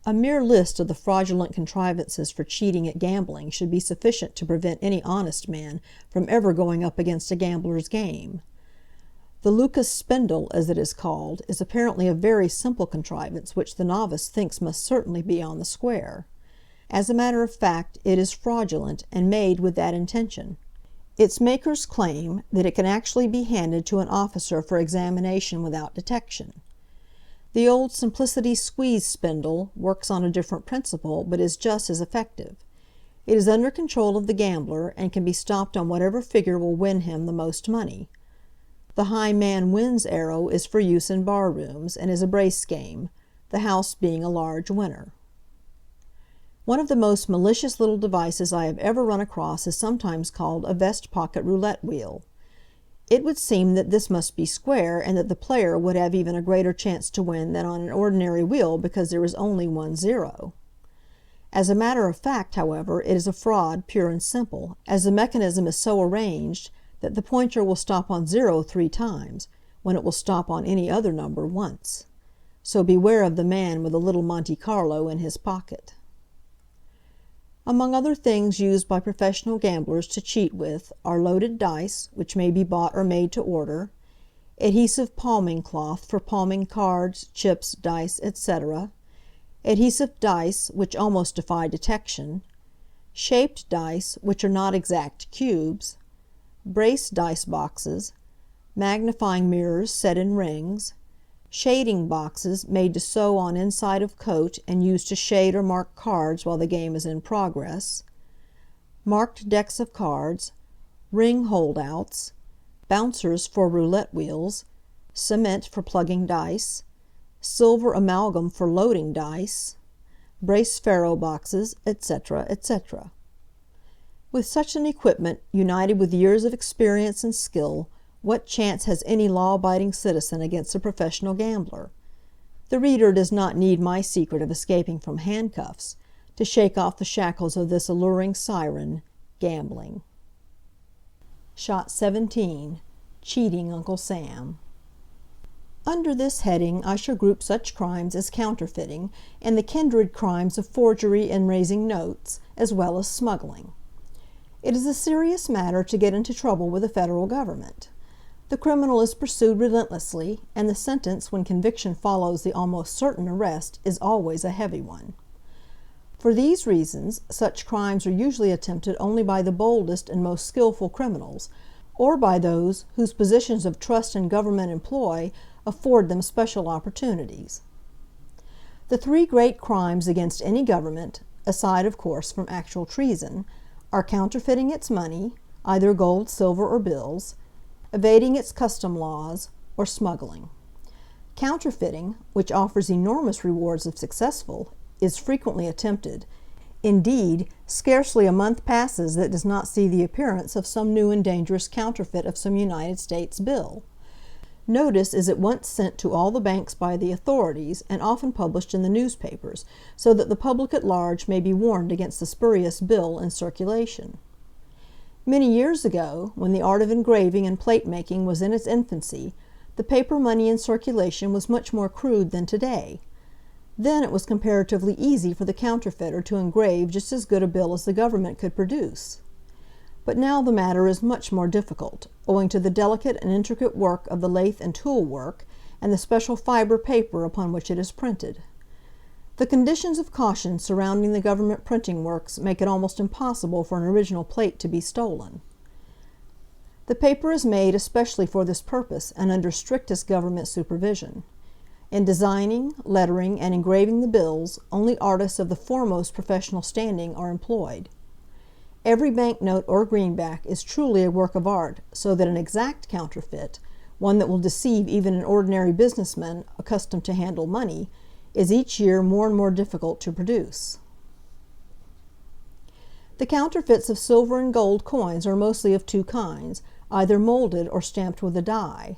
A mere list of the fraudulent contrivances for cheating at gambling should be sufficient to prevent any honest man from ever going up against a gambler's game. The Lucas spindle, as it is called, is apparently a very simple contrivance which the novice thinks must certainly be on the square. As a matter of fact, it is fraudulent, and made with that intention. Its makers claim that it can actually be handed to an officer for examination without detection. The old simplicity squeeze spindle works on a different principle, but is just as effective. It is under control of the gambler, and can be stopped on whatever figure will win him the most money. The high man wins arrow is for use in bar rooms, and is a brace game, the house being a large winner. One of the most malicious little devices I have ever run across is sometimes called a vest pocket roulette wheel. It would seem that this must be square, and that the player would have even a greater chance to win than on an ordinary wheel because there is only one zero. As a matter of fact, however, it is a fraud pure and simple, as the mechanism is so arranged that the pointer will stop on 0 3 times, when it will stop on any other number once. So beware of the man with a little Monte Carlo in his pocket. Among other things used by professional gamblers to cheat with are loaded dice, which may be bought or made to order; adhesive palming cloth for palming cards, chips, dice, etc.; adhesive dice, which almost defy detection; shaped dice, which are not exact cubes; brace dice boxes; magnifying mirrors set in rings; shading boxes, made to sew on inside of coat and used to shade or mark cards while the game is in progress; marked decks of cards; ring holdouts; bouncers for roulette wheels; cement for plugging dice; silver amalgam for loading dice; brace faro boxes, etc., etc. With such an equipment, united with years of experience and skill, what chance has any law-abiding citizen against a professional gambler? The reader does not need my secret of escaping from handcuffs to shake off the shackles of this alluring siren, gambling. Shot 17. Cheating Uncle Sam. Under this heading I shall group such crimes as counterfeiting, and the kindred crimes of forgery and raising notes, as well as smuggling. It is a serious matter to get into trouble with the federal government. The criminal is pursued relentlessly, and the sentence, when conviction follows the almost certain arrest, is always a heavy one. For these reasons, such crimes are usually attempted only by the boldest and most skillful criminals, or by those whose positions of trust in government employ afford them special opportunities. The three great crimes against any government, aside of course from actual treason, are counterfeiting its money, either gold, silver, or bills; evading its custom laws; or smuggling. Counterfeiting, which offers enormous rewards if successful, is frequently attempted. Indeed, scarcely a month passes that does not see the appearance of some new and dangerous counterfeit of some United States bill. Notice is at once sent to all the banks by the authorities, and often published in the newspapers, so that the public at large may be warned against the spurious bill in circulation. Many years ago, when the art of engraving and plate making was in its infancy, the paper money in circulation was much more crude than today. Then it was comparatively easy for the counterfeiter to engrave just as good a bill as the government could produce. But now the matter is much more difficult, owing to the delicate and intricate work of the lathe and tool work, and the special fiber paper upon which it is printed. The conditions of caution surrounding the government printing works make it almost impossible for an original plate to be stolen. The paper is made especially for this purpose, and under strictest government supervision. In designing, lettering, and engraving the bills, only artists of the foremost professional standing are employed. Every banknote or greenback is truly a work of art, so that an exact counterfeit, one that will deceive even an ordinary businessman accustomed to handle money, is each year more and more difficult to produce. The counterfeits of silver and gold coins are mostly of two kinds, either molded or stamped with a die.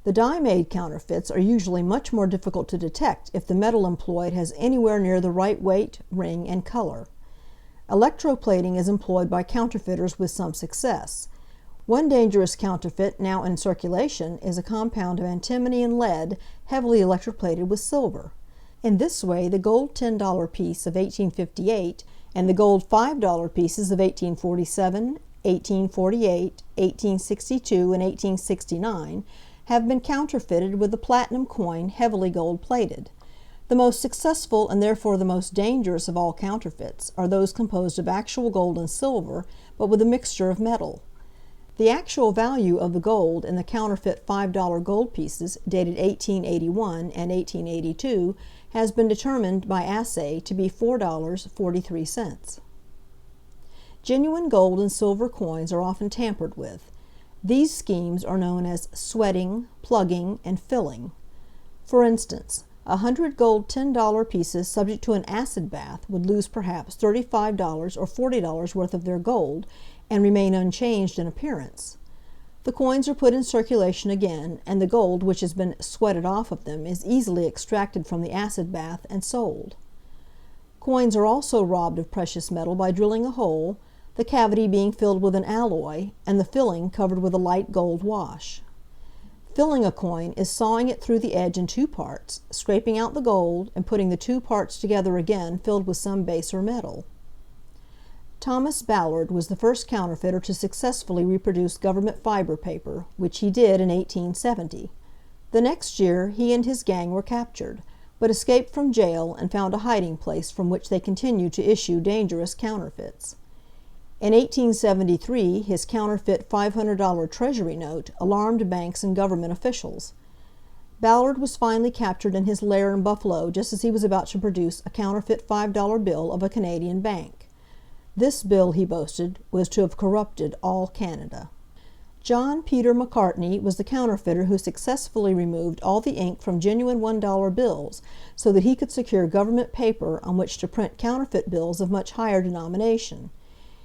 The die-made counterfeits are usually much more difficult to detect if the metal employed has anywhere near the right weight, ring, and color. Electroplating is employed by counterfeiters with some success. One dangerous counterfeit now in circulation is a compound of antimony and lead heavily electroplated with silver. In this way the gold $10 piece of 1858 and the gold $5 pieces of 1847, 1848, 1862, and 1869 have been counterfeited with the platinum coin heavily gold-plated. The most successful, and therefore the most dangerous of all counterfeits, are those composed of actual gold and silver, but with a mixture of metal. The actual value of the gold in the counterfeit $5 gold pieces, dated 1881 and 1882, has been determined by assay to be $4.43. Genuine gold and silver coins are often tampered with. These schemes are known as sweating, plugging, and filling. For instance, 100 gold $10 pieces subject to an acid bath would lose perhaps $35 or $40 worth of their gold and remain unchanged in appearance. The coins are put in circulation again, and the gold which has been sweated off of them is easily extracted from the acid bath and sold. Coins are also robbed of precious metal by drilling a hole, the cavity being filled with an alloy, and the filling covered with a light gold wash. Filling a coin is sawing it through the edge in two parts, scraping out the gold, and putting the two parts together again filled with some baser metal. Thomas Ballard was the first counterfeiter to successfully reproduce government fiber paper, which he did in 1870. The next year he and his gang were captured, but escaped from jail and found a hiding place from which they continued to issue dangerous counterfeits. In 1873 his counterfeit $500 Treasury note alarmed banks and government officials. Ballard was finally captured in his lair in Buffalo just as he was about to produce a counterfeit $5 bill of a Canadian bank. This bill, he boasted, was to have corrupted all Canada. John Peter Macartney was the counterfeiter who successfully removed all the ink from genuine $1 bills so that he could secure government paper on which to print counterfeit bills of much higher denomination.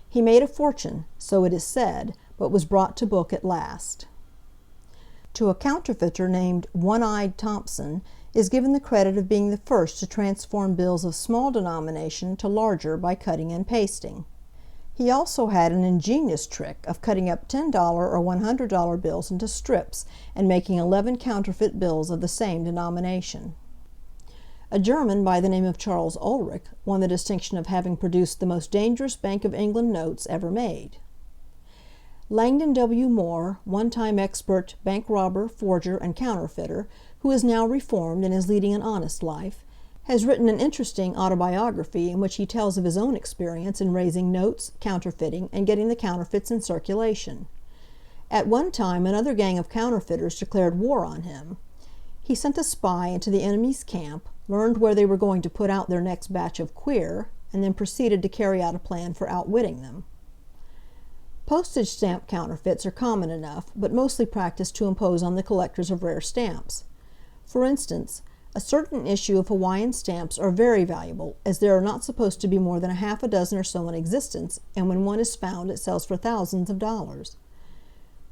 He made a fortune, so it is said, but was brought to book at last. To a counterfeiter named One-Eyed Thompson is given the credit of being the first to transform bills of small denomination to larger by cutting and pasting. He also had an ingenious trick of cutting up $10 or $100 bills into strips and making 11 counterfeit bills of the same denomination. A German by the name of Charles Ulrich won the distinction of having produced the most dangerous Bank of England notes ever made. Langdon W. Moore, one-time expert bank robber, forger, and counterfeiter, who is now reformed and is leading an honest life, has written an interesting autobiography in which he tells of his own experience in raising notes, counterfeiting, and getting the counterfeits in circulation. At one time another gang of counterfeiters declared war on him. He sent a spy into the enemy's camp, learned where they were going to put out their next batch of queer, and then proceeded to carry out a plan for outwitting them. Postage stamp counterfeits are common enough, but mostly practiced to impose on the collectors of rare stamps. For instance, a certain issue of Hawaiian stamps are very valuable, as there are not supposed to be more than a half a dozen or so in existence, and when one is found it sells for thousands of dollars.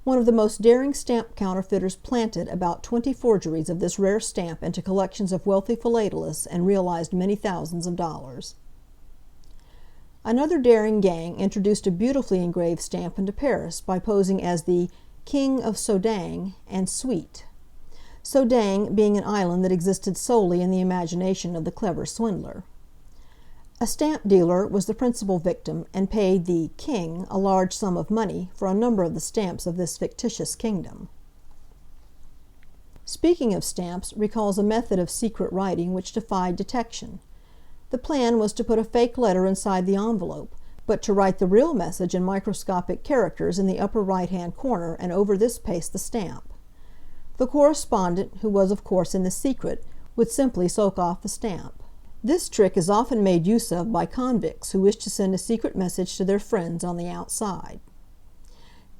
One of the most daring stamp counterfeiters planted about 20 forgeries of this rare stamp into collections of wealthy philatelists and realized many thousands of dollars. Another daring gang introduced a beautifully engraved stamp into Paris by posing as the King of Sodang and Sweet. Sodang being an island that existed solely in the imagination of the clever swindler. A stamp dealer was the principal victim and paid the king a large sum of money for a number of the stamps of this fictitious kingdom. Speaking of stamps recalls a method of secret writing which defied detection. The plan was to put a fake letter inside the envelope, but to write the real message in microscopic characters in the upper right-hand corner and over this paste the stamp. The correspondent, who was of course in the secret, would simply soak off the stamp. This trick is often made use of by convicts who wish to send a secret message to their friends on the outside.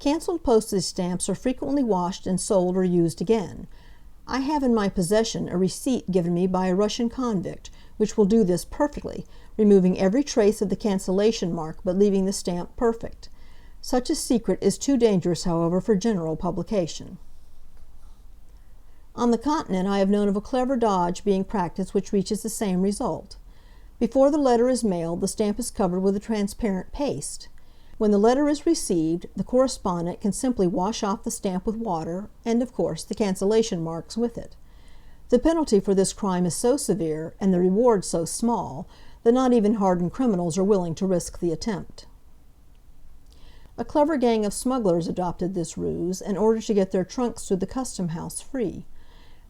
Canceled postage stamps are frequently washed and sold or used again. I have in my possession a receipt given me by a Russian convict, which will do this perfectly, removing every trace of the cancellation mark but leaving the stamp perfect. Such a secret is too dangerous, however, for general publication. On the Continent I have known of a clever dodge being practiced which reaches the same result. Before the letter is mailed, the stamp is covered with a transparent paste. When the letter is received, the correspondent can simply wash off the stamp with water, and, of course, the cancellation marks with it. The penalty for this crime is so severe, and the reward so small, that not even hardened criminals are willing to risk the attempt. A clever gang of smugglers adopted this ruse in order to get their trunks through the custom house free.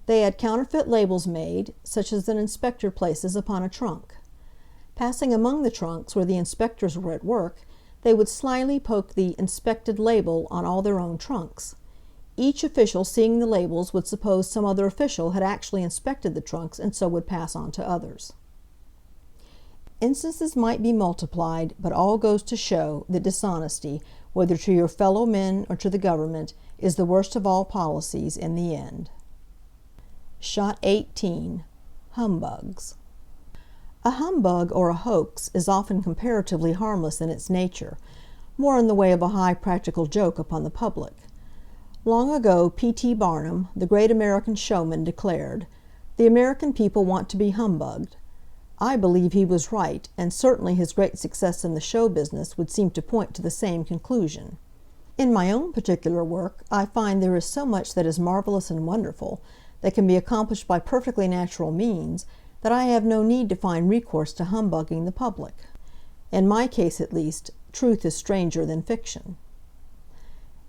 They had counterfeit labels made, such as an inspector places upon a trunk. Passing among the trunks where the inspectors were at work, they would slyly poke the inspected label on all their own trunks. Each official seeing the labels would suppose some other official had actually inspected the trunks and so would pass on to others. Instances might be multiplied, but all goes to show that dishonesty, whether to your fellow men or to the government, is the worst of all policies in the end. Shot 18. Humbugs. A humbug or a hoax is often comparatively harmless in its nature, more in the way of a high practical joke upon the public. Long ago P.T. Barnum, the great American showman, declared, "The American people want to be humbugged." I believe he was right, and certainly his great success in the show business would seem to point to the same conclusion. In my own particular work I find there is so much that is marvelous and wonderful, that can be accomplished by perfectly natural means, that I have no need to find recourse to humbugging the public. In my case, at least, truth is stranger than fiction.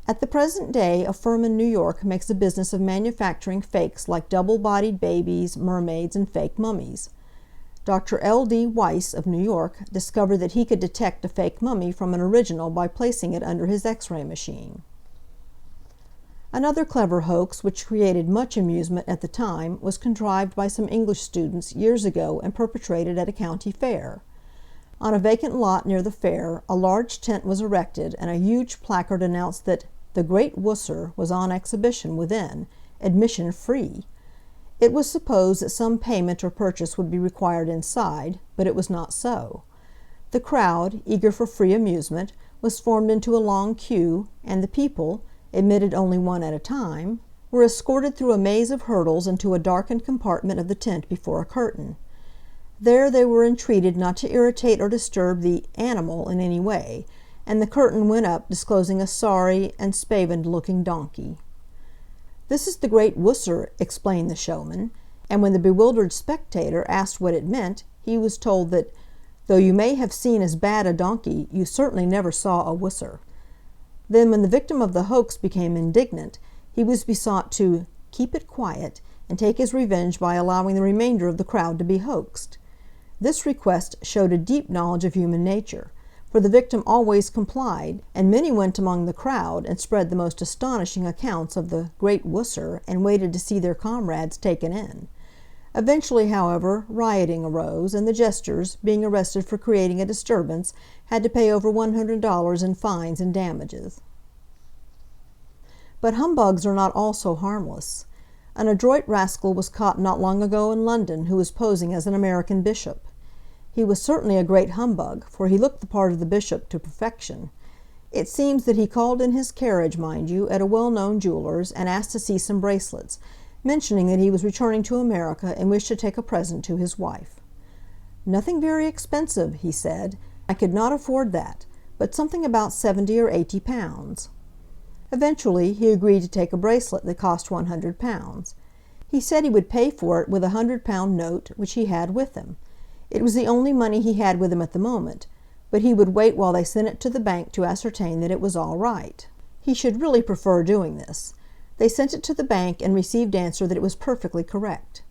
At the present day, a firm in New York makes a business of manufacturing fakes like double-bodied babies, mermaids, and fake mummies. Dr. L.D. Weiss of New York discovered that he could detect a fake mummy from an original by placing it under his X-ray machine. Another clever hoax, which created much amusement at the time, was contrived by some English students years ago and perpetrated at a county fair. On a vacant lot near the fair, a large tent was erected, and a huge placard announced that "The Great Wusser" was on exhibition within, admission free. It was supposed that some payment or purchase would be required inside, but it was not so. The crowd, eager for free amusement, was formed into a long queue, and the people, admitted only one at a time, were escorted through a maze of hurdles into a darkened compartment of the tent before a curtain. There they were entreated not to irritate or disturb the "animal" in any way, and the curtain went up, disclosing a sorry and spavined-looking donkey. "This is the Great Wusser," explained the showman, and when the bewildered spectator asked what it meant, he was told that, "though you may have seen as bad a donkey, you certainly never saw a Wusser." Then, when the victim of the hoax became indignant, he was besought to "keep it quiet," and take his revenge by allowing the remainder of the crowd to be hoaxed. This request showed a deep knowledge of human nature, for the victim always complied, and many went among the crowd and spread the most astonishing accounts of the "Great Wusser," and waited to see their comrades taken in. Eventually, however, rioting arose, and the jesters, being arrested for creating a disturbance, had to pay over $100 in fines and damages. But humbugs are not all so harmless. An adroit rascal was caught not long ago in London who was posing as an American bishop. He was certainly a great humbug, for he looked the part of the bishop to perfection. It seems that he called in his carriage, mind you, at a well-known jeweler's, and asked to see some bracelets, mentioning that he was returning to America and wished to take a present to his wife. "Nothing very expensive," he said. "I could not afford that, but something about £70 or £80. Eventually he agreed to take a bracelet that cost £100. He said he would pay for it with a £100 note which he had with him. It was the only money he had with him at the moment, but he would wait while they sent it to the bank to ascertain that it was all right. He should really prefer doing this. They sent it to the bank and received answer that it was perfectly correct.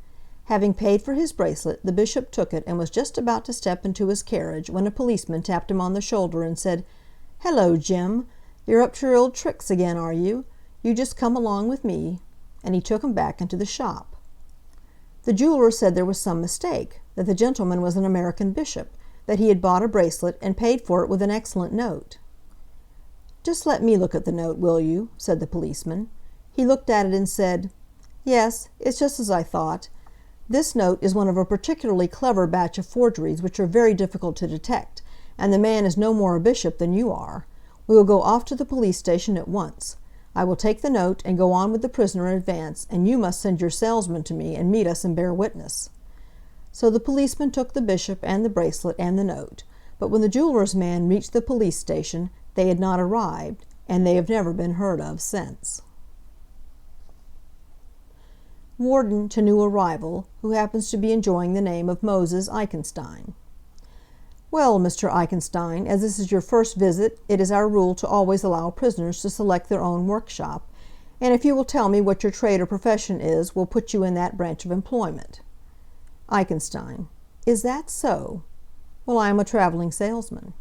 Having paid for his bracelet, the bishop took it and was just about to step into his carriage when a policeman tapped him on the shoulder and said, "Hello, Jim! You're up to your old tricks again, are you? You just come along with me," and he took him back into the shop. The jeweler said there was some mistake, that the gentleman was an American bishop, that he had bought a bracelet and paid for it with an excellent note. "Just let me look at the note, will you?" said the policeman. He looked at it and said, "Yes, it's just as I thought. This note is one of a particularly clever batch of forgeries which are very difficult to detect, and the man is no more a bishop than you are. We will go off to the police station at once. I will take the note and go on with the prisoner in advance, and you must send your salesman to me and meet us and bear witness." So the policeman took the bishop and the bracelet and the note, but when the jeweler's man reached the police station, they had not arrived, and they have never been heard of since. Warden to new arrival, who happens to be enjoying the name of Moses Eichenstein. "Well, Mr. Eichenstein, as this is your first visit, it is our rule to always allow prisoners to select their own workshop, and if you will tell me what your trade or profession is, we'll put you in that branch of employment." Eichenstein: "Is that so? Well, I am a traveling salesman."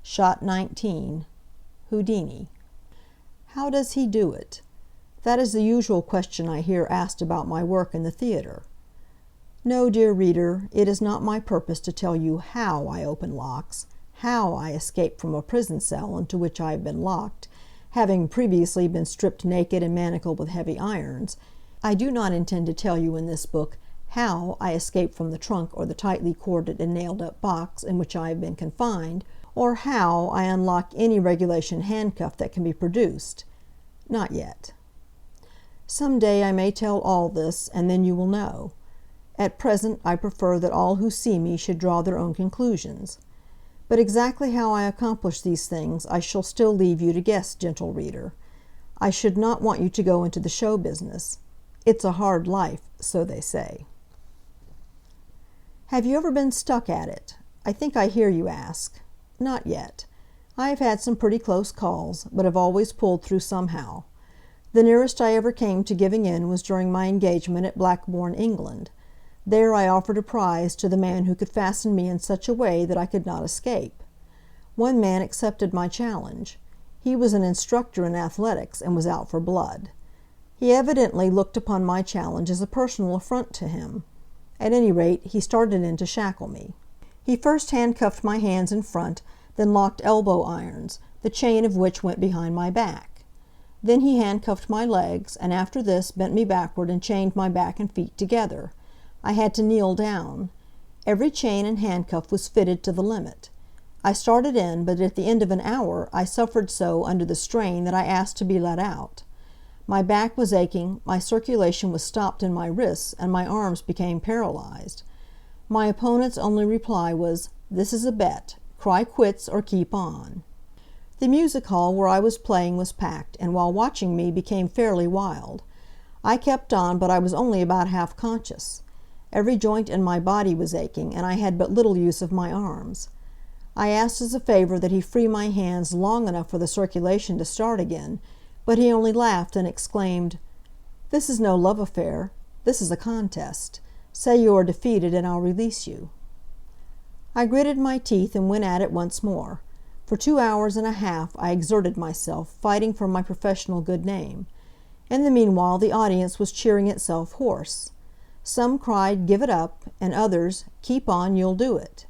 Shot 19. Houdini. How does he do it? That is the usual question I hear asked about my work in the theatre. No, dear reader, it is not my purpose to tell you how I open locks, how I escape from a prison cell into which I have been locked, having previously been stripped naked and manacled with heavy irons. I do not intend to tell you in this book how I escape from the trunk or the tightly corded and nailed-up box in which I have been confined, or how I unlock any regulation handcuff that can be produced. Not yet. Some day I may tell all this, and then you will know. At present I prefer that all who see me should draw their own conclusions. But exactly how I accomplish these things I shall still leave you to guess, gentle reader. I should not want you to go into the show business. It's a hard life, so they say. Have you ever been stuck at it? I think I hear you ask. Not yet. I have had some pretty close calls, but have always pulled through somehow. The nearest I ever came to giving in was during my engagement at Blackbourne, England. There I offered a prize to the man who could fasten me in such a way that I could not escape. One man accepted my challenge. He was an instructor in athletics and was out for blood. He evidently looked upon my challenge as a personal affront to him. At any rate, he started in to shackle me. He first handcuffed my hands in front, then locked elbow irons, the chain of which went behind my back. Then he handcuffed my legs, and after this bent me backward and chained my back and feet together. I had to kneel down. Every chain and handcuff was fitted to the limit. I started in, but at the end of an hour I suffered so under the strain that I asked to be let out. My back was aching, my circulation was stopped in my wrists, and my arms became paralyzed. My opponent's only reply was, "This is a bet. Cry quits or keep on." The music hall where I was playing was packed, and while watching me became fairly wild. I kept on, but I was only about half conscious. Every joint in my body was aching, and I had but little use of my arms. I asked as a favor that he free my hands long enough for the circulation to start again, but he only laughed and exclaimed, "This is no love affair. This is a contest. Say you are defeated and I'll release you." I gritted my teeth and went at it once more. For 2 hours and a half I exerted myself, fighting for my professional good name. In the meanwhile the audience was cheering itself hoarse. Some cried, "Give it up," and others, "Keep on, you'll do it."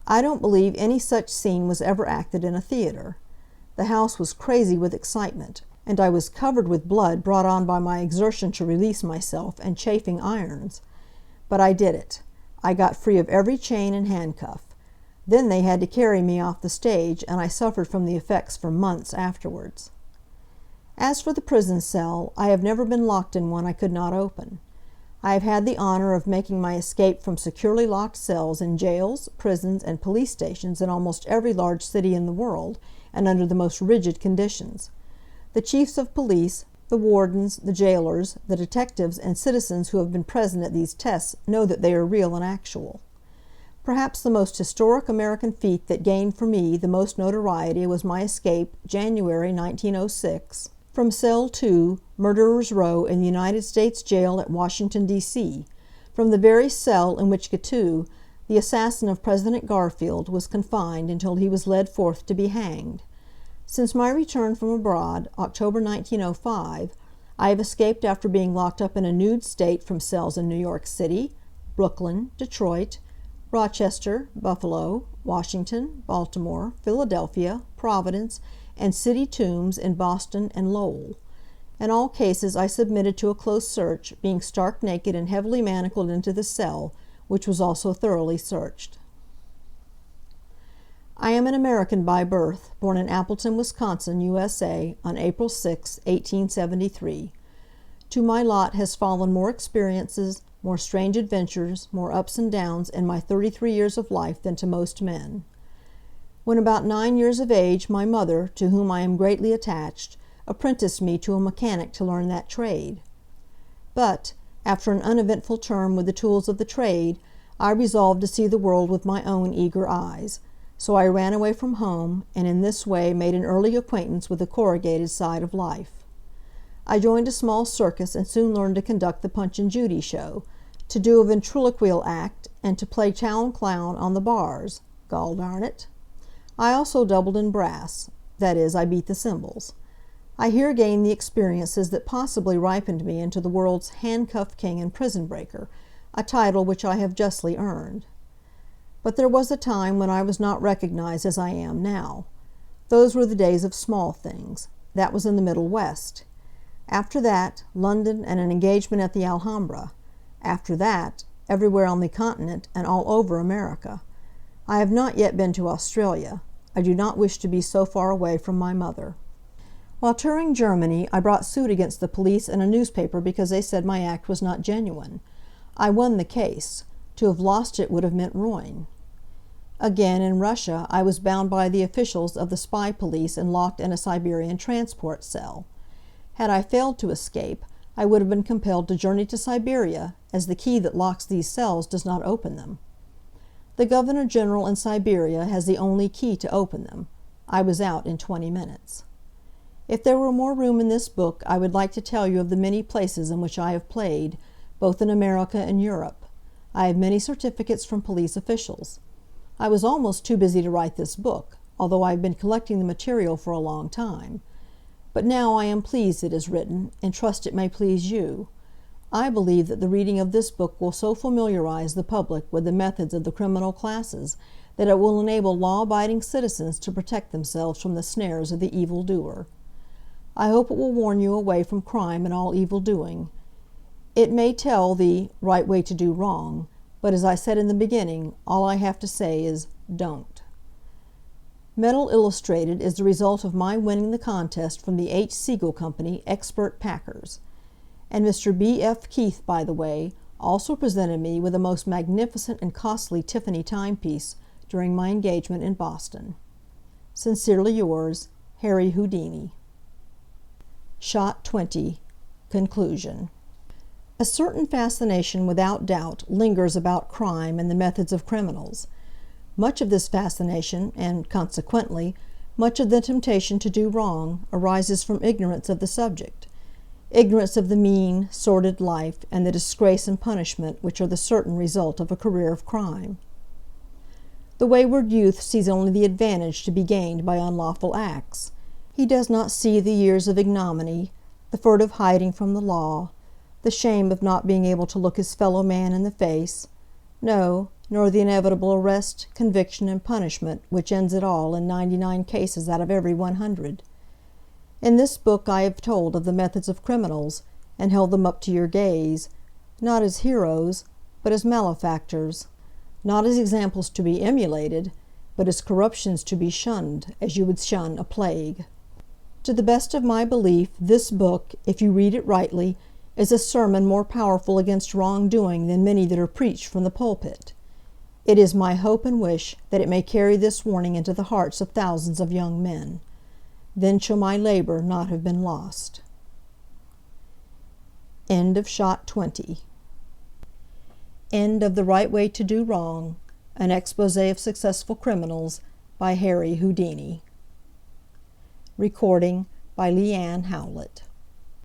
I don't believe any such scene was ever acted in a theater. The house was crazy with excitement, and I was covered with blood brought on by my exertion to release myself and chafing irons. But I did it. I got free of every chain and handcuff. Then they had to carry me off the stage, and I suffered from the effects for months afterwards. As for the prison cell, I have never been locked in one I could not open. I have had the honor of making my escape from securely locked cells in jails, prisons, and police stations in almost every large city in the world, and under the most rigid conditions. The chiefs of police, the wardens, the jailers, the detectives, and citizens who have been present at these tests know that they are real and actual. Perhaps the most historic American feat that gained for me the most notoriety was my escape, January, 1906, from Cell 2, Murderers' Row, in the United States Jail at Washington, D.C., from the very cell in which Guiteau, the assassin of President Garfield, was confined until he was led forth to be hanged. Since my return from abroad, October, 1905, I have escaped after being locked up in a nude state from cells in New York City, Brooklyn, Detroit, Rochester, Buffalo, Washington, Baltimore, Philadelphia, Providence, and city tombs in Boston and Lowell. In all cases I submitted to a close search, being stark naked and heavily manacled into the cell, which was also thoroughly searched. I am an American by birth, born in Appleton, Wisconsin, USA, on April 6, 1873. To my lot has fallen more experiences, more strange adventures, more ups and downs in my 33 years of life than to most men. When about 9 years of age my mother, to whom I am greatly attached, apprenticed me to a mechanic to learn that trade. But, after an uneventful term with the tools of the trade, I resolved to see the world with my own eager eyes. So I ran away from home, and in this way made an early acquaintance with the corrugated side of life. I joined a small circus and soon learned to conduct the Punch and Judy show, to do a ventriloquial act, and to play town clown on the bars, gall darn it. I also doubled in brass, that is, I beat the cymbals. I here gained the experiences that possibly ripened me into the world's handcuff king and prison breaker, a title which I have justly earned. But there was a time when I was not recognized as I am now. Those were the days of small things. That was in the Middle West. After that, London and an engagement at the Alhambra. After that, everywhere on the Continent and all over America. I have not yet been to Australia. I do not wish to be so far away from my mother. While touring Germany, I brought suit against the police and a newspaper because they said my act was not genuine. I won the case. To have lost it would have meant ruin. Again, in Russia, I was bound by the officials of the spy police and locked in a Siberian transport cell. Had I failed to escape, I would have been compelled to journey to Siberia, as the key that locks these cells does not open them. The Governor General in Siberia has the only key to open them. I was out in 20 minutes. If there were more room in this book, I would like to tell you of the many places in which I have played, both in America and Europe. I have many certificates from police officials. I was almost too busy to write this book, although I have been collecting the material for a long time. But now I am pleased it is written, and trust it may please you. I believe that the reading of this book will so familiarize the public with the methods of the criminal classes that it will enable law-abiding citizens to protect themselves from the snares of the evil-doer. I hope it will warn you away from crime and all evil-doing. It may tell the right way to do wrong, but as I said in the beginning, all I have to say is, don't. Metal Illustrated is the result of my winning the contest from the H. Siegel Company Expert Packers. And Mr. B. F. Keith, by the way, also presented me with a most magnificent and costly Tiffany timepiece during my engagement in Boston. Sincerely yours, Harry Houdini. Shot 20. Conclusion. A certain fascination, without doubt, lingers about crime and the methods of criminals. Much of this fascination, and, consequently, much of the temptation to do wrong, arises from ignorance of the subject. Ignorance of the mean, sordid life, and the disgrace and punishment which are the certain result of a career of crime. The wayward youth sees only the advantage to be gained by unlawful acts. He does not see the years of ignominy, the furtive hiding from the law, the shame of not being able to look his fellow man in the face, no, nor the inevitable arrest, conviction, and punishment which ends it all in 99 cases out of every 100. In this book I have told of the methods of criminals, and held them up to your gaze, not as heroes, but as malefactors, not as examples to be emulated, but as corruptions to be shunned, as you would shun a plague. To the best of my belief, this book, if you read it rightly, is a sermon more powerful against wrong-doing than many that are preached from the pulpit. It is my hope and wish that it may carry this warning into the hearts of thousands of young men. Then shall my labor not have been lost. End of Shot 20. End of The Right Way to Do Wrong, an expose of successful criminals, by Harry Houdini. Recording by Leanne Howlett.